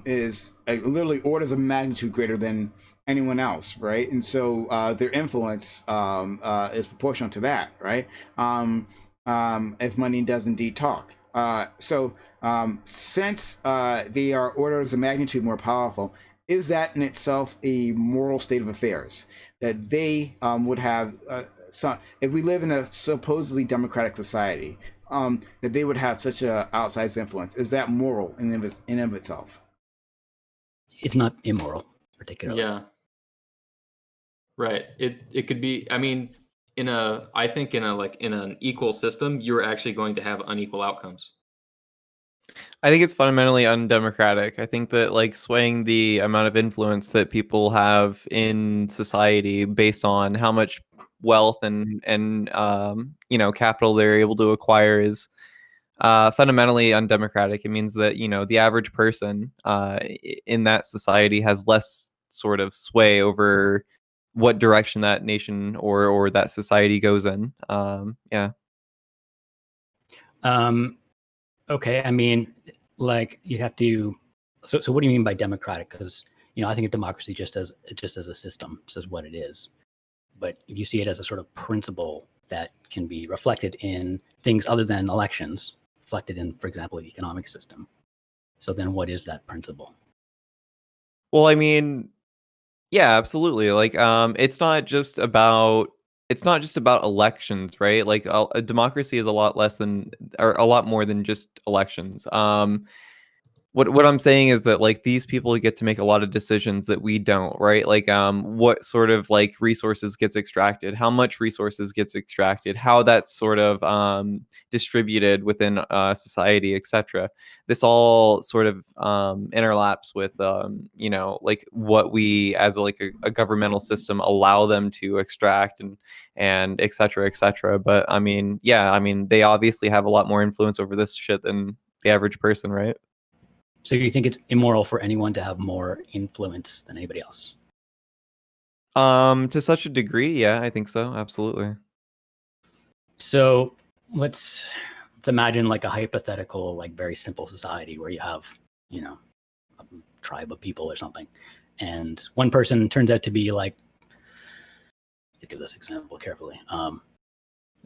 is literally orders of magnitude greater than anyone else, right? And so their influence is proportional to that, right? If money does indeed talk. Since they are orders of magnitude more powerful, is that in itself a moral state of affairs that they would have if we live in a supposedly democratic society, that they would have such a outsized influence? Is that moral in and of itself? It's not immoral, particularly. Yeah. Right. It could be. I mean, I think in an equal system, you're actually going to have unequal outcomes. I think it's fundamentally undemocratic. I think that like swaying the amount of influence that people have in society based on how much wealth and capital they're able to acquire is fundamentally undemocratic. It means that the average person in that society has less sort of sway over what direction that nation or that society goes in. Okay, I mean, like you have to. So what do you mean by democratic? Because I think of democracy just as a system, says what it is. But if you see it as a sort of principle that can be reflected in things other than elections, reflected in, for example, the economic system. So then, what is that principle? Well, I mean, yeah, absolutely. Like, it's not just about elections, right? Like, a democracy is a lot less than, or a lot more than just elections. What I'm saying is that like these people get to make a lot of decisions that we don't, right? Like what sort of like resources gets extracted, how much resources gets extracted, how that's sort of distributed within society, etc. This all sort of interlaps with like what we as like a governmental system allow them to extract and etc etc. But I mean, yeah, I mean they obviously have a lot more influence over this shit than the average person, right? So you think it's immoral for anyone to have more influence than anybody else? To such a degree, yeah, I think so. Absolutely. So let's imagine like a hypothetical, like very simple society where you have, a tribe of people or something. And one person turns out to be like, think of this example carefully.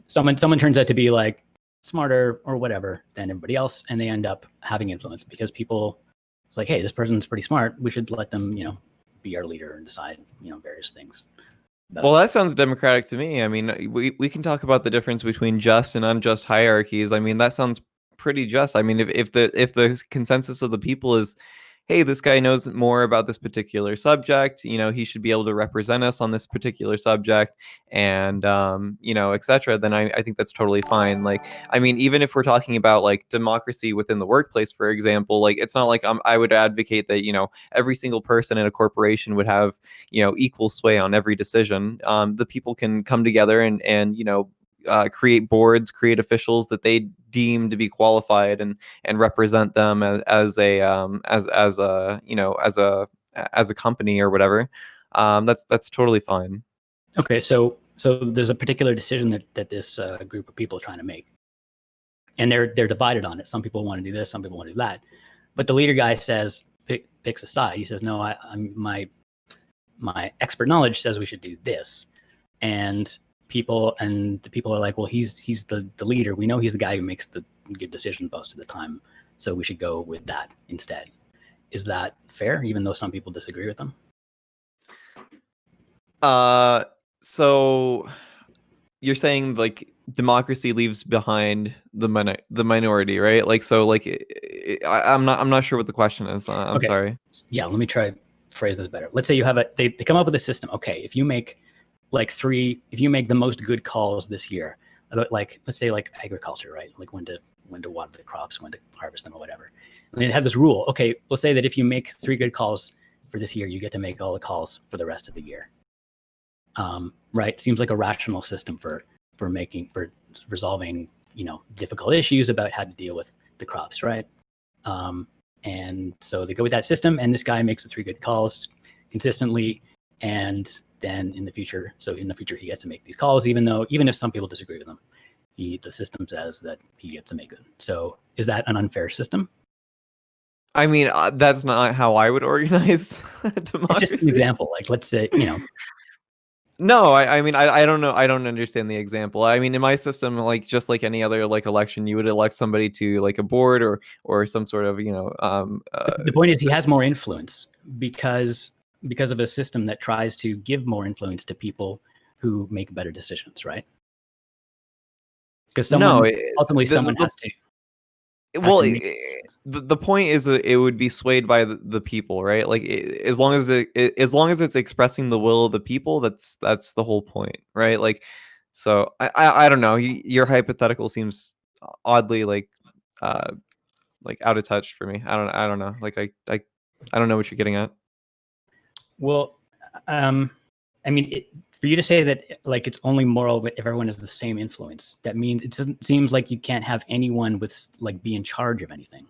Someone turns out to be like smarter or whatever than everybody else, and they end up having influence because people, it's like, hey, this person's pretty smart, we should let them be our leader and decide various things. Well, that sounds democratic to me. I mean, we can talk about the difference between just and unjust hierarchies. I mean, that sounds pretty just. I mean, if the consensus of the people is, hey, this guy knows more about this particular subject, he should be able to represent us on this particular subject, and etc., then I think that's totally fine. Like, I mean, even if we're talking about like democracy within the workplace, for example, like it's not like I would advocate that every single person in a corporation would have equal sway on every decision. The people can come together and create boards, create officials that they deem to be qualified and represent them as a company or whatever. That's totally fine. Okay, so there's a particular decision that this group of people are trying to make, and they're divided on it. Some people want to do this, some people want to do that, but the leader guy says picks a side. He says, no, my expert knowledge says we should do this, and the people are like, well, he's the leader. We know he's the guy who makes the good decision most of the time, so we should go with that instead. Is that fair, even though some people disagree with them? So you're saying like democracy leaves behind the minority, right? Like, so like I'm not sure what the question is. I'm sorry. Yeah, let me try to phrase this better. Let's say you have they come up with a system. Okay, if you make the most good calls this year about, like, let's say like agriculture, right? Like when to water the crops, when to harvest them or whatever. And they have this rule. Okay, let's say that if you make 3 good calls for this year, you get to make all the calls for the rest of the year. Right? Seems like a rational system for resolving, difficult issues about how to deal with the crops, right? And so they go with that system, and this guy makes the 3 good calls consistently, and then in the future he gets to make these calls, even if some people disagree with him. the system says that he gets to make it. So is that an unfair system? I mean, that's not how I would organize democracy. It's just an example. Like, let's say, No, I mean, I don't know. I don't understand the example. I mean, in my system, like just like any other like election, you would elect somebody to like a board or some sort of the point is he has more influence because of a system that tries to give more influence to people who make better decisions, right? Because ultimately someone has to. Well, the point is that it would be swayed by the people, right? Like as long as it's expressing the will of the people, that's the whole point, right? Like, so I don't know. Your hypothetical seems oddly like out of touch for me. I don't know. Like I don't know what you're getting at. Well, I mean, for you to say that like it's only moral if everyone has the same influence, that means it doesn't seems like you can't have anyone with like be in charge of anything.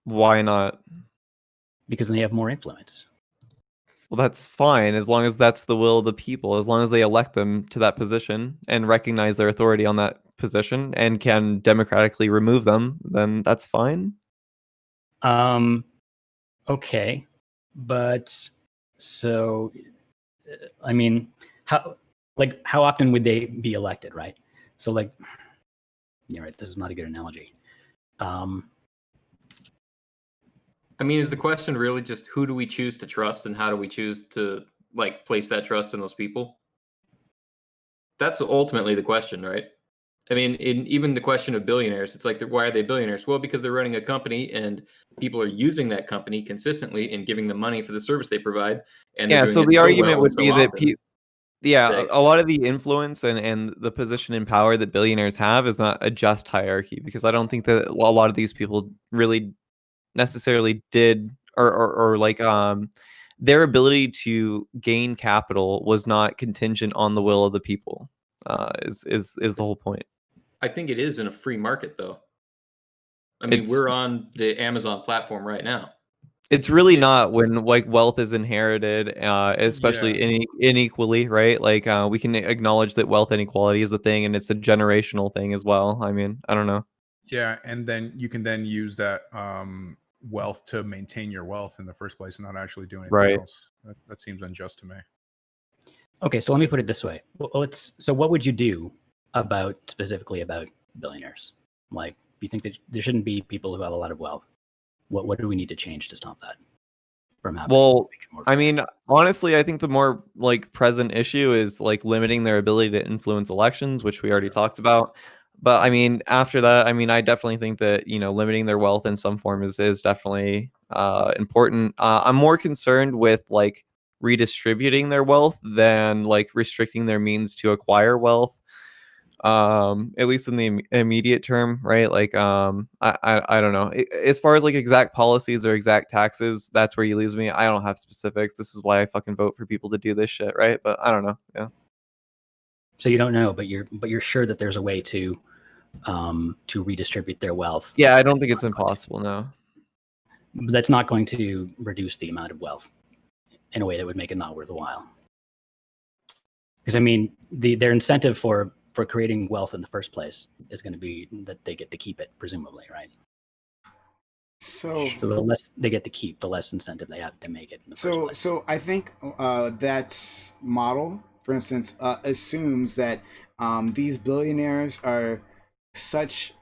Why not? Because they have more influence. Well, that's fine as long as that's the will of the people. As long as they elect them to that position and recognize their authority on that position and can democratically remove them, then that's fine. Okay, but so. I mean, how often would they be elected, right? So like, you're right. This is not a good analogy. I mean, is the question really just who do we choose to trust and how do we choose to like place that trust in those people? That's ultimately the question, right? I mean, even the question of billionaires, it's like, why are they billionaires? Well, because they're running a company and people are using that company consistently and giving them money for the service they provide. And yeah, so the argument would be that a lot of the influence and the position and power that billionaires have is not a just hierarchy, because I don't think that a lot of these people really necessarily did or like their ability to gain capital was not contingent on the will of the people. Is the whole point. I think it is in a free market, though. I mean, we're on the Amazon platform right now. It's really not when like wealth is inherited, especially unequally, right? Like we can acknowledge that wealth inequality is a thing, and it's a generational thing as well. I mean, I don't know. Yeah, and then you can then use that wealth to maintain your wealth in the first place and not actually do anything else. That seems unjust to me. Okay, so let me put it this way. So what would you do specifically about billionaires? Like, you think that there shouldn't be people who have a lot of wealth? What do we need to change to stop that from happening? Well, I mean, honestly, I think the more like present issue is like limiting their ability to influence elections, which we already talked about. But I mean, after that, I mean, I definitely think that, limiting their wealth in some form is definitely important. I'm more concerned with like redistributing their wealth than like restricting their means to acquire wealth. At least in the immediate term, right? Like I don't know. As far as like exact policies or exact taxes, that's where you lose me. I don't have specifics. This is why I fucking vote for people to do this shit, right? But I don't know. Yeah. So you don't know, but you're sure that there's a way to redistribute their wealth. Yeah, I don't think it's impossible, no. But that's not going to reduce the amount of wealth in a way that would make it not worthwhile. Because I mean, their incentive for creating wealth in the first place is going to be that they get to keep it, presumably, right? So the less they get to keep, the less incentive they have to make it in the first place. So I think that model, for instance, assumes that these billionaires are such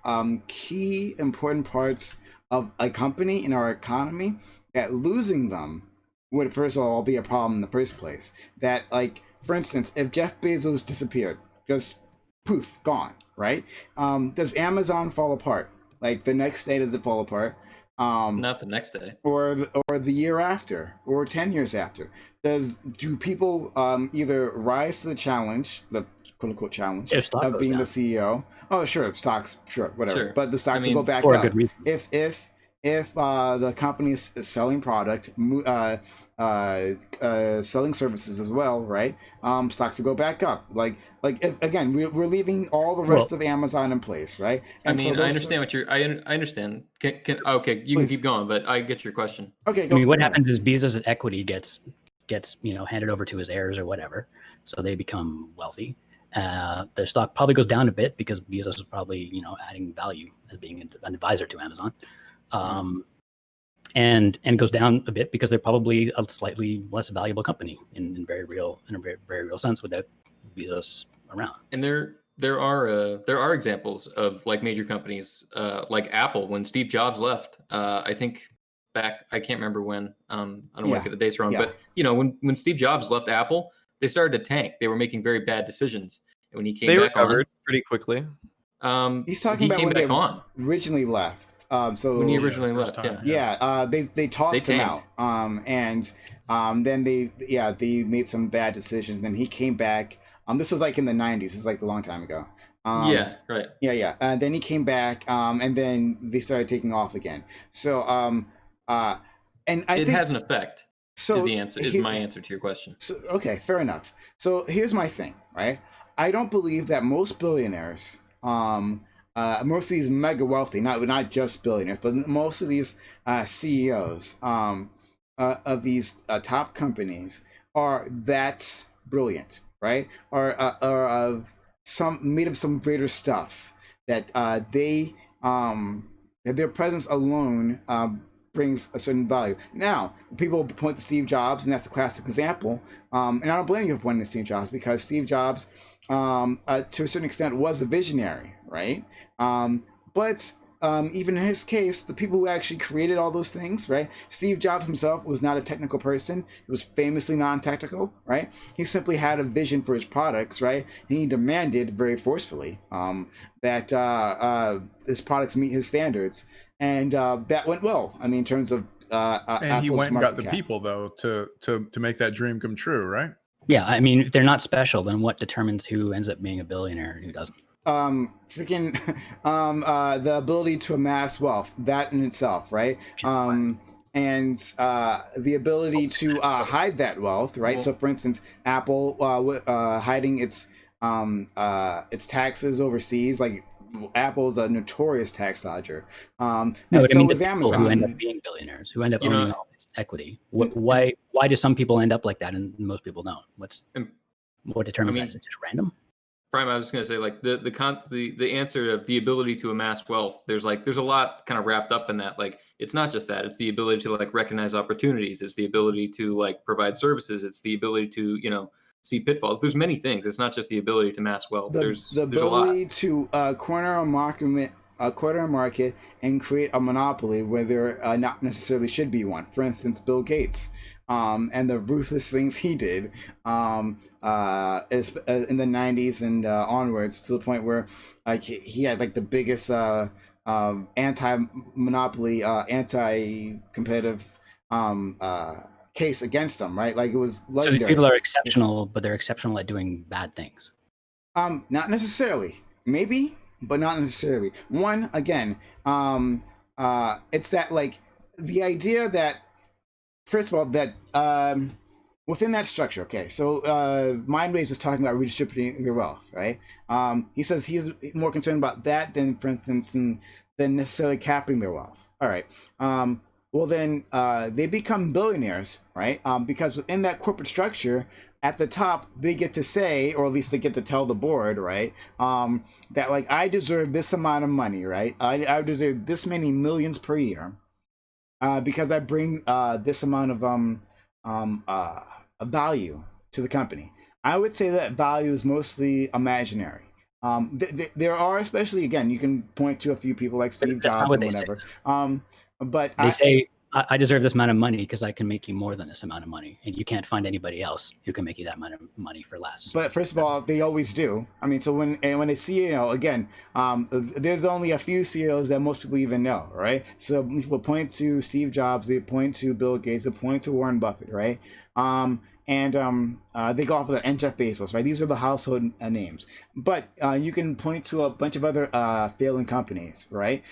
key important parts of a company in our economy that losing them would first of all be a problem in the first place. That, like, for instance, if Jeff Bezos disappeared, just poof, gone, right? Does Amazon fall apart? Like the next day, does it fall apart? Not the next day, or the year after, or 10 years after. Do people either rise to the challenge, the quote unquote challenge of being the CEO? Oh, sure, stocks, sure, whatever. Sure. But the stocks will go back up. If the company is selling product, selling services as well, right? Stocks will go back up. Like if, again, we're leaving all the rest of Amazon in place, right? And I mean, I understand what you're. I understand. Okay, you can keep going, but I get your question. Okay. I mean, what happens is Bezos' equity gets handed over to his heirs or whatever, so they become wealthy, Their stock probably goes down a bit because Bezos is probably, adding value as being an advisor to Amazon. And goes down a bit because they're probably a slightly less valuable company in a very real sense without Bezos around. And there are examples of like major companies like Apple. When Steve Jobs left, I think back, I can't remember when. I don't want to get the dates wrong, but when Steve Jobs left Apple, they started to tank. They were making very bad decisions. And when he came back recovered pretty quickly. He's talking about when they originally left. So when he originally left, they tossed him out. Then they made some bad decisions. Then he came back. This was like in the 90s. This is like a long time ago. Then he came back, and then they started taking off again. So, and I think it has an effect. So is my answer to your question. So, okay, fair enough. So here's my thing, right? I don't believe that most billionaires, most of these mega wealthy, not just billionaires, but most of these CEOs of these top companies are that brilliant, right? Or of made of some greater stuff that that their presence alone brings a certain value. Now, people point to Steve Jobs, and that's a classic example. And I don't blame you for pointing to Steve Jobs, because Steve Jobs, to a certain extent, was a visionary, right? But even in his case, the people who actually created all those things, right? Steve Jobs himself was not a technical person. He was famously non-technical, right? He simply had a vision for his products, right? And he demanded very forcefully that his products meet his standards. And that went well. I mean, in terms of and he went and got the people, though, to make that dream come true, right? Yeah, I mean, if they're not special, then what determines who ends up being a billionaire and who doesn't? The ability to amass wealth, that in itself, right? And the ability to hide that wealth, right? So, for instance, Apple hiding its taxes overseas, like Apple's a notorious tax dodger. No, but so is Amazon, who end up being billionaires, who end up owning all this equity. Why do some people end up like that and most people don't? What determines that? Is it just random? Prime, I was just gonna say, like the answer of the ability to amass wealth. There's a lot kind of wrapped up in that. Like, it's not just that. It's the ability to like recognize opportunities. It's the ability to like provide services. It's the ability to see pitfalls. There's many things. It's not just the ability to amass wealth. There's a lot. The ability to corner a market and create a monopoly where there not necessarily should be one. For instance, Bill Gates. And the ruthless things he did in the 90s and onwards, to the point where like he had like the biggest anti-monopoly, anti-competitive case against him, right? Like, it was legendary. So people are exceptional, but they're exceptional at doing bad things. Not necessarily. Maybe, but not necessarily. One, again, it's that like the idea that, first of all, that within that structure, okay, so Mindways was talking about redistributing their wealth, right? He says he's more concerned about that than, for instance, than necessarily capping their wealth. All right. Well, then they become billionaires, right? Because within that corporate structure, at the top, they get to say, or at least they get to tell the board, right, that like, I deserve this amount of money, right? I deserve this many millions per year. Because I bring this amount of value to the company. I would say that value is mostly imaginary. There are, especially, again, you can point to a few people like Steve Jobs and whatever. But they say, I deserve this amount of money because I can make you more than this amount of money, and you can't find anybody else who can make you that amount of money for less. But first of all, they always do. I mean, so when they see, again, there's only a few CEOs that most people even know, right? So people point to Steve Jobs, they point to Bill Gates, they point to Warren Buffett, right? And they go off of and Jeff Bezos, right? These are the household names. But you can point to a bunch of other failing companies, right?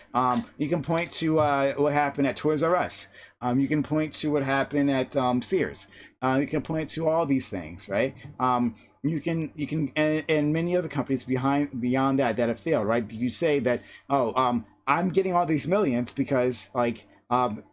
You can point to what happened at Toys R Us. You can point to what happened at Sears. You can point to all these things, right? You can and many other companies beyond that have failed, right? You say that, I'm getting all these millions because like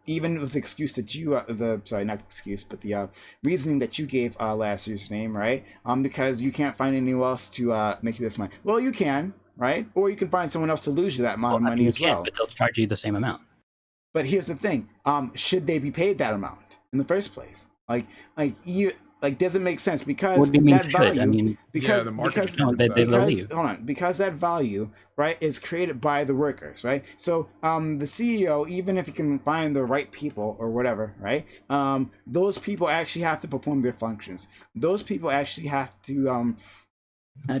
even with the excuse that you, sorry, not excuse, but the reasoning that you gave last username, right? Because you can't find anyone else to make you this money. Well, you can, right? Or you can find someone else to lose you that amount of money as well. But they'll charge you the same amount. But here's the thing: should they be paid that amount in the first place? Does it make sense? Because What do you mean that should? value, I mean, because the market because, No, they will leave. hold on, because that value, right, is created by the workers, right? So the CEO, even if he can find the right people or whatever, right, those people actually have to perform their functions. Those people actually have to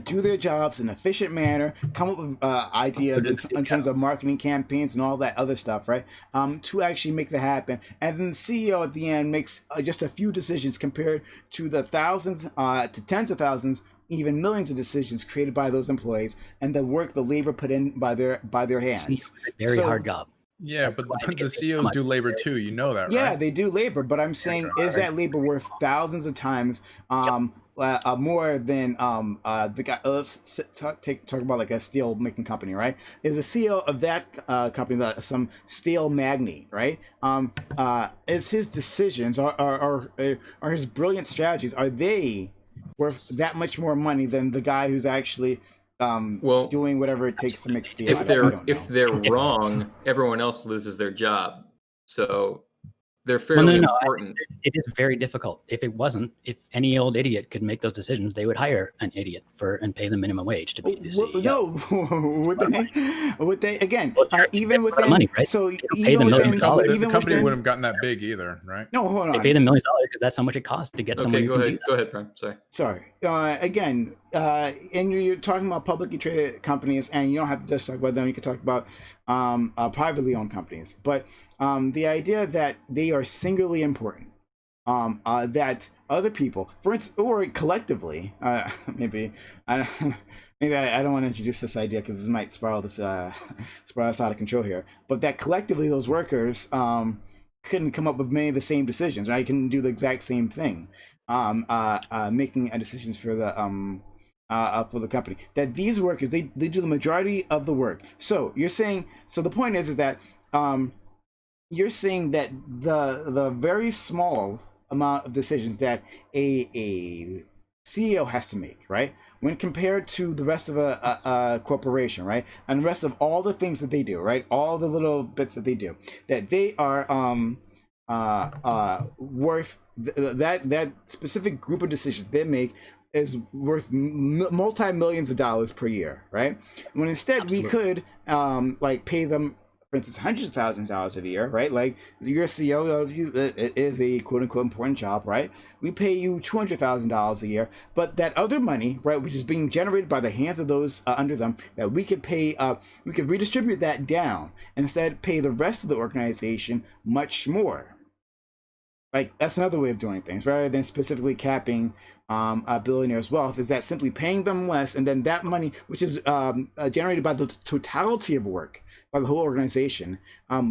do their jobs in an efficient manner, come up with ideas in terms of marketing campaigns and all that other stuff, right? To actually make that happen. And then the CEO at the end makes just a few decisions compared to the thousands to tens of thousands, even millions of decisions created by those employees and the work, the labor put in by their hands. Very hard job. Yeah, That's but why I think the it's so CEOs much do labor too. You know that, Yeah, right? they do labor, but I'm saying, is that labor worth thousands of times more than the guy? Let's talk about like a steel making company, right? Is the CEO of that company some steel magnate, right? Is his decisions are his brilliant strategies, are they worth that much more money than the guy who's actually Well, doing whatever it takes to make steel? I if don't know. they're wrong, everyone else loses their job. So they're Well, fairly no. important. It is very difficult. If it wasn't, if any old idiot could make those decisions, they would hire an idiot and pay them minimum wage to be the CEO. No, would they again? Well, sure, Even they put within money, right? so They don't pay them even millions within of dollars. The even company within wouldn't have gotten that big either, right? no, hold They on. pay them millions of dollars because that's how much it costs to get someone Okay, who go can ahead. do that. Go ahead, Prime. Sorry. Sorry. Again, and you're talking about publicly traded companies, and you don't have to just talk about them. You can talk about privately owned companies. But the idea that they are singularly important, that other people, for instance, or collectively, maybe I don't want to introduce this idea because this might spiral us out of control here. But that collectively, those workers couldn't come up with many of the same decisions, right? Couldn't do the exact same thing. Making decisions for the company, that these workers they do the majority of the work. So you're saying, so the point is that you're saying that the very small amount of decisions that a CEO has to make, right, when compared to the rest of a corporation, right, and the rest of all the things that they do, right, all the little bits that they do, that they are worth that specific group of decisions they make is worth multi-millions of dollars per year, right? When instead we could pay them, for instance, hundreds of thousands of dollars a year, right? Like your CEO, it is a quote unquote important job, right? We pay you $200,000 a year, but that other money, right, which is being generated by the hands of those under them, that we could pay, we could redistribute that down and instead pay the rest of the organization much more. Like that's another way of doing things, rather than specifically capping billionaires' wealth, is that simply paying them less, and then that money, which is generated by the totality of work by the whole organization,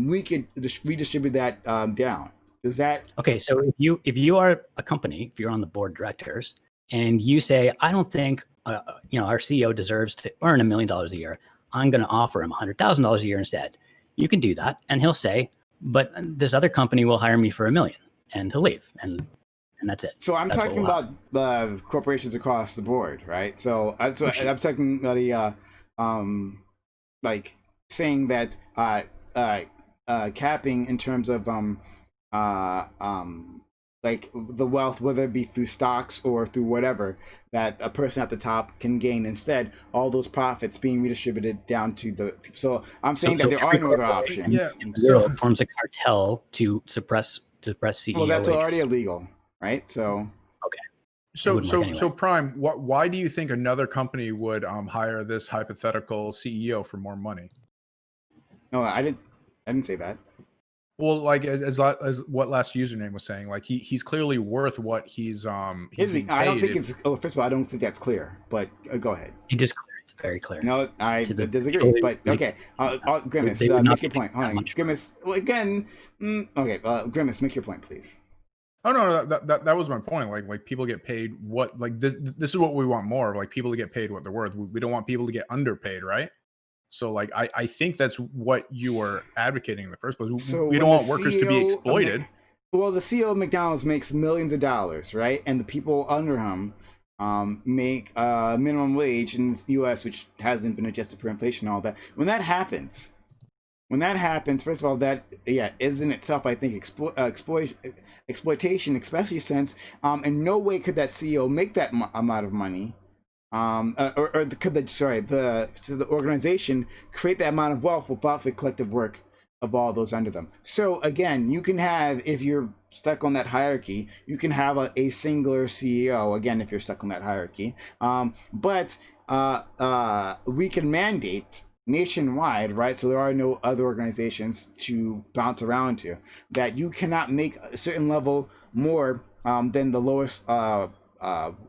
we could redistribute that down. Does that? Okay, so if you are a company, if you're on the board of directors, and you say, I don't think our CEO deserves to earn $1 million a year, I'm going to offer him $100,000 a year instead. You can do that, and he'll say, but this other company will hire me for $1 million. And he'll leave, and that's it. So I'm talking about the corporations across the board, right? So I'm talking about like saying that capping in terms of like the wealth, whether it be through stocks or through whatever, that a person at the top can gain, instead all those profits being redistributed down to the people. So I'm saying that there are no other options. Yeah. In the world forms a cartel to suppress CEO. Well, that's wages. already illegal, right? So So Prime, why do you think another company would hire this hypothetical CEO for more money? No, I didn't say that. Well, like as what last username was saying, like he's clearly worth what he's Is he? being I don't paid think if- it's. Oh, first of all, I don't think that's clear. But go ahead. It is clear. It's very clear. No, I To the disagree. totally- But okay, Grimace, they would not make your be point. that Hold on, much Grimace. Well, again, okay, Grimace, make your point, please. Oh no, that was my point. Like people get paid what, like this is what we want more of, like people to get paid what they're worth. We don't want people to get underpaid, right? So like I think that's what you were advocating in the first place. So We don't want workers to be exploited. Well, the CEO of McDonald's makes millions of dollars, right? And the people under him make minimum wage in the U.S., which hasn't been adjusted for inflation and all that. When that happens, first of all, that is in itself, I think, exploitation, especially since in no way could that CEO make that amount of money. Could the organization create that amount of wealth without the collective work of all those under them? So again, you can have, if you're stuck on that hierarchy, you can have a singular CEO, again, if you're stuck on that hierarchy. But we can mandate nationwide, right? So there are no other organizations to bounce around to, that you cannot make a certain level more than the lowest a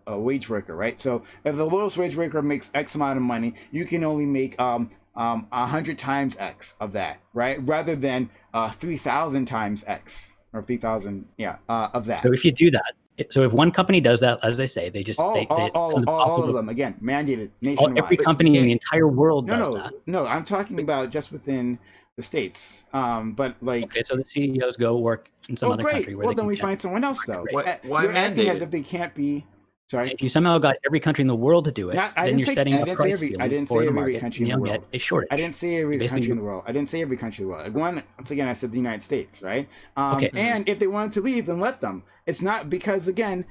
wage worker, right? So if the lowest wage worker makes X amount of money, you can only make 100 times X of that, right? Rather than 3,000 times X or 3,000, of that. So if you do that, so if one company does that, as they say, they just all of them, again, mandated nationwide. Every company in the entire world does that. No, I'm talking about just within the states. But like, okay, so the CEOs go work in some other country. Well, then we find someone else though. Why You're acting mandated? as if they can't be. Sorry. If you somehow got every country in the world to do it, then you're setting a price ceiling I didn't for say the every market, country in and the you'll world. get a shortage. I didn't say every Basically, country in the world. I didn't say every country in the world. Once again, I said the United States, right? Okay. And if they wanted to leave, then let them. It's not because, again,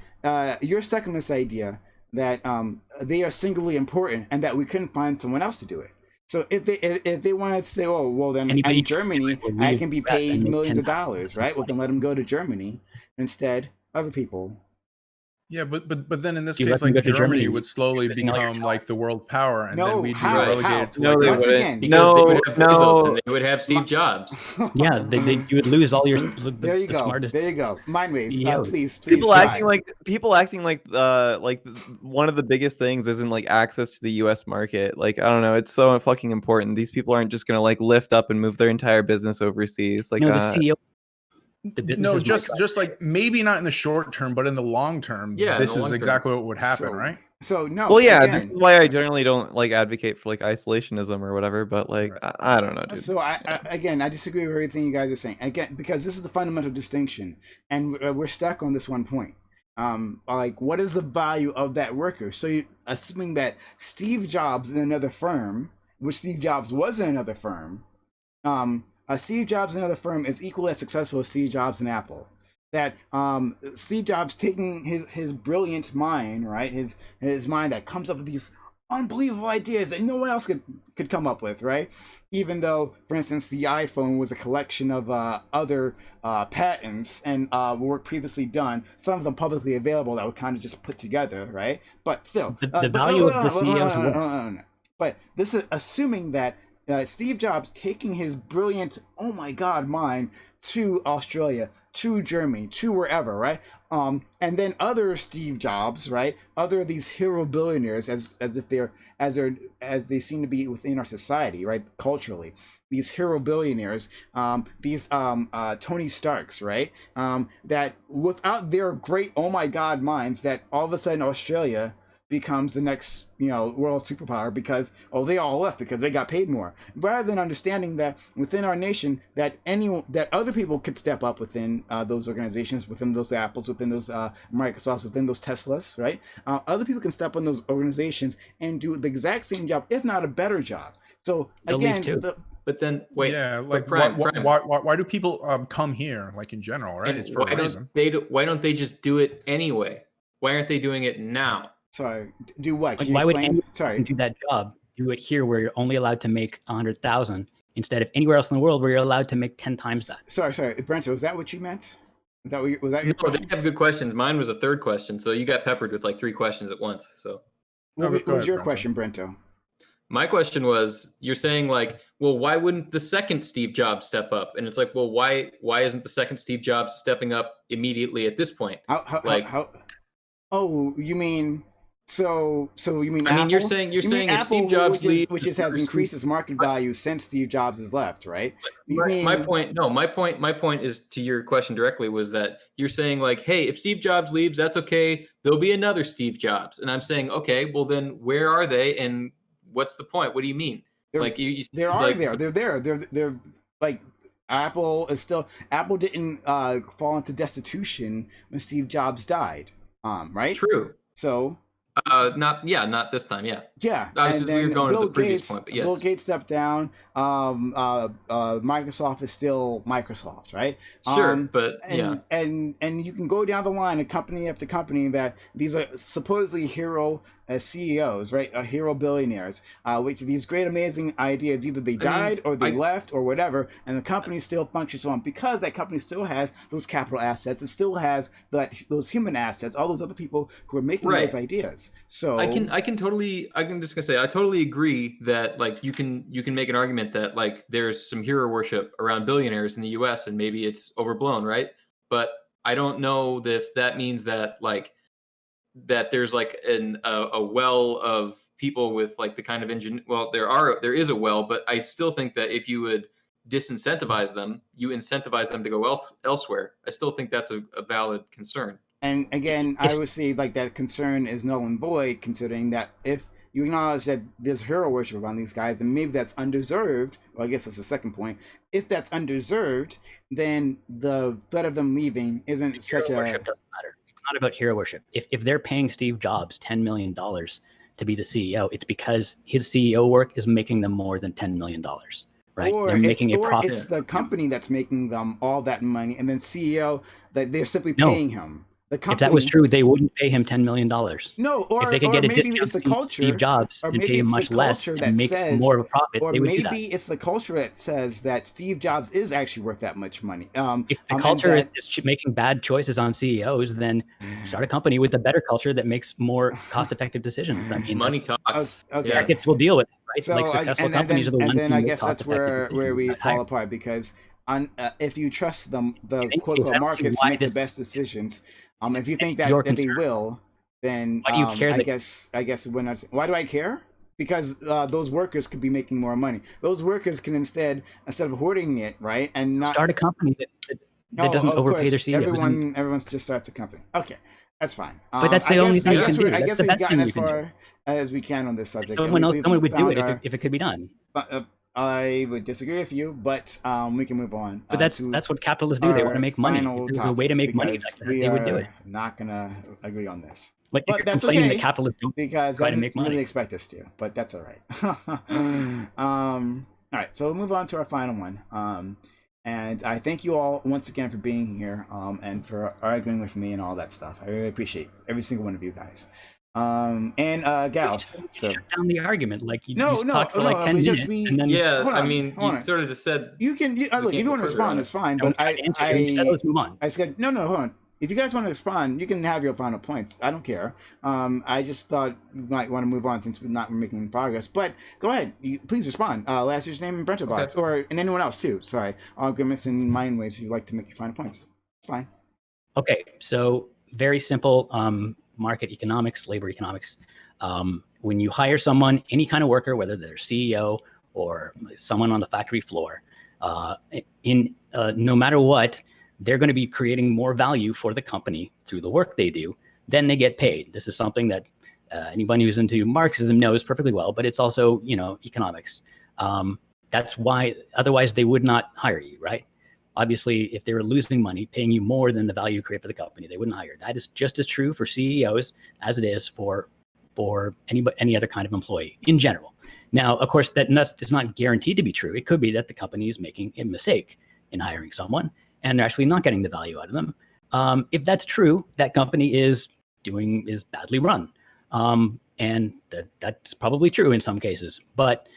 you're stuck in this idea that they are singularly important and that we couldn't find someone else to do it. So if they wanted to say, oh, well, then in Germany, I can be paid millions of dollars, right? Well, then let them go to Germany instead. Other people. Yeah, but then in this You case, let them like go to Germany Germany, would slowly wasting all your become time. like the world power, and No, then we'd be how? relegated to No, like they Once wouldn't. again, Because they would have No, Bezos no. and they would have Steve Jobs. Yeah, you would lose all your There you the go. smartest. There you go. Mind waves. CEOs. Please. People try. acting like one of the biggest things isn't like access to the U.S. market. Like, I don't know, it's so fucking important. These people aren't just gonna like lift up and move their entire business overseas. Like, No, the CEO. The no, businesses might just try. like maybe not in the short term, but in the long term, Yeah, in this the is long term. exactly what would happen, right? So no. well, yeah, again, this is why I generally don't like advocate for like isolationism or whatever. But like, Right. I don't know, dude. So I disagree with everything you guys are saying. Again, because this is the fundamental distinction, and we're stuck on this one point. Like, what is the value of that worker? So assuming that Steve Jobs in another firm, which Steve Jobs was in another firm, Steve Jobs in another firm is equally as successful as Steve Jobs in Apple. That Steve Jobs taking his brilliant mind, right? His mind that comes up with these unbelievable ideas that no one else could come up with, right? Even though, for instance, the iPhone was a collection of other patents and work previously done, some of them publicly available that were kind of just put together, right? But still, The value of the CEO's work. But this is assuming that Steve Jobs taking his brilliant, oh my God, mind to Australia, to Germany, to wherever, right? And then other Steve Jobs, right? Other these hero billionaires, as if they're as they seem to be within our society, right? Culturally, these hero billionaires, these Tony Starks, right? That without their great oh my God minds, that all of a sudden Australia becomes the next, world superpower because they all left because they got paid more, rather than understanding that within our nation that other people could step up within those organizations, within those Apples, within those Microsofts, within those Teslas, right? Other people can step on those organizations and do the exact same job, if not a better job. So They'll again, leave too. But then wait, Yeah, but like Prime, why do people come here, like in general, right? and It's for a reason. why don't they just do it anyway? Why aren't they doing it now? Sorry, do what? Like, Can you why would explain? anyone Sorry. do that job? Do it here where you're only allowed to make 100,000 instead of anywhere else in the world where you're allowed to make 10 times that. Sorry, Brento, is that what you meant? Is that what was that your No, question? they have good questions. Mine was a third question, so you got peppered with like 3 questions at once. So What Go was ahead, your Brento. question, Brento? my question was, you're saying like, well, why wouldn't the second Steve Jobs step up? And it's like, well, why isn't the second Steve Jobs stepping up immediately at this point? How? Oh, you mean so you mean? I mean, you're Apple? saying You mean if Apple, Steve Jobs leaves, which has increased its market value since Steve Jobs has left, right? You mean, my point is to your question directly was that you're saying like, hey, if Steve Jobs leaves, that's okay. There'll be another Steve Jobs. And I'm saying, okay, well then where are they? And what's the point? What do you mean? Like you They are like, there. They're there. They're like Apple didn't fall into destitution when Steve Jobs died. Right? True. So not this time. Yeah. yeah, I was and just, we were then going to Bill the previous Gates, point, but Bill yes. Gates stepped down. Microsoft is still Microsoft, right? Sure, but and you can go down the line, a company after company, that these are supposedly hero CEOs, right? Hero billionaires, which these great, amazing ideas, either they died or they left or whatever, and the company still functions on because that company still has those capital assets. It still has those human assets, all those other people who are making those ideas. So I'm just gonna say I totally agree that like you can make an argument that like there's some hero worship around billionaires in the US and maybe it's overblown, right? But I don't know if that means that like that there's like a well of people with like the kind of there is a well, but I still think that if you would disincentivize them, you incentivize them to go elsewhere. I still think that's a valid concern. And again, I would say like that concern is null and void, considering that if you acknowledge that there's hero worship around these guys, and maybe that's undeserved. Well, I guess that's the second point. If that's undeserved, then the threat of them leaving isn't such a. Worship doesn't matter. It's not about hero worship. If they're paying Steve Jobs $10 million to be the CEO, it's because his CEO work is making them more than $10 million. Right? Or they're making a profit. It's the company that's making them all that money, and then CEO that they're simply paying him. The company, if that was true, they wouldn't pay him $10 million. No, or if they could get a maybe discount it's the culture, Steve Jobs or and maybe pay him it's much the less culture and that make says, more of a profit, or they would do maybe that. it's the culture that says that Steve Jobs is actually worth that much money. If the culture is making bad choices on CEOs, then start a company with a better culture that makes more cost-effective decisions. I mean, money talks. Okay. Executives will deal with it, right? So, like successful companies are the ones and then who I make guess that's where we decisions. fall apart, because if you trust them, the quote I unquote don't see markets why make the this- best decisions. If you think that Your they concern. will, then Why do you care I that- guess when why do I care? Because those workers could be making more money. Those workers can instead of hoarding it, right, and not start a company that doesn't overpay their CEOs. Everyone just starts a company. Okay, that's fine. But that's the only thing you can do. I That's guess the we've best gotten thing as you can do. far as we can on this subject. Someone would do it if it could be done. I would disagree with you, but we can move on. But that's what capitalists do. They want to make money. If there's a way to make money, they would do it. Not gonna agree on this. Like, But if you're that's complaining okay, that capitalists don't because try I to didn't make money. really expect us to, but that's all right. All right, so we'll move on to our final one. And I thank you all once again for being here, and for arguing with me and all that stuff. I really appreciate every single one of you guys. And gals. So shut down the argument. Like you No, just no, talked for no, like 10 we minutes. just- and then Yeah, Hold I on, mean, hold you on. sort of just said you can look, can't if you go want to further on respond, it. that's fine. don't But try to answer. You said, let's move on. I said no, hold on. If you guys want to respond, you can have your final points. I don't care. I just thought you might want to move on since we're not making progress. But go ahead, please respond. Last year's name and Brento box, and anyone else too. Sorry, arguments and mind ways. If you'd like to make your final points, it's fine. Okay, so very simple market economics, labor economics. When you hire someone, any kind of worker, whether they're CEO or someone on the factory floor, no matter what, they're going to be creating more value for the company through the work they do. Then they get paid. This is something that anybody who's into Marxism knows perfectly well, but it's also, economics. That's why, otherwise they would not hire you, right? Obviously, if they were losing money, paying you more than the value you create for the company, they wouldn't hire. That is just as true for CEOs as it is for any other kind of employee in general. Now, of course, it's not guaranteed to be true. It could be that the company is making a mistake in hiring someone, and they're actually not getting the value out of them. If that's true, that company is badly run, and that's probably true in some cases. But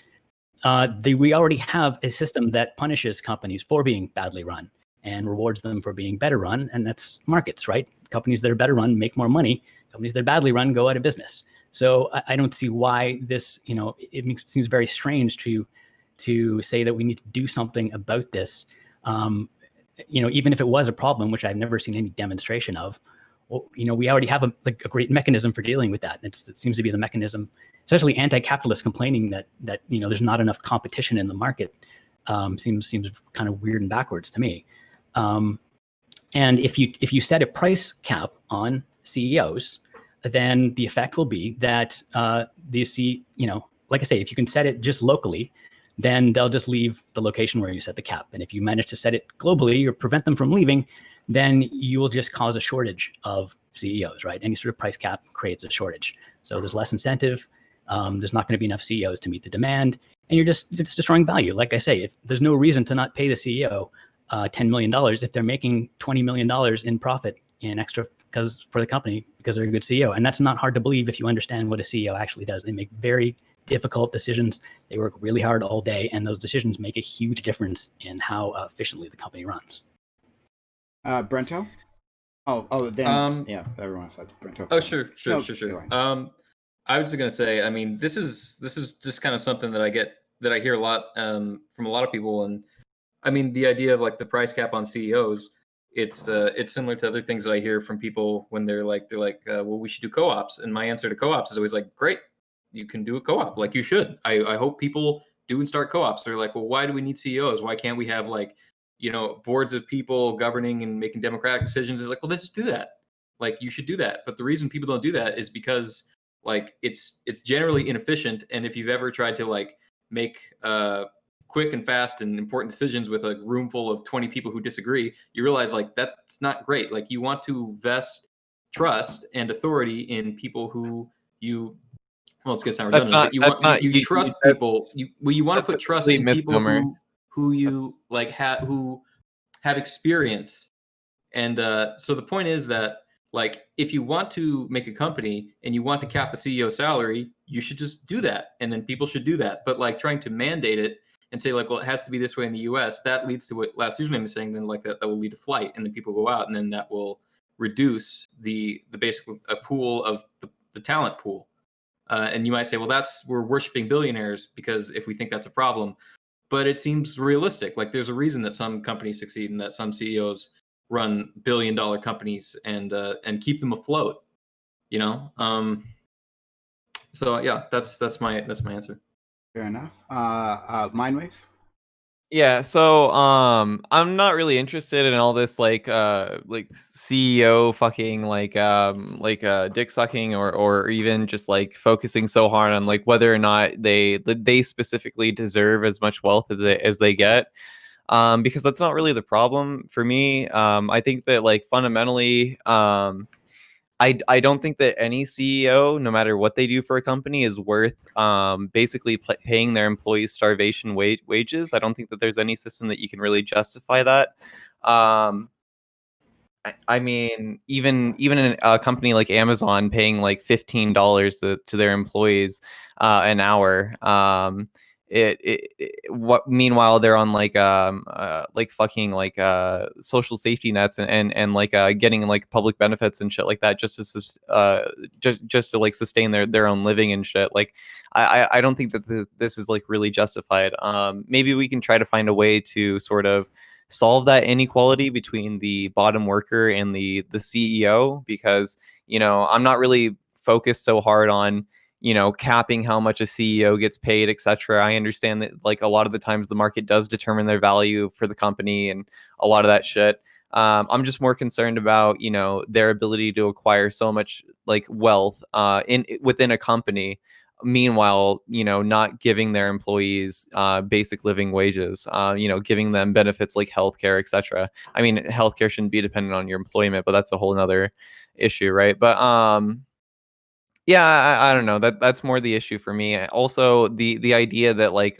we already have a system that punishes companies for being badly run and rewards them for being better run, and that's markets, right? Companies that are better run make more money. Companies that are badly run go out of business. So I don't see why this. It seems very strange to say that we need to do something about this. Even if it was a problem, which I've never seen any demonstration of, we already have a great mechanism for dealing with that. It seems to be the mechanism, especially anti-capitalists complaining that there's not enough competition in the market. Seems kind of weird and backwards to me. And if you set a price cap on CEOs, then the effect will be that like I say, if you can set it just locally, then they'll just leave the location where you set the cap. And if you manage to set it globally or prevent them from leaving, then you will just cause a shortage of CEOs, right? Any sort of price cap creates a shortage. So there's less incentive. There's not going to be enough CEOs to meet the demand. And you're just destroying value. Like I say, if there's no reason to not pay the CEO $10 million if they're making $20 million in profit in extra for the company because they're a good CEO. And that's not hard to believe if you understand what a CEO actually does. They make very difficult decisions. They work really hard all day, and those decisions make a huge difference in how efficiently the company runs. Brento? Then yeah, everyone said Brento. Oh, sure. No, I was gonna say, I mean, this is just kind of something that I hear a lot from a lot of people, and I mean, the idea of like the price cap on CEOs, it's similar to other things that I hear from people when they're like, well, we should do co-ops, and my answer to co-ops is always like, great, you can do a co-op, like you should. I hope people do and start co-ops. They're like, well, why do we need CEOs? Why can't we have like, you know, boards of people governing and making democratic decisions? Is like, well, then just do that. Like, you should do that. But the reason people don't do that is because like it's generally inefficient. And if you've ever tried to like make quick and fast and important decisions with a room full of 20 people who disagree, you realize like that's not great. Like, you want to vest trust and authority in people who you, well, it's gonna sound redundant, but you trust people. You want to put trust in people who you like who have experience. And so the point is that like, if you want to make a company and you want to cap the CEO salary, you should just do that, and then people should do that. But like, trying to mandate it and say like, well, it has to be this way in the U.S., that leads to what last username is saying. Then like that will lead to flight, and then people go out, and then that will reduce the basically a pool of the talent pool. And you might say, well, we're worshiping billionaires because if we think that's a problem, but it seems realistic. Like, there's a reason that some companies succeed and that some CEOs run billion-dollar companies and keep them afloat. You know, so yeah, that's my answer. Fair enough. Mind waves. Yeah, so I'm not really interested in all this like CEO fucking like dick sucking or even just like focusing so hard on like whether or not they specifically deserve as much wealth as they get. Because that's not really the problem for me. I think that like fundamentally I don't think that any CEO, no matter what they do for a company, is worth basically paying their employees starvation wages. I don't think that there's any system that you can really justify that. I mean, even in a company like Amazon paying like $15 to their employees an hour. Meanwhile they're on like fucking like social safety nets and like getting like public benefits and shit like that just to like sustain their own living and shit. Like I don't think that this is like really justified. Maybe we can try to find a way to sort of solve that inequality between the bottom worker and the CEO, because, you know, I'm not really focused so hard on, you know, capping how much a CEO gets paid, etc. I understand that like a lot of the times the market does determine their value for the company and a lot of that shit. I'm just more concerned about, you know, their ability to acquire so much like wealth within a company. Meanwhile, you know, not giving their employees basic living wages, you know, giving them benefits like healthcare, etc. I mean, healthcare shouldn't be dependent on your employment, but that's a whole nother issue, right? But yeah, I don't know. That's more the issue for me. Also, the idea that like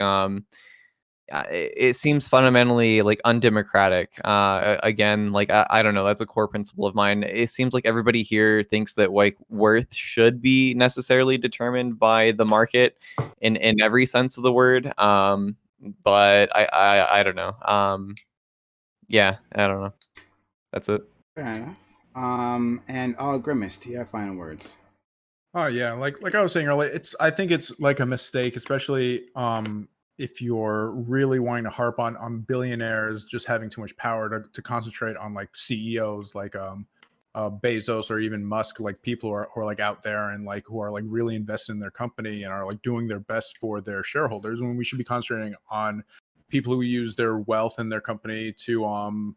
it seems fundamentally like undemocratic. Again, like I don't know. That's a core principle of mine. It seems like everybody here thinks that like worth should be necessarily determined by the market in every sense of the word. But I don't know. Yeah, I don't know. That's it. Fair enough. And Grimace, do you have final words? Oh yeah, like I was saying earlier, I think it's like a mistake, especially if you're really wanting to harp on billionaires just having too much power to concentrate on like CEOs like Bezos or even Musk, like people who are like out there and like who are like really invested in their company and are like doing their best for their shareholders, when we should be concentrating on people who use their wealth and their company to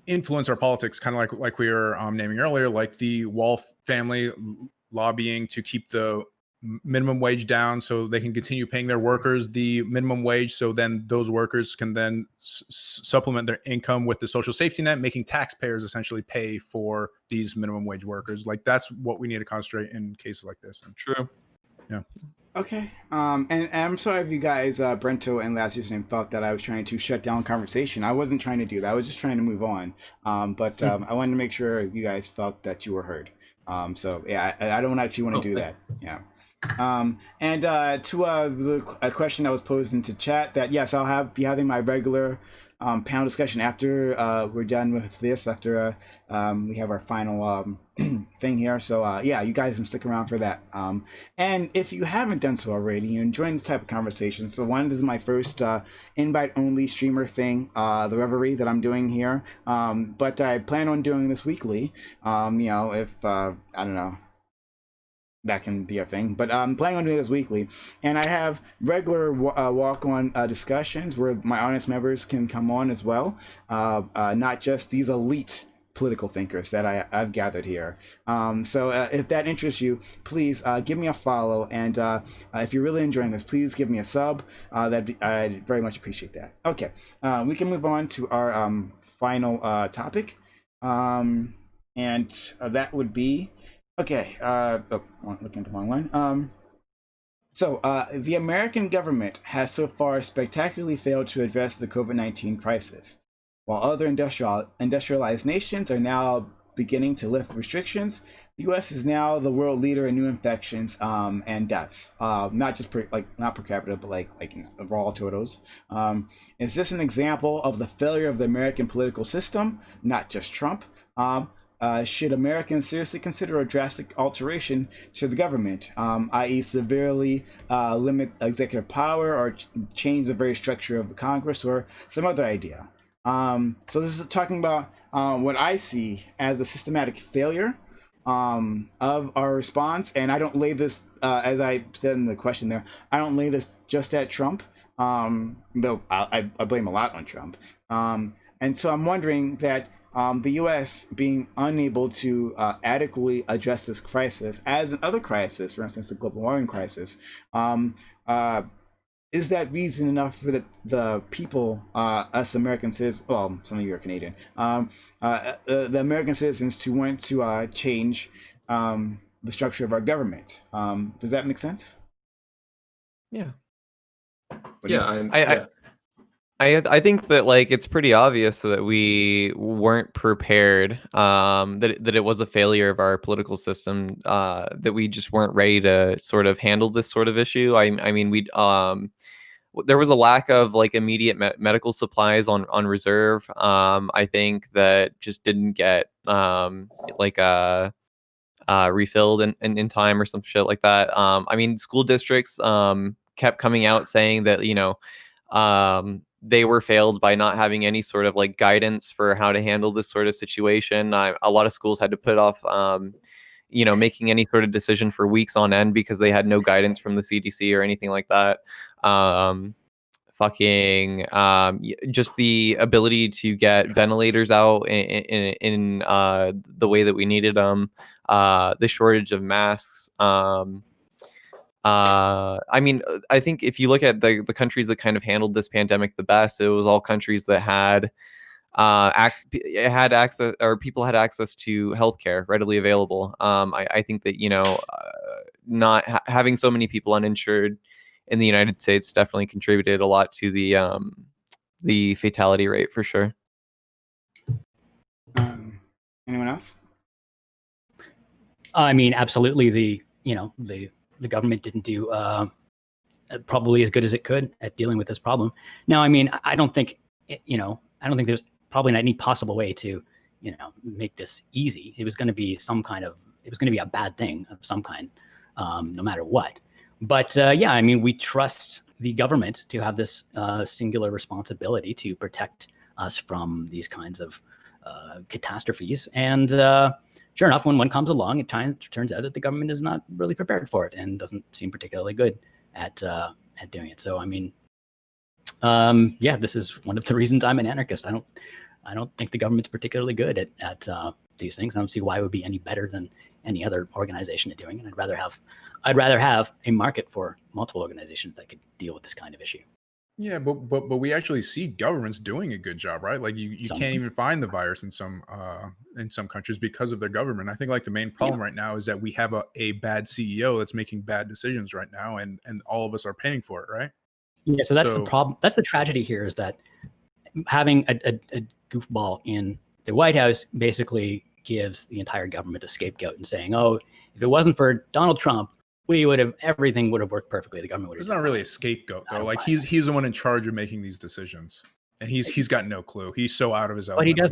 influence our politics, kind of like we were naming earlier, like the Wolf family lobbying to keep the minimum wage down so they can continue paying their workers the minimum wage, so then those workers can then supplement their income with the social safety net, making taxpayers essentially pay for these minimum wage workers. Like, that's what we need to concentrate in cases like this. And, True. yeah. Okay. And I'm sorry if you guys, Brento and last year's name, thought that I was trying to shut down conversation. I wasn't trying to do that. I was just trying to move on. But I wanted to make sure you guys felt that you were heard. So yeah, I don't actually want to do that. Yeah. And to the question that was posed into chat, that yes, I'll be having my regular panel discussion after we're done with this, after we have our final thing here. So yeah, you guys can stick around for that. And if you haven't done so already, you're enjoying this type of conversation. So this is my first invite-only streamer thing, the Reverie that I'm doing here. But I plan on doing this weekly. You know, if I don't know, that can be a thing, but I'm planning on doing this weekly, and I have regular walk-on discussions where my honest members can come on as well, not just these elite political thinkers that I've gathered here. So if that interests you, please give me a follow, and if you're really enjoying this, please give me a sub. I'd very much appreciate that. Okay, we can move on to our final topic, and that would be. Okay, looking at the wrong one. So the American government has so far spectacularly failed to address the COVID-19 crisis. While other industrialized nations are now beginning to lift restrictions, the U.S. is now the world leader in new infections and deaths. Not just not per capita, but like raw totals. Is this an example of the failure of the American political system, not just Trump? Should Americans seriously consider a drastic alteration to the government, i.e. severely limit executive power or change the very structure of the Congress, or some other idea? So this is talking about what I see as a systematic failure of our response. And I don't lay this, as I said in the question there, I don't lay this just at Trump, though I blame a lot on Trump. And so I'm wondering that the U.S. being unable to adequately address this crisis, as in other crises, for instance, the global warming crisis, is that reason enough for the people, us American citizens, well, some of you are Canadian, the American citizens to want to change the structure of our government? Does that make sense? Yeah. Yeah, I think that like it's pretty obvious that we weren't prepared, that it was a failure of our political system, that we just weren't ready to sort of handle this sort of issue. I mean, there was a lack of like immediate medical supplies on reserve. I think that just didn't get refilled in time or some shit like that. I mean, school districts kept coming out saying that, you know, they were failed by not having any sort of like guidance for how to handle this sort of situation. A lot of schools had to put off, you know, making any sort of decision for weeks on end because they had no guidance from the CDC or anything like that. Just the ability to get ventilators out in the way that we needed them, the shortage of masks. I mean, I think if you look at the countries that kind of handled this pandemic the best, it was all countries that had access, or people had access to healthcare readily available. I think that, you know, not having so many people uninsured in the United States definitely contributed a lot to the fatality rate for sure. Anyone else? I mean, absolutely. The government didn't do probably as good as it could at dealing with this problem. Now, I mean, I don't think there's probably not any possible way to, you know, make this easy. It was going to be a bad thing of some kind, no matter what. But yeah, I mean, we trust the government to have this singular responsibility to protect us from these kinds of catastrophes. And sure enough, when one comes along, it turns out that the government is not really prepared for it and doesn't seem particularly good at doing it. So, I mean, yeah, this is one of the reasons I'm an anarchist. I don't think the government's particularly good at these things. I don't see why it would be any better than any other organization are doing. And I'd rather have a market for multiple organizations that could deal with this kind of issue. Yeah, but we actually see governments doing a good job, right? Like you Some can't of them. even find the virus in some countries because of their government. I think like the main problem right now is that we have a bad CEO that's making bad decisions right now, and all of us are paying for it, right? Yeah, so that's the problem. That's the tragedy here, is that having a goofball in the White House basically gives the entire government a scapegoat and saying, oh, if it wasn't for Donald Trump, everything would have worked perfectly. The government would have. It's not really a scapegoat though. Like he's the one in charge of making these decisions, and he's got no clue. He's so out of his element. But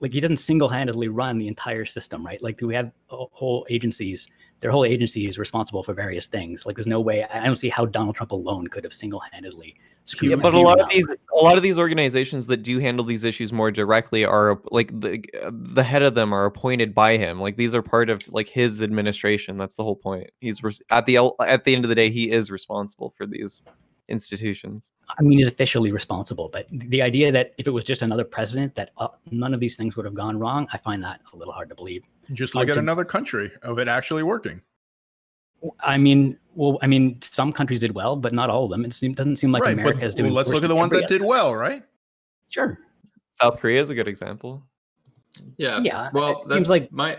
he doesn't single-handedly run the entire system, right? Like we have whole agencies. Their whole agency is responsible for various things. Like there's no way. I don't see how Donald Trump alone could have single-handedly. Yeah, but a lot of these organizations that do handle these issues more directly are like the head of them are appointed by him. Like these are part of like his administration. That's the whole point. He's at the end of the day, he is responsible for these institutions. I mean, he's officially responsible, but the idea that if it was just another president, that none of these things would have gone wrong, I find that a little hard to believe. Just look at another country of it actually working. I mean, some countries did well, but not all of them. It doesn't seem like America is doing. Let's look at the ones that did well, right? Sure. South Korea is a good example. Yeah. Yeah. Well, that's like I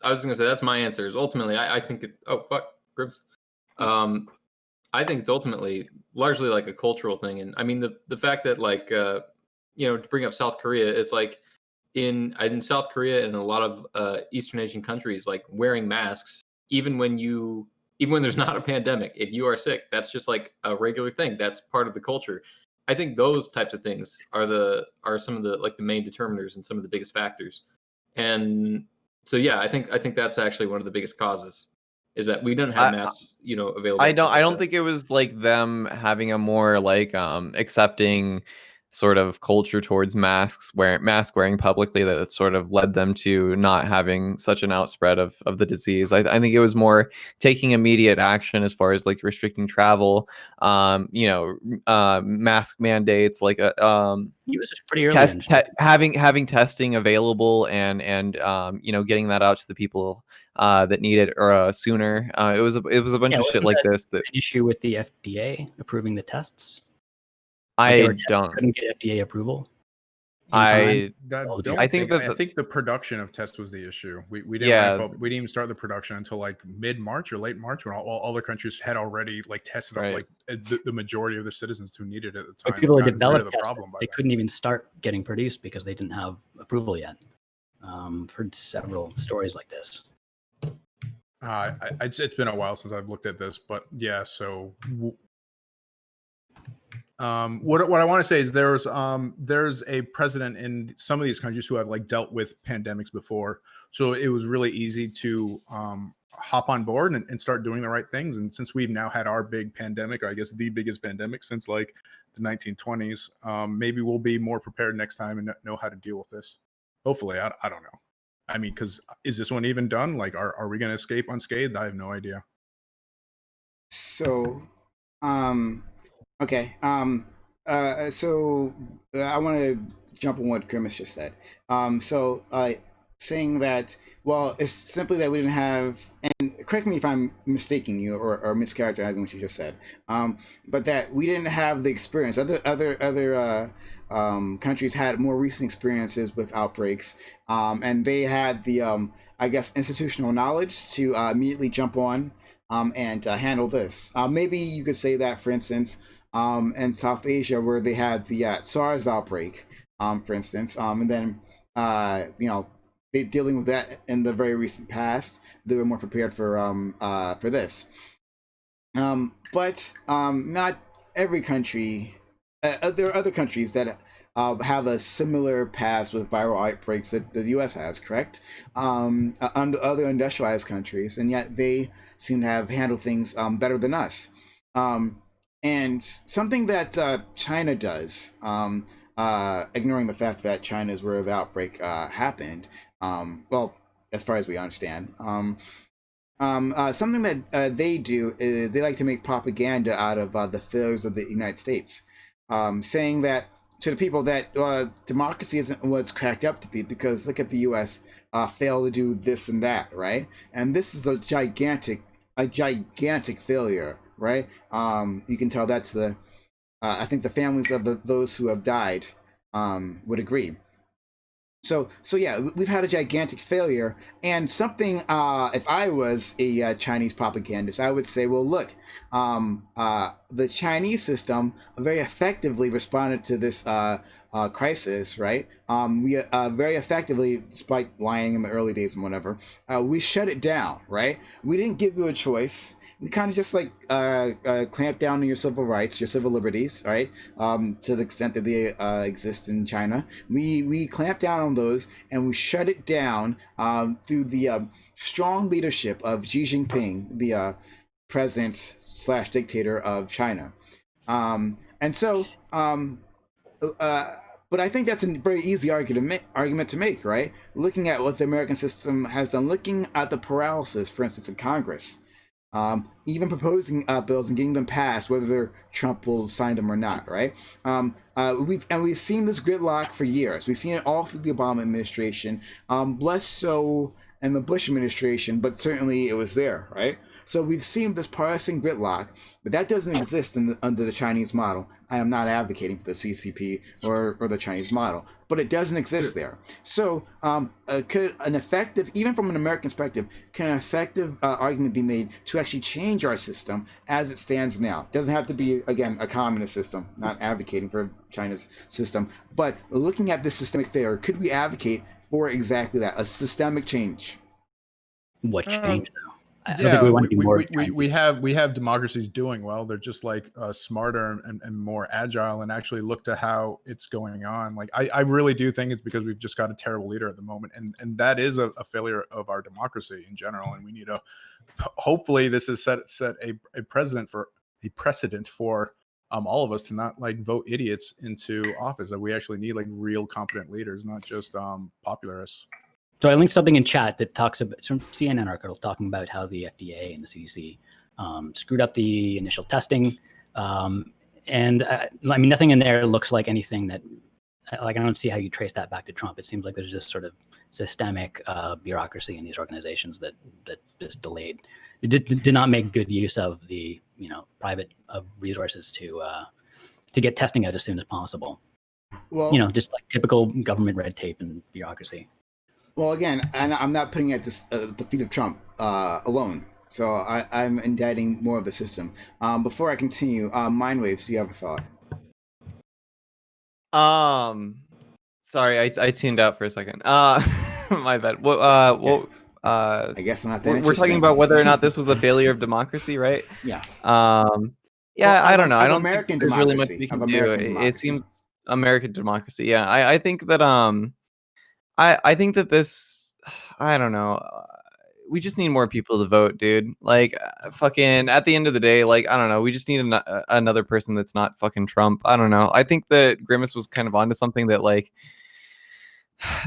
was gonna say that's my answer. Is ultimately, I think it. Oh fuck, Gribbs. I think it's ultimately largely like a cultural thing, and I mean the fact that like to bring up South Korea, it's like in South Korea and a lot of Eastern Asian countries, like wearing masks. Even when there's not a pandemic, if you are sick, that's just like a regular thing. That's part of the culture. I think those types of things are some of the like the main determiners and some of the biggest factors. And so yeah, I think that's actually one of the biggest causes is that we don't have masks, available. I don't think it was like them having a more like accepting sort of culture towards mask wearing publicly that sort of led them to not having such an outspread of the disease. I think it was more taking immediate action as far as like restricting travel, mask mandates, like it was just pretty early having testing available and getting that out to the people that need it or sooner. It was a bunch of shit like this. That an issue with the FDA approving the tests. I couldn't get FDA approval. I think the production of tests was the issue. We didn't we didn't even start the production until like mid-March or late March when all the countries had already like tested up like the majority of the citizens who needed it at the time. But people who developed tests, they couldn't even start getting produced because they didn't have approval yet. I've heard several stories like this. It's been a while since I've looked at this, but yeah. So what I want to say is there's a president in some of these countries who have like dealt with pandemics before, so it was really easy to hop on board and start doing the right things. And since we've now had our big pandemic, or I guess the biggest pandemic since like the 1920s, maybe we'll be more prepared next time and know how to deal with this. Hopefully, I don't know. I mean, because is this one even done? Like, are we going to escape unscathed? I have no idea. So, okay. So I want to jump on what Grimace just said. Saying that, well, it's simply that we didn't have, and correct me if I'm mistaking you or mischaracterizing what you just said, but that we didn't have the experience. Other countries had more recent experiences with outbreaks, and they had the, I guess, institutional knowledge to immediately jump on and handle this. Maybe you could say that, for instance, in South Asia, where they had the SARS outbreak, for instance, and then they dealing with that in the very recent past, they were more prepared for this. But not every country. There are other countries that have a similar past with viral outbreaks that the U.S. has, correct? Under other industrialized countries, and yet they seem to have handled things better than us. And something that China does, ignoring the fact that China is where the outbreak happened, well, as far as we understand, something that they do is they like to make propaganda out of the failures of the United States, saying that to the people that democracy isn't what's cracked up to be, because look at the U.S. Failed to do this and that, right? And this is a gigantic failure, right? You can tell that's the I think the families of those who have died would agree. So yeah, we've had a gigantic failure, and something. If I was a Chinese propagandist, I would say, well, look, the Chinese system very effectively responded to this crisis, right? We very effectively, despite lying in the early days and whatever, we shut it down, right? We didn't give you a choice. We kind of just like clamp down on your civil rights, your civil liberties, right? To the extent that they exist in China, we clamp down on those, and we shut it down through the strong leadership of Xi Jinping, the president / dictator of China. And so, but I think that's a very easy argument to make, right? Looking at what the American system has done, looking at the paralysis, for instance, in Congress. Even proposing bills and getting them passed, whether Trump will sign them or not, right? We've seen this gridlock for years. We've seen it all through the Obama administration, less so in the Bush administration, but certainly it was there, right? So we've seen this partisan gridlock, but that doesn't exist under the Chinese model. I am not advocating for the CCP or the Chinese model, but it doesn't exist there. So could an effective, even from an American perspective, can an effective argument be made to actually change our system as it stands now? It doesn't have to be, again, a communist system, not advocating for China's system, but looking at this systemic failure, could we advocate for exactly that, a systemic change? What change, though? I don't Yeah, think we want to be more we have democracies doing well. They're just like smarter and more agile, and actually look to how it's going on. Like I really do think it's because we've just got a terrible leader at the moment, and that is a failure of our democracy in general. And we need to, hopefully this has set a precedent for all of us to not like vote idiots into office. That we actually need like real competent leaders, not just popularists. So I linked something in chat that talks about, it's from CNN article talking about how the FDA and the CDC screwed up the initial testing. And I mean, nothing in there looks like anything that, like, I don't see how you trace that back to Trump. It seems like there's just sort of systemic bureaucracy in these organizations that just delayed. It did not make good use of the, private resources to get testing out as soon as possible. Well, just like typical government red tape and bureaucracy. Well, again, and I'm not putting it at the feet of Trump alone. So I'm indicting more of the system. Before I continue, Mindwaves, do you have a thought? Sorry, I tuned out for a second. My bad. I guess I'm not that we're talking about whether or not this was a failure of democracy, right? Yeah. Yeah, I don't know. I don't American think there's really much we can do. It seems American democracy. Yeah, I think that I think that this, I don't know. We just need more people to vote, dude. Like, fucking, at the end of the day, like, I don't know. We just need another person that's not fucking Trump. I don't know. I think that Grimace was kind of onto something that, like,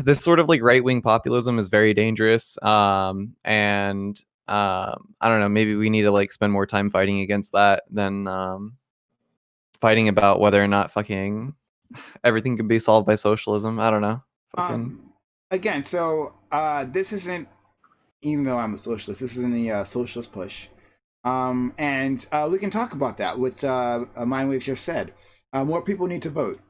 this sort of, like, right-wing populism is very dangerous. And I don't know. Maybe we need to, like, spend more time fighting against that than fighting about whether or not fucking everything can be solved by socialism. I don't know. Again, so this isn't, even though I'm a socialist, this isn't a socialist push. And we can talk about that, what Mindwave just said. More people need to vote.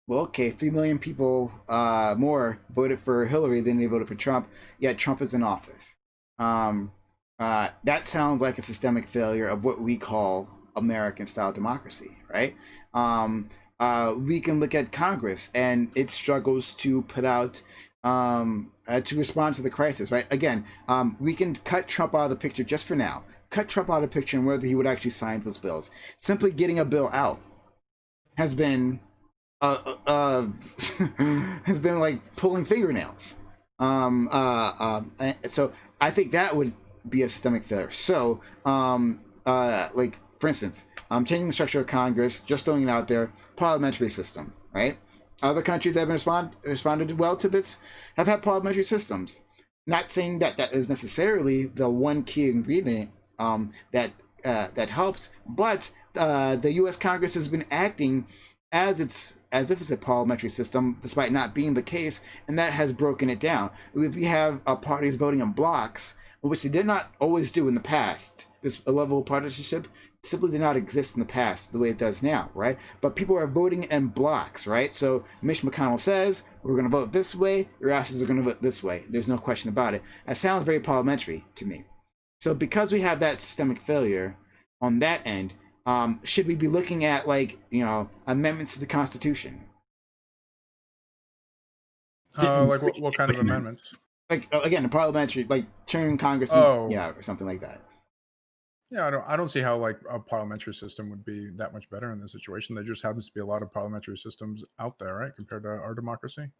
Well, okay, 3 million people more voted for Hillary than they voted for Trump, yet Trump is in office. That sounds like a systemic failure of what we call American-style democracy, right? We can look at Congress and its struggles to put out to respond to the crisis, right? Again, we can cut Trump out of the picture just for now. Cut Trump out of the picture and whether he would actually sign those bills. Simply getting a bill out has been has been like pulling fingernails. So I think that would be a systemic failure. So, like for instance, changing the structure of Congress, just throwing it out there, parliamentary system, right? Other countries that have responded well to this have had parliamentary systems. Not saying that that is necessarily the one key ingredient that helps, but the U.S. Congress has been acting as as if it's a parliamentary system, despite not being the case, and that has broken it down. If we have parties voting in blocks, which they did not always do in the past, this level of partisanship simply did not exist in the past the way it does now, right? But people are voting in blocks, right? So Mitch McConnell says, we're going to vote this way, your asses are going to vote this way. There's no question about it. That sounds very parliamentary to me. So because we have that systemic failure on that end, should we be looking at, like, you know, amendments to the Constitution? Like what kind of amendments? Like, again, the parliamentary, like turning Congress, yeah, or something like that. Yeah, I don't see how like a parliamentary system would be that much better in this situation. There just happens to be a lot of parliamentary systems out there, right, compared to our democracy,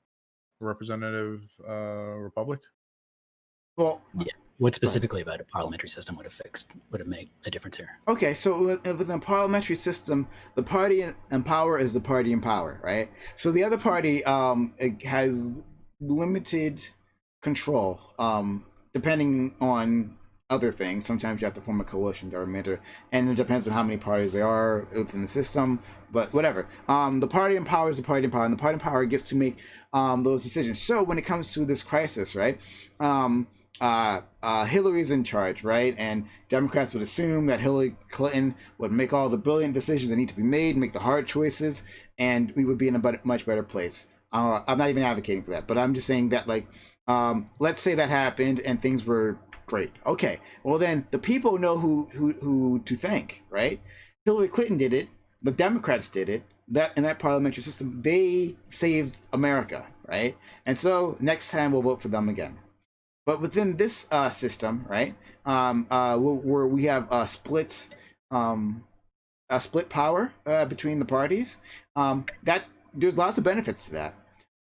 representative republic. Well, yeah. What specifically about a parliamentary system would have made a difference here? Okay, so within a parliamentary system, the party in power is the party in power, right? So the other party it has limited control, depending on other things. Sometimes you have to form a coalition government, and it depends on how many parties there are within the system, but whatever. The party in power is the party in power, and the party in power gets to make those decisions. So when it comes to this crisis, right, Hillary's in charge, right? And Democrats would assume that Hillary Clinton would make all the brilliant decisions that need to be made, make the hard choices, and we would be in a much better place. I'm not even advocating for that, but I'm just saying that, like, let's say that happened and things were great. Okay, well then the people know who to thank, right? Hillary Clinton did it. The Democrats did it. That in that parliamentary system, they saved America, right? And so next time we'll vote for them again. But within this system, right, where we have a split power between the parties, that there's lots of benefits to that.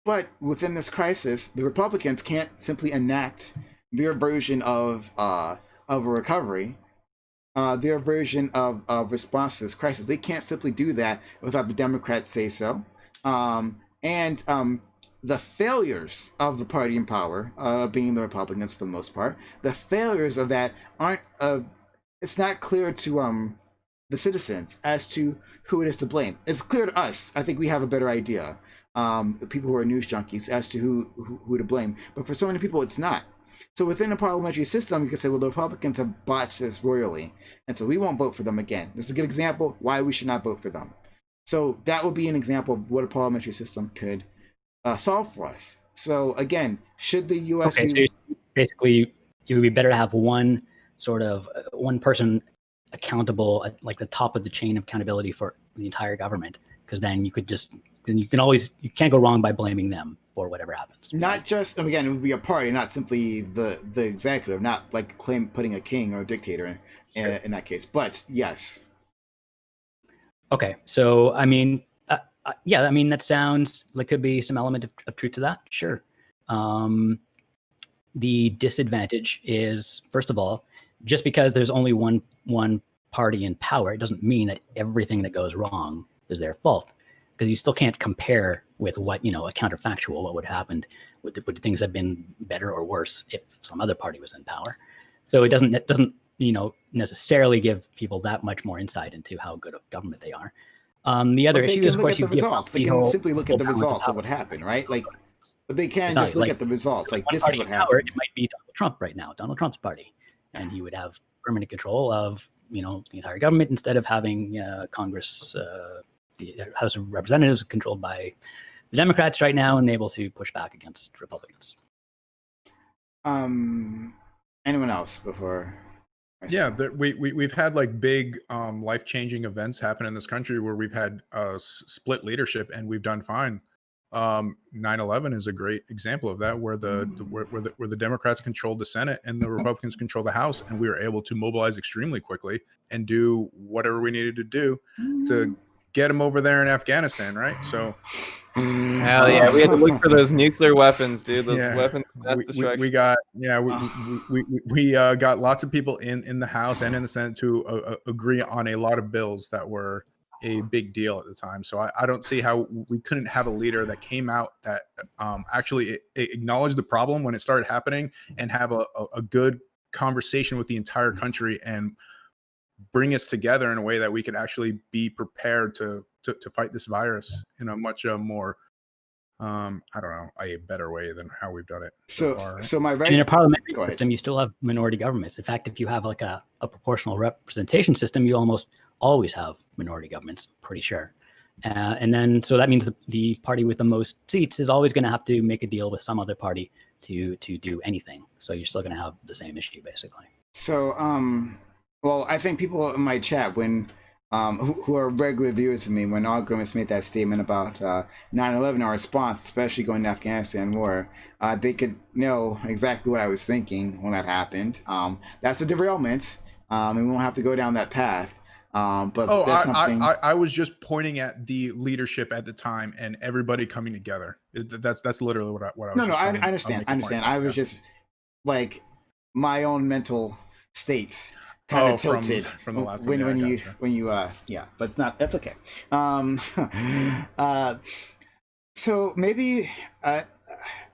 But within this crisis, the Republicans can't simply enact their version of a recovery, their version of response to this crisis. They can't simply do that without the Democrats say so. The failures of the party in power, being the Republicans for the most part, the failures of that aren't, it's not clear to the citizens as to who it is to blame. It's clear to us. I think we have a better idea, the people who are news junkies, as to who to blame. But for so many people, it's not. So within the parliamentary system, you can say, well, the Republicans have botched this royally, and so we won't vote for them again. There's a good example why we should not vote for them. So that would be an example of what a parliamentary system could solve for us. So again, should the U.S. Okay, so basically, it would be better to have one person accountable at like the top of the chain of accountability for the entire government, because then you can't go wrong by blaming them for whatever happens. Not just, again, it would be a party, not simply the executive, not like putting a king or a dictator in that case. But yes. Okay, so I mean, yeah, I mean, that sounds like could be some element of truth to that. Sure. The disadvantage is, first of all, just because there's only one party in power, it doesn't mean that everything that goes wrong is their fault. Because you still can't compare with what, a counterfactual, what would have happened, would things have been better or worse if some other party was in power. So it doesn't necessarily give people that much more insight into how good of government they are. The other issue is, of course, you can simply look at the results of what happened, right? Like, but they can't just look at the results. Like, this is what happened. It might be Donald Trump right now, Donald Trump's party, and he would have permanent control of the entire government instead of having Congress, the House of Representatives controlled by the Democrats right now and able to push back against Republicans. Anyone else before? Yeah, we've had like big life-changing events happen in this country where we've had split leadership and we've done fine. 9/11 is a great example of that, where the Democrats controlled the Senate and the Republicans controlled the House, and we were able to mobilize extremely quickly and do whatever we needed to do to get them over there in Afghanistan, right? So hell yeah, we had to look for those nuclear weapons, dude. Those weapons of mass destruction. We got lots of people in the House and in the Senate to agree on a lot of bills that were a big deal at the time. So I don't see how we couldn't have a leader that came out that actually acknowledged the problem when it started happening and have a good conversation with the entire country and bring us together in a way that we could actually be prepared to to fight this virus in a much more I don't know, a better way than how we've done it so far. So my And in a parliamentary Go ahead. system, you still have minority governments. In fact, if you have like a proportional representation system, you almost always have minority governments, pretty sure. And then, so that means the party with the most seats is always going to have to make a deal with some other party to do anything. So you're still going to have the same issue, basically. So, well, I think people in my chat, when who are regular viewers of me, when Arguments made that statement about 9/11, our response, especially going to Afghanistan war, they could know exactly what I was thinking when that happened. That's a derailment, and we won't have to go down that path. But that's something. I was just pointing at the leadership at the time and everybody coming together. That's literally what I was. No, I understand. I was just like my own mental state kind of tilted from the last when time. you yeah, but it's not. That's okay. So maybe I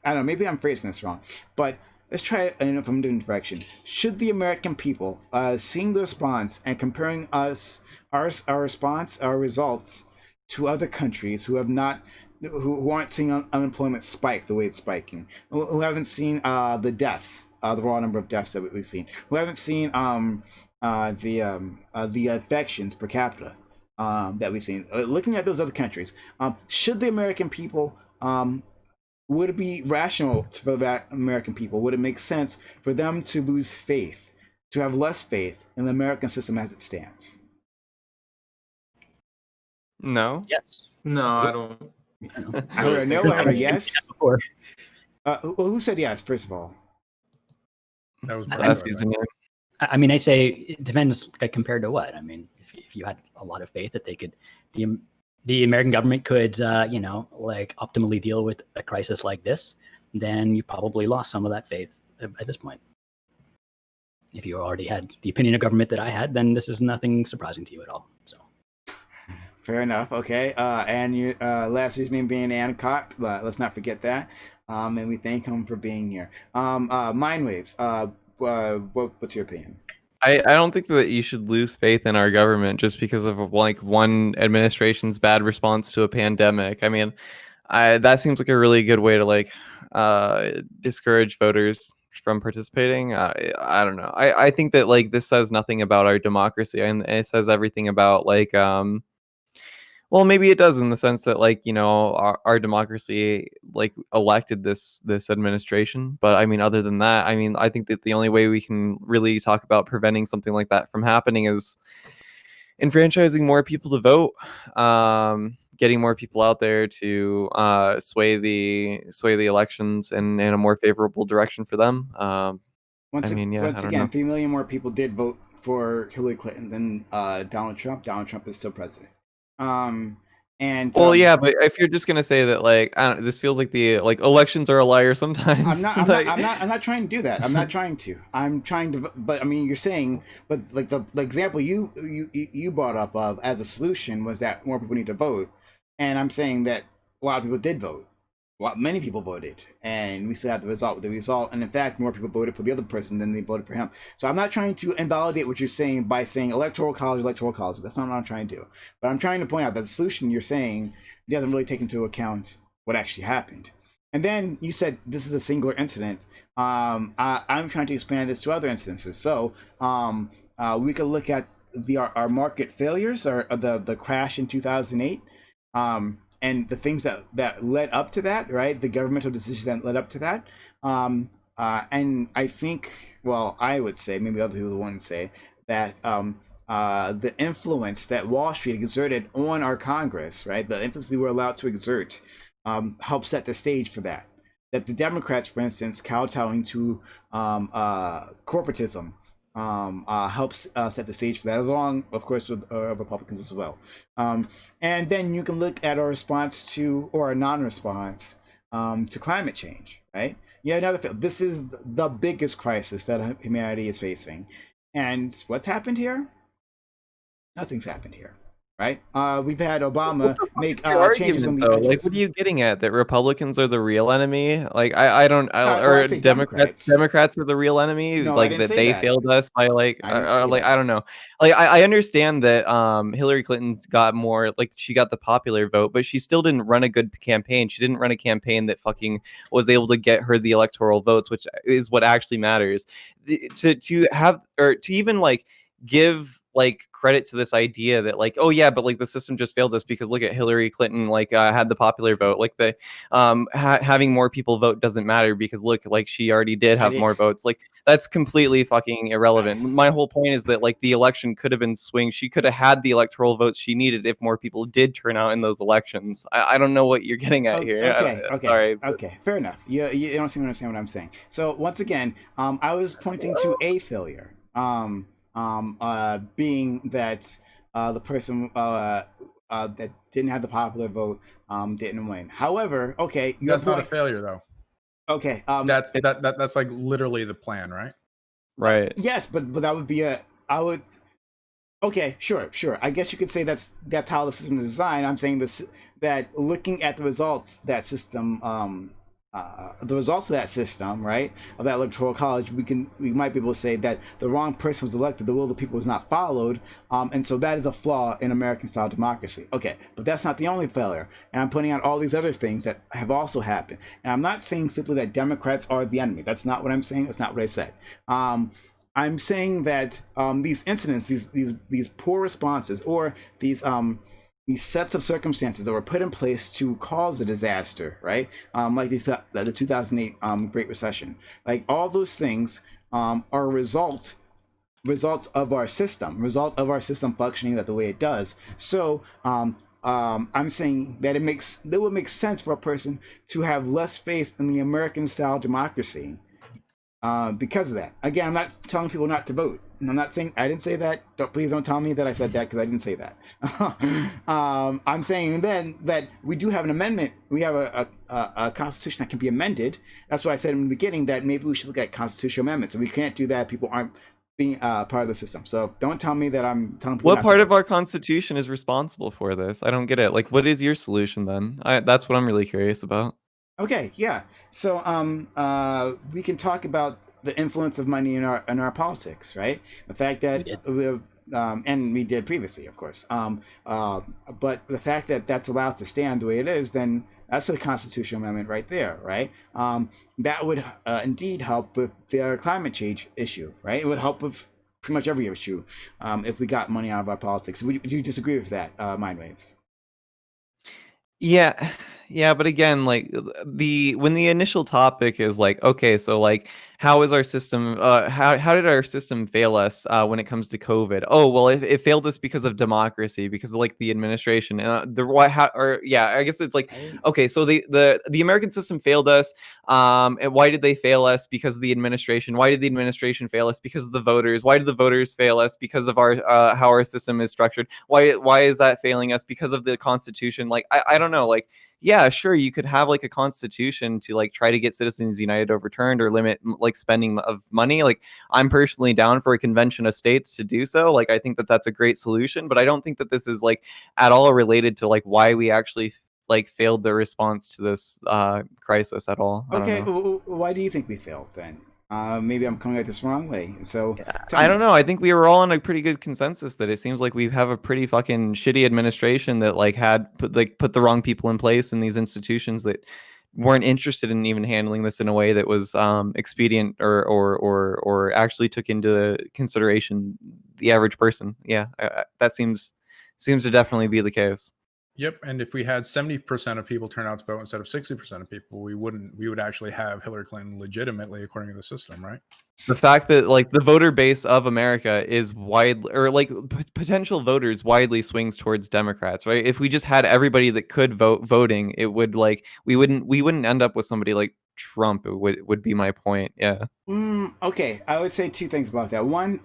don't know. Maybe I'm phrasing this wrong, but let's try it in a different direction. Should the American people, seeing the response and comparing our response, our results to other countries who have not, who aren't seeing unemployment spike the way it's spiking, who haven't seen the deaths, the raw number of deaths that we've seen, who haven't seen the infections per capita that we've seen, looking at those other countries, should the American people would it be rational for the American people? Would it make sense for them to lose faith, to have less faith in the American system as it stands? No. Yes. No, I don't. I heard a no, I heard a yes. Before. Who said yes, first of all? That was Last username. I mean, I say it depends, like, compared to what. I mean, if you had a lot of faith that they could, the American government could, like, optimally deal with a crisis like this, then you probably lost some of that faith at this point. If you already had the opinion of government that I had, then this is nothing surprising to you at all. So. Fair enough. Okay. And your last username being Ancott, let's not forget that. And we thank him for being here. Mindwaves, what's your opinion? I don't think that you should lose faith in our government just because of like one administration's bad response to a pandemic. I mean, that seems like a really good way to like discourage voters from participating. I don't know. I think that like this says nothing about our democracy, and it says everything about like well, maybe it does in the sense that, like, you know, our democracy, like, elected this administration. But I mean, other than that, I mean, I think that the only way we can really talk about preventing something like that from happening is enfranchising more people to vote, getting more people out there to sway the elections in a more favorable direction for them. Once again, 3 million more people did vote for Hillary Clinton than Donald Trump. Donald Trump is still president. Yeah, but if you're just gonna say that, like, I don't, this feels like the like elections are a liar sometimes. I'm not trying to do that. I'm not trying to. I'm trying to. But I mean, you're saying, but like the example you brought up of as a solution was that more people need to vote, and I'm saying that a lot of people did vote. Many people voted, and we still have the result. And in fact, more people voted for the other person than they voted for him. So I'm not trying to invalidate what you're saying by saying electoral college. That's not what I'm trying to do. But I'm trying to point out that the solution you're saying doesn't really take into account what actually happened. And then you said this is a singular incident. I'm trying to expand this to other instances. So we could look at our market failures, or the crash in 2008. And the things that led up to that, right? The governmental decisions that led up to that. And I think, well, I would say, maybe other people wouldn't say, that the influence that Wall Street exerted on our Congress, right? The influence they were allowed to exert helped set the stage for that. That the Democrats, for instance, kowtowing to corporatism, helps set the stage for that, along, of course, with Republicans as well. And then you can look at our response to, or our non-response to climate change, right? Yeah, this is the biggest crisis that humanity is facing. And what's happened here? Nothing's happened here, right? We've had Obama make Your changes on argument, the though, edges. like, what are you getting at? That Republicans are the real enemy? Like, I don't, Well, or I'd say Democrats are the real enemy. No, I Like didn't that say they that. failed us by like, I didn't say like that. I don't know. Like I understand that Hillary Clinton's got more, like she got the popular vote, but she still didn't run a good campaign. She didn't run a campaign that fucking was able to get her the electoral votes, which is what actually matters. To have, or to even like give like credit to this idea that like, oh yeah, but like the system just failed us because look at Hillary Clinton, like had the popular vote. Like the having more people vote doesn't matter because look, like she already did have more votes. Like that's completely fucking irrelevant. My whole point is that like the election could have been swing. She could have had the electoral votes she needed if more people did turn out in those elections. I don't know what you're getting at here. Okay, Sorry. Okay, fair enough. You don't seem to understand what I'm saying. So once again, I was pointing to a failure. Being that the person that didn't have the popular vote didn't win. However, okay, that's not a failure though. Okay, that's like literally the plan, right? Right. Yes, but that would be I would. Okay, sure. I guess you could say that's how the system is designed. I'm saying this, that looking at the results that system right, of that electoral college, we might be able to say that the wrong person was elected, the will of the people was not followed, and so that is a flaw in American style democracy. Okay, but that's not the only failure, and I'm pointing out all these other things that have also happened. And I'm not saying simply that Democrats are the enemy. That's not what I'm saying. That's not what I said. I'm saying that these incidents, these poor responses, or these sets of circumstances that were put in place to cause a disaster, right? Like the 2008 Great Recession, like all those things are results of our system functioning the way it does. So I'm saying that it would make sense for a person to have less faith in the American style democracy. Because of that. Again, I'm not telling people not to vote. I'm not saying, I didn't say that. Please don't tell me that I said that, because I didn't say that. I'm saying then that we do have an amendment. We have a constitution that can be amended. That's why I said in the beginning that maybe we should look at constitutional amendments. If we can't do that, people aren't being part of the system. So don't tell me that I'm telling people. What part of our constitution is responsible for this? I don't get it. Like, what is your solution then? That's what I'm really curious about. Okay, yeah. So we can talk about the influence of money in our politics, right? The fact that and we did previously, of course. But the fact that that's allowed to stand the way it is, then that's a constitutional amendment right there, right? That would indeed help with the climate change issue, right? It would help with pretty much every issue if we got money out of our politics. Would you disagree with that, Mindwaves? Yeah, but again, like when the initial topic is like, okay, so like, how is our system? How did our system fail us when it comes to COVID? Oh, well, it failed us because of democracy, because of like the administration. I guess it's like, okay, so the American system failed us. And why did they fail us? Because of the administration. Why did the administration fail us? Because of the voters. Why did the voters fail us? Because of our how our system is structured. Why is that failing us? Because of the Constitution. Like I don't know, like. Yeah, sure. You could have like a constitution to like try to get Citizens United overturned or limit like spending of money. Like I'm personally down for a convention of states to do so. Like I think that that's a great solution, but I don't think that this is like at all related to like why we actually like failed the response to this crisis at all. Okay, why do you think we failed then? Maybe I'm coming at this wrong way. So I don't know. I think we were all on a pretty good consensus that it seems like we have a pretty fucking shitty administration that like had put the wrong people in place in these institutions that weren't interested in even handling this in a way that was expedient or actually took into consideration the average person. Yeah, that seems to definitely be the case. Yep, and if we had 70% of people turn out to vote instead of 60% of people, we would actually have Hillary Clinton legitimately according to the system, right? The fact that like the voter base of America is wide, or like potential voters widely swings towards Democrats, right? If we just had everybody that could voting, it would like we wouldn't end up with somebody like Trump. It would be my point. Yeah. Okay, I would say two things about that. One,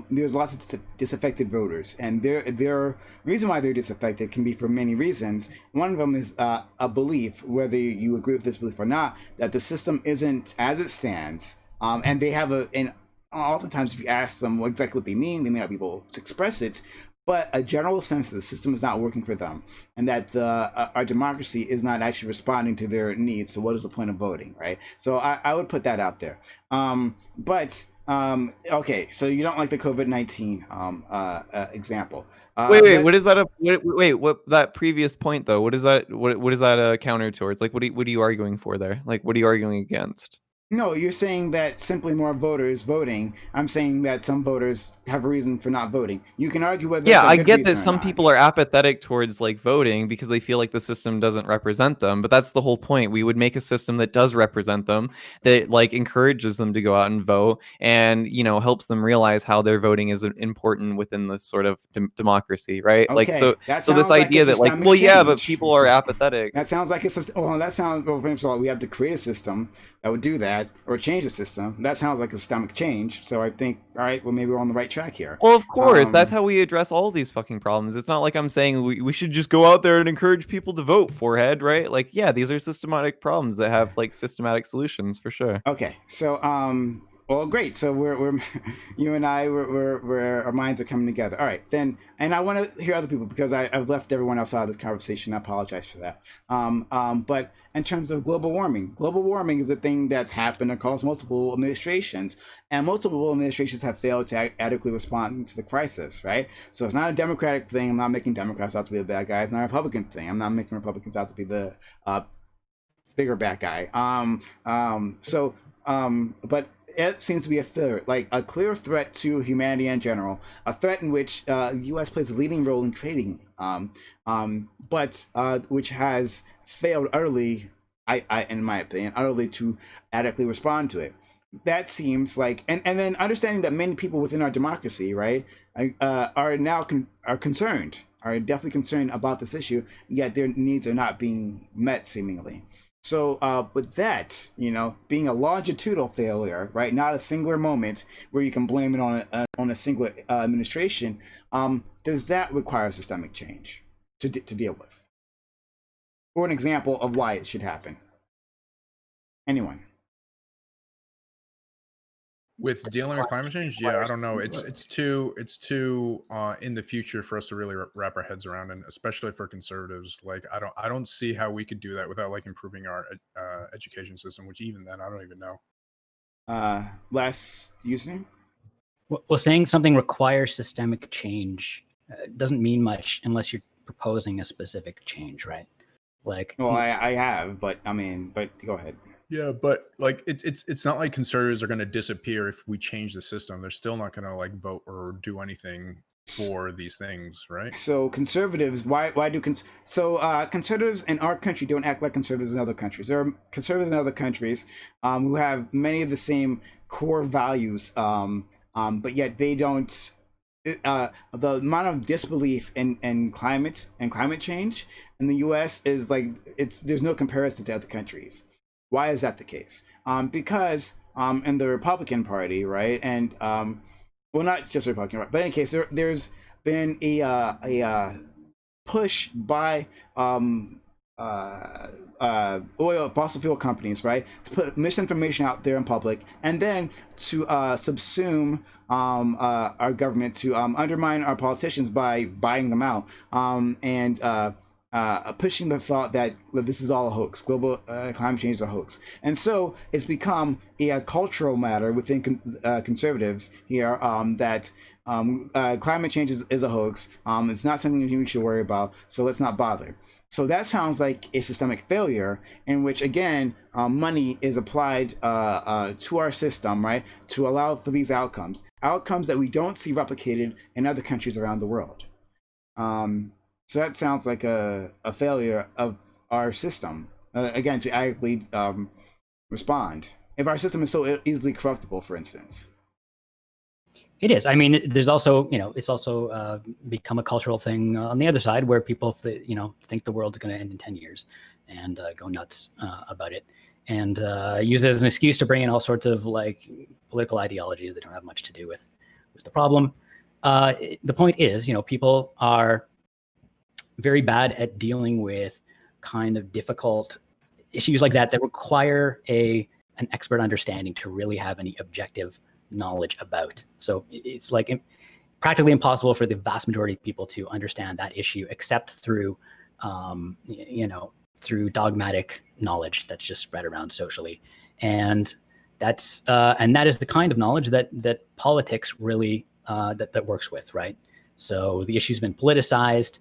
there's lots of disaffected voters, and their reason why they're disaffected can be for many reasons. One of them is a belief, whether you agree with this belief or not, that the system isn't as it stands. And they have and oftentimes if you ask them exactly what they mean, they may not be able to express it, but a general sense that the system is not working for them, and that our democracy is not actually responding to their needs. So what is the point of voting, right? So I would put that out there. Okay, so you don't like the COVID-19 example. Wait, what is that? Wait, what that previous point though? What is that? What is that counter towards? Like, what are you arguing for there? Like, what are you arguing against? No, you're saying that simply more voters voting. I'm saying that some voters have a reason for not voting. You can argue whether Yeah, that's a I good get reason that or some not. people are apathetic towards like voting because they feel like the system doesn't represent them, but that's the whole point. We would make a system that does represent them, that like encourages them to go out and vote, and helps them realize how their voting is important within this sort of democracy, right? Like Okay, so that so this sounds like idea a that like, systemic well, yeah, but change. people are apathetic. That sounds like it's well, first of all, we have to create a system that would do that, or change the system. That sounds like a systemic change. So I think, all right, well, maybe we're on the right track here. Well, of course, that's how we address all these fucking problems. It's not like I'm saying we should just go out there and encourage people to vote, forehead, right? Like, yeah, these are systematic problems that have like systematic solutions for sure. Okay, so well, great. So we're you and I, we're our minds are coming together. All right, then, and I want to hear other people because I've left everyone else out of this conversation. I apologize for that. But in terms of global warming is a thing that's happened across multiple administrations, and multiple administrations have failed to adequately respond to the crisis, right? So it's not a Democratic thing. I'm not making Democrats out to be the bad guys. It's not a Republican thing. I'm not making Republicans out to be the bigger bad guy. But it seems to be a failure, like a clear threat to humanity in general, a threat in which the U.S. plays a leading role in creating, but which has failed utterly, in my opinion, utterly to adequately respond to it. That seems like, and then understanding that many people within our democracy, right, are now concerned, are definitely concerned about this issue, yet their needs are not being met seemingly. So, with that, being a longitudinal failure, right, not a singular moment where you can blame it on a single administration, does that require systemic change to deal with? Or an example of why it should happen? Anyone? With dealing with climate change, yeah, I don't know. It's too in the future for us to really wrap our heads around, and especially for conservatives. Like, I don't see how we could do that without like improving our education system. Which even then, I don't even know. Last username? Well, saying something requires systemic change doesn't mean much unless you're proposing a specific change, right? Like, well, I have, but go ahead. Yeah, but like it's not like conservatives are going to disappear if we change the system. They're still not going to like vote or do anything for these things, right? So conservatives, conservatives in our country don't act like conservatives in other countries. There are conservatives in other countries who have many of the same core values, but yet they don't. The amount of disbelief in climate change in the U.S. is like there's no comparison to other countries. Why is that the case? Because in the Republican Party, right, and well, not just the Republican Party, but in any case, there's been a push by fossil fuel companies, right, to put misinformation out there in public, and then to subsume our government, to undermine our politicians by buying them out, and pushing the thought that this is all a hoax. Global climate change is a hoax. And so it's become a cultural matter within conservatives here that climate change is a hoax. It's not something we should worry about, so let's not bother. So that sounds like a systemic failure in which, again, money is applied to our system, right, to allow for these outcomes that we don't see replicated in other countries around the world. So that sounds like a failure of our system, again, to adequately respond. If our system is so easily corruptible, for instance. It is. I mean, there's also, it's also become a cultural thing on the other side where people, think the world is going to end in 10 years and go nuts about it and use it as an excuse to bring in all sorts of like political ideologies that don't have much to do with the problem. The point is, people are very bad at dealing with kind of difficult issues like that require an expert understanding to really have any objective knowledge about. So it's like practically impossible for the vast majority of people to understand that issue, except through, through dogmatic knowledge that's just spread around socially. And that is the kind of knowledge that politics really that works with, right? So the issue's been politicized.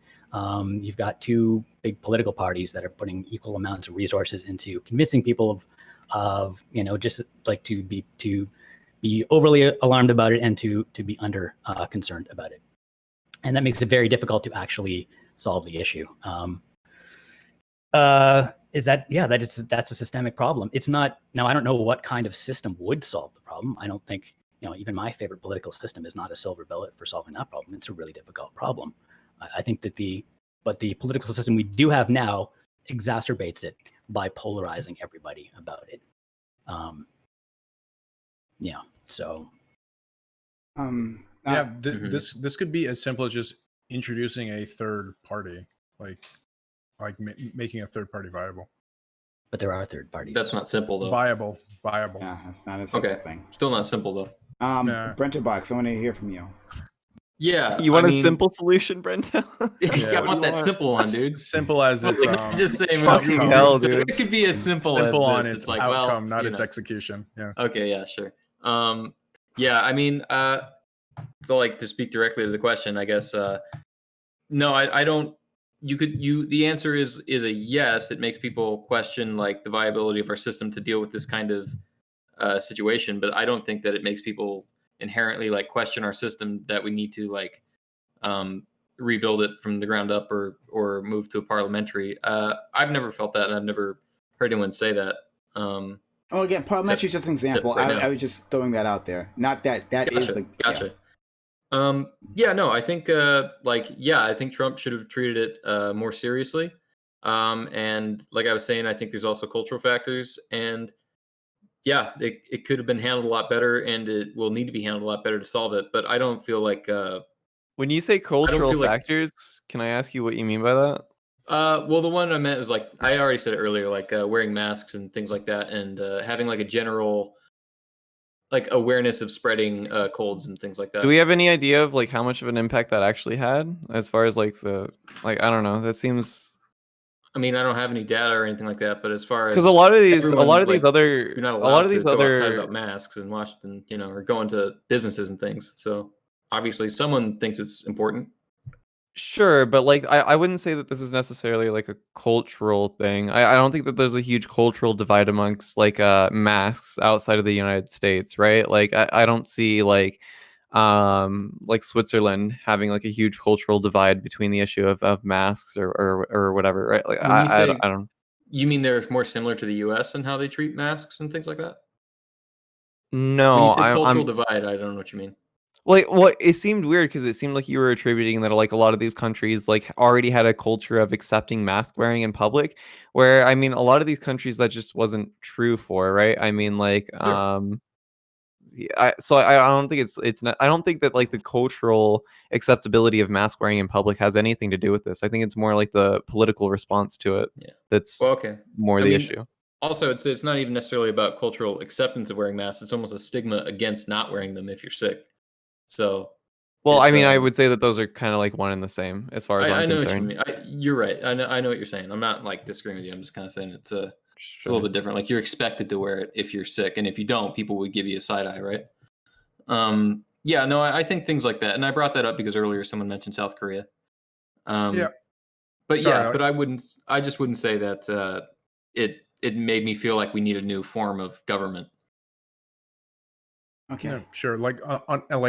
You've got two big political parties that are putting equal amounts of resources into convincing people of just like to be overly alarmed about it and to be under concerned about it. And that makes it very difficult to actually solve the issue. That's a systemic problem. It's not, now I don't know what kind of system would solve the problem. I don't think, even my favorite political system is not a silver bullet for solving that problem. It's a really difficult problem. I think that the political system we do have now exacerbates it by polarizing everybody about it. This could be as simple as just introducing a third party, like making a third party viable. But there are third parties. That's not simple though. Viable. Yeah, that's not a simple thing. Still not simple though. Brenterbox, I want to hear from you. Yeah, you want a simple solution, Brento? I want that simple one, dude. Simple as it's just say fucking hell, dude. It could be as simple as on this. its It's like, outcome, not its execution. Yeah. Okay, yeah, sure. Yeah, I mean, to speak directly to the question, I guess. No, I don't. The answer is a yes. It makes people question like the viability of our system to deal with this kind of situation, but I don't think that it makes people inherently like question our system that we need to like rebuild it from the ground up or move to a parliamentary. I've never felt that, and I've never heard anyone say that. Well, again, parliamentary is just an example. I was just throwing that out there. Not that is the gotcha. Yeah, no, I think I think Trump should have treated it more seriously. And like I was saying, I think there's also cultural factors, and yeah, it could have been handled a lot better, and it will need to be handled a lot better to solve it. But I don't feel like when you say cultural factors, can I ask you what you mean by that? Well, the one I meant was like I already said it earlier, like wearing masks and things like that, and having like a general like awareness of spreading colds and things like that. Do we have any idea of like how much of an impact that actually had, as far as like I don't know. That seems. I mean, I don't have any data or anything like that, but as far as because a lot of these you're not allowed to go outside about masks in Washington, or go into businesses and things. So obviously, someone thinks it's important. Sure, but like I wouldn't say that this is necessarily like a cultural thing. I don't think that there's a huge cultural divide amongst like masks outside of the United States, right? Like I don't see like Switzerland having like a huge cultural divide between the issue of masks or whatever, right? Like I don't. You mean they're more similar to the U.S. and how they treat masks and things like that? No, when you say cultural divide, I don't know what you mean. Well, it seemed weird because it seemed like you were attributing that like a lot of these countries like already had a culture of accepting mask wearing in public, where I mean a lot of these countries that just wasn't true for, right? I mean like sure. I don't think it's not, I don't think that like the cultural acceptability of mask wearing in public has anything to do with this. I think it's more like the political response to it. Yeah. That's more the issue. Also, it's not even necessarily about cultural acceptance of wearing masks. It's almost a stigma against not wearing them if you're sick. So, well, I mean, I would say that those are kind of like one and the same as far as I'm concerned. What you mean. You're right. I know what you're saying. I'm not like disagreeing with you. I'm just kind of saying it's a little bit different. Like you're expected to wear it if you're sick, and if you don't, people would give you a side eye, right? Yeah, no, I think things like that, and I brought that up because earlier someone mentioned South Korea. But I just wouldn't say that it made me feel like we need a new form of government. Okay. Yeah, sure. Like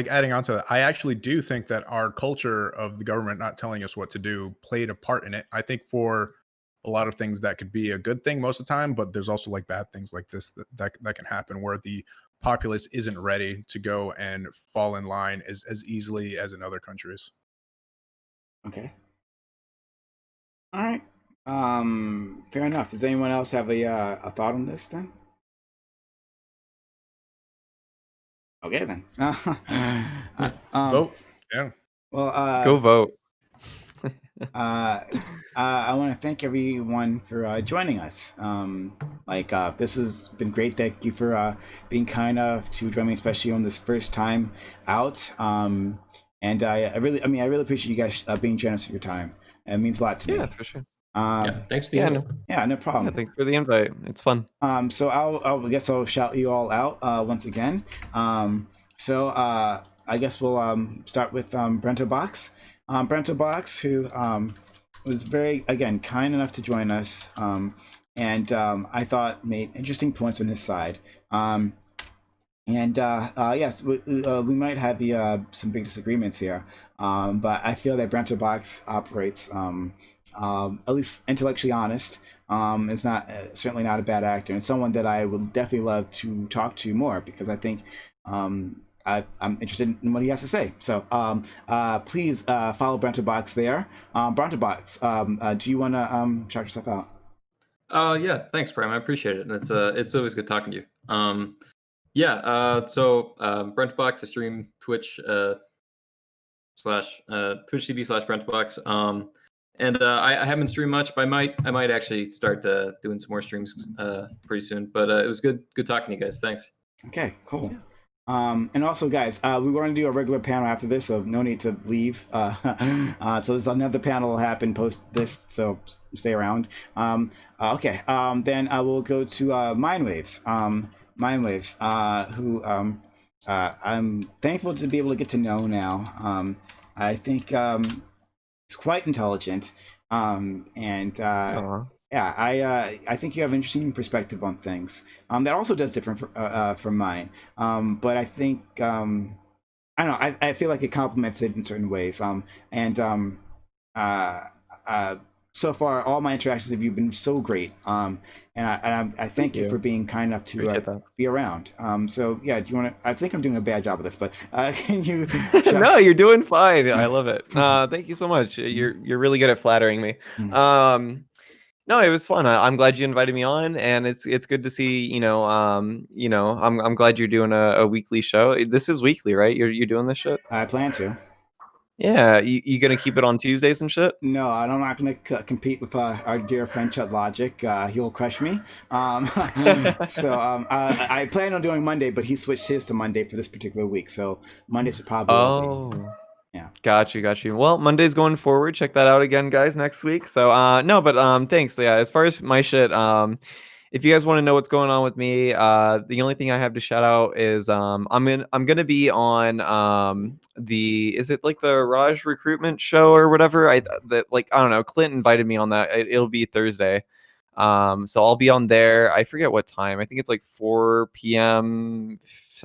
adding on to that, I actually do think that our culture of the government not telling us what to do played a part in it. I think for a lot of things that could be a good thing most of the time, but there's also like bad things like this that can happen where the populace isn't ready to go and fall in line as easily as in other countries. Okay. All right. Fair enough. Does anyone else have a thought on this then? Okay then. Vote. Yeah. Well, go vote. I want to thank everyone for joining us. This has been great. Thank you for being kind enough to join me, especially on this first time out. And I really appreciate you guys being generous with your time. It means a lot to me. Yeah, for sure. Yeah, thanks to Yeah, you. no, Yeah, no problem. yeah, thanks for the invite. It's fun. So I guess I'll shout you all out once again. I guess we'll start with Brento Box. Brento Box, who was very, again, kind enough to join us, and I thought made interesting points on his side. Yes, we might have some big disagreements here, but I feel that Brento Box operates at least intellectually honest. Is not certainly not a bad actor, and someone that I would definitely love to talk to more, because I think I'm interested in what he has to say. So please follow Brento Box there. Brento Box, do you want to shout yourself out? Yeah, thanks, Prime. I appreciate it. It's always good talking to you. Brentbox, I stream Twitch Twitch TV/Brentbox. I haven't streamed much, but I might actually start doing some more streams pretty soon. But it was good talking to you guys. Thanks. Okay, cool. And also, guys, we're going to do a regular panel after this, so no need to leave. So there's another panel will happen post this, so stay around. Then I will go to Mindwaves. Mindwaves, who I'm thankful to be able to get to know now. I think it's quite intelligent, I think you have an interesting perspective on things. That also does different from mine. But I think I don't know. I feel like it complements it in certain ways. So far, all my interactions with you have been so great. I thank you for being kind enough to be around. Do you want to? I think I'm doing a bad job of this, but can you? No, you're doing fine. I love it. Thank you so much. You're really good at flattering me. No, it was fun. I'm glad you invited me on, and it's good to see. I'm glad you're doing a weekly show. This is weekly, right? You're doing this shit. I plan to. Yeah, you gonna keep it on Tuesdays and shit? No, I'm not gonna compete with our dear friend Chud Logic. He'll crush me. I plan on doing Monday, but he switched his to Monday for this particular week. So Mondays are probably. Yeah. Got you. Well, Monday's going forward. Check that out again, guys, next week. So thanks. Yeah, as far as my shit, if you guys want to know what's going on with me, the only thing I have to shout out is I'm gonna be on is it like the Raj recruitment show or whatever? I don't know. Clint invited me on that. It'll be Thursday. So I'll be on there. I forget what time. I think it's like 4 p.m.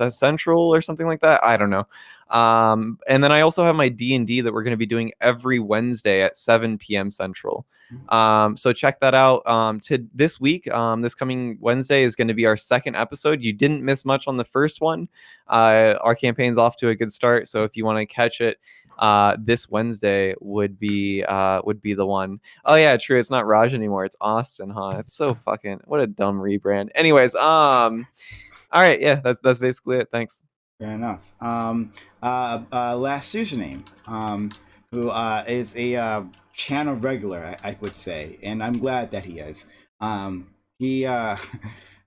Central or something like that. I don't know. And then I also have my D&D that we're going to be doing every Wednesday at 7 p.m. Central. So check that out. To this week, this coming Wednesday is going to be our second episode. You didn't miss much on the first one. Our campaign's off to a good start. So if you want to catch it, this Wednesday would be the one. Oh yeah, true. It's not Raj anymore. It's Austin, huh? It's so fucking, what a dumb rebrand. Anyways, all right, yeah, that's basically it. Thanks. Fair enough. Last username, who is a channel regular, I would say, and I'm glad that he is. He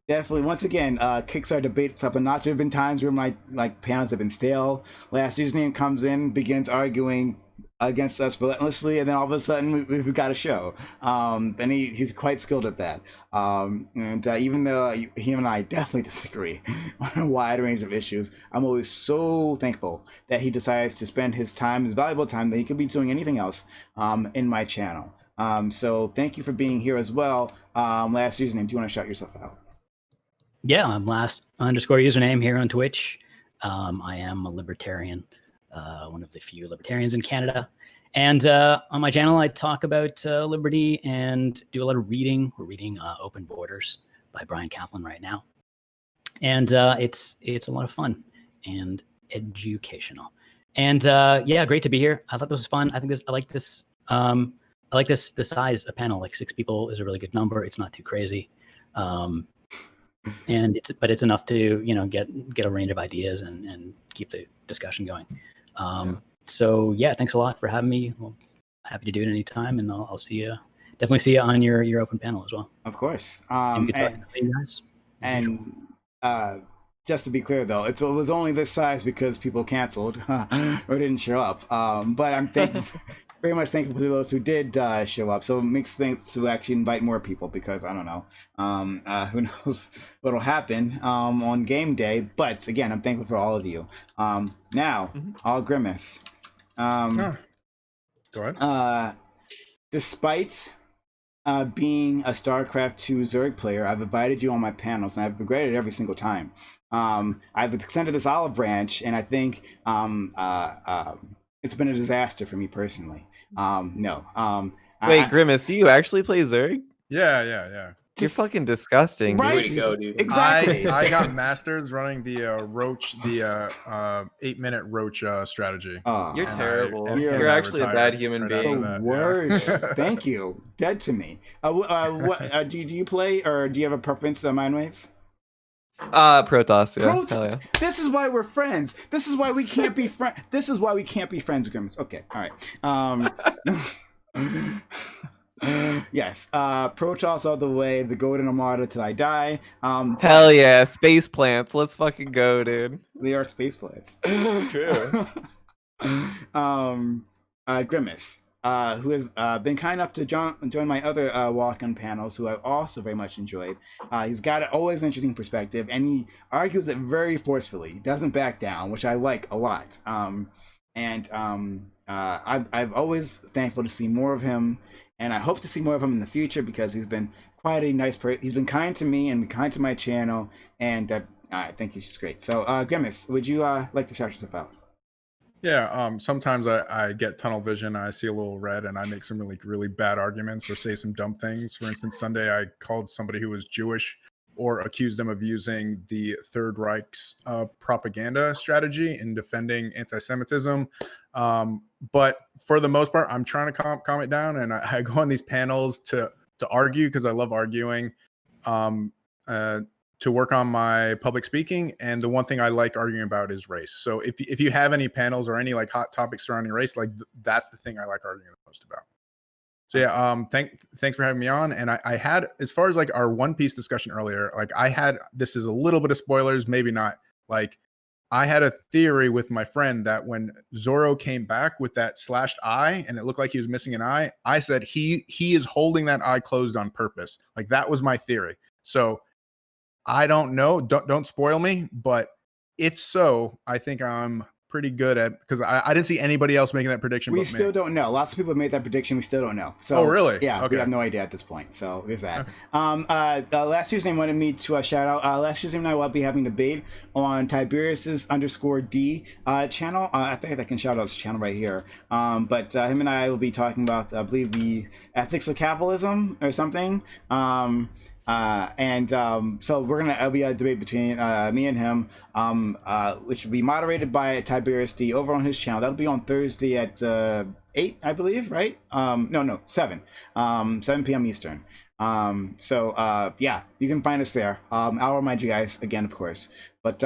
definitely, once again, kicks our debates up a notch. There have been times where my panels have been stale. Last username comes in, begins arguing against us relentlessly, and then all of a sudden we've got a show. And he's quite skilled at that. Even though him and I definitely disagree on a wide range of issues, I'm always so thankful that he decides to spend his time, his valuable time that he could be doing anything else, in my channel. So thank you for being here as well. Last username, do you want to shout yourself out? Yeah, I'm last_username here on Twitch. I am a libertarian. One of the few libertarians in Canada. And on my channel, I talk about liberty and do a lot of reading. We're reading Open Borders by Brian Kaplan right now. And it's a lot of fun and educational. And great to be here. I thought this was fun. I like this. I like the size of panel. Like 6 people is a really good number. It's not too crazy. And it's enough to, get a range of ideas and keep the discussion going. So thanks a lot for having me. Well, happy to do it anytime, and I'll see you. Definitely see you on your open panel as well. Of course. Good talking to you guys. And just to be clear, though, it was only this size because people canceled or didn't show up. But I'm very much thankful to those who did show up. So it makes sense to actually invite more people because I don't know. Who knows what'll happen on game day. But again, I'm thankful for all of you. Now, All Grimace. Go ahead. Despite being a StarCraft 2 Zerg player, I've invited you on my panels, and I've regretted it every single time. I've extended this olive branch, and I think it's been a disaster for me personally. No. Wait, Grimace, do you actually play Zerg? Yeah. You're fucking disgusting, dude. Right? Way to go, dude. Exactly. I got masters running the Roach, the 8-minute Roach strategy. You're And terrible. and You're I actually a retired bad human right after being. The that, worst. yeah. Thank you. Dead to me. What do you play, or do you have a preference to Mindwaves? Protoss, yeah. Hell yeah. This is why we're friends. This is why we can't be friends. This is why we can't be friends, Grimace. Okay, all right. Yes, Protoss all the way, the Golden Armada till I die. Hell yeah, space plants. Let's fucking go, dude. They are space plants. True. Grimace, who has been kind enough to join my other walk-on panels, who I've also very much enjoyed. He's got always an interesting perspective, and he argues it very forcefully. He doesn't back down, which I like a lot. I'm always thankful to see more of him, and I hope to see more of him in the future because he's been quite a nice person. He's been kind to me and kind to my channel, and I think he's just great. So, Grimace, would you like to shout yourself out? Yeah, sometimes I get tunnel vision. I see a little red, and I make some really bad arguments or say some dumb things. For instance, Sunday I called somebody who was Jewish or accused them of using the Third Reich's propaganda strategy in defending anti-Semitism. But for the most part, I'm trying to calm it down, and I go on these panels to argue because I love arguing. To work on my public speaking, and the one thing I like arguing about is race. So if you have any panels or any like hot topics surrounding race, like that's the thing I like arguing the most about. So yeah, thanks for having me on. And I had, as far as like our One Piece discussion earlier, like I had, this is a little bit of spoilers, maybe not. Like I had a theory with my friend that when Zoro came back with that slashed eye and it looked like he was missing an eye, I said he is holding that eye closed on purpose. Like that was my theory. So I don't know. Don't spoil me. But if so, I think I'm pretty good at, because I didn't see anybody else making that prediction. We but still me. don't know. Lots of people have made that prediction. We still don't know. So, oh, really? Yeah, okay. We have no idea at this point. So there's that. Okay. Last Tuesday wanted me to shout out. Last Tuesday night I'll be having a debate on Tiberius's_D channel. I think I can shout out his channel right here. But him and I will be talking about, I believe, the ethics of capitalism or something. So it'll be a debate between me and him, which will be moderated by Tiberius D over on his channel. That'll be on Thursday at 8, I believe, right? No, 7. 7 p.m. Eastern. Yeah, you can find us there. I'll remind you guys again, of course. But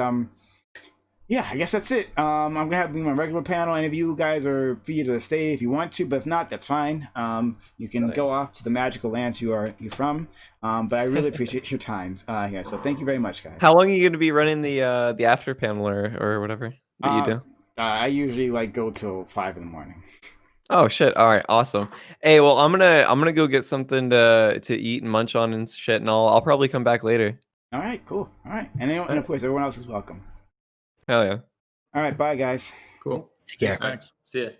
yeah, I guess that's it. I'm gonna have my regular panel. Any of you guys are free to stay if you want to, but if not, that's fine. You can go off to the magical lands you're from. But I really appreciate your time here. So thank you very much, guys. How long are you gonna be running the after panel or whatever that you do? I usually go till 5 in the morning. Oh shit! All right, awesome. Hey, well, I'm gonna go get something to eat and munch on and shit, and I'll probably come back later. All right, cool. All right, and of course everyone else is welcome. Hell yeah. All right, bye guys. Cool. Take care. All right. See ya.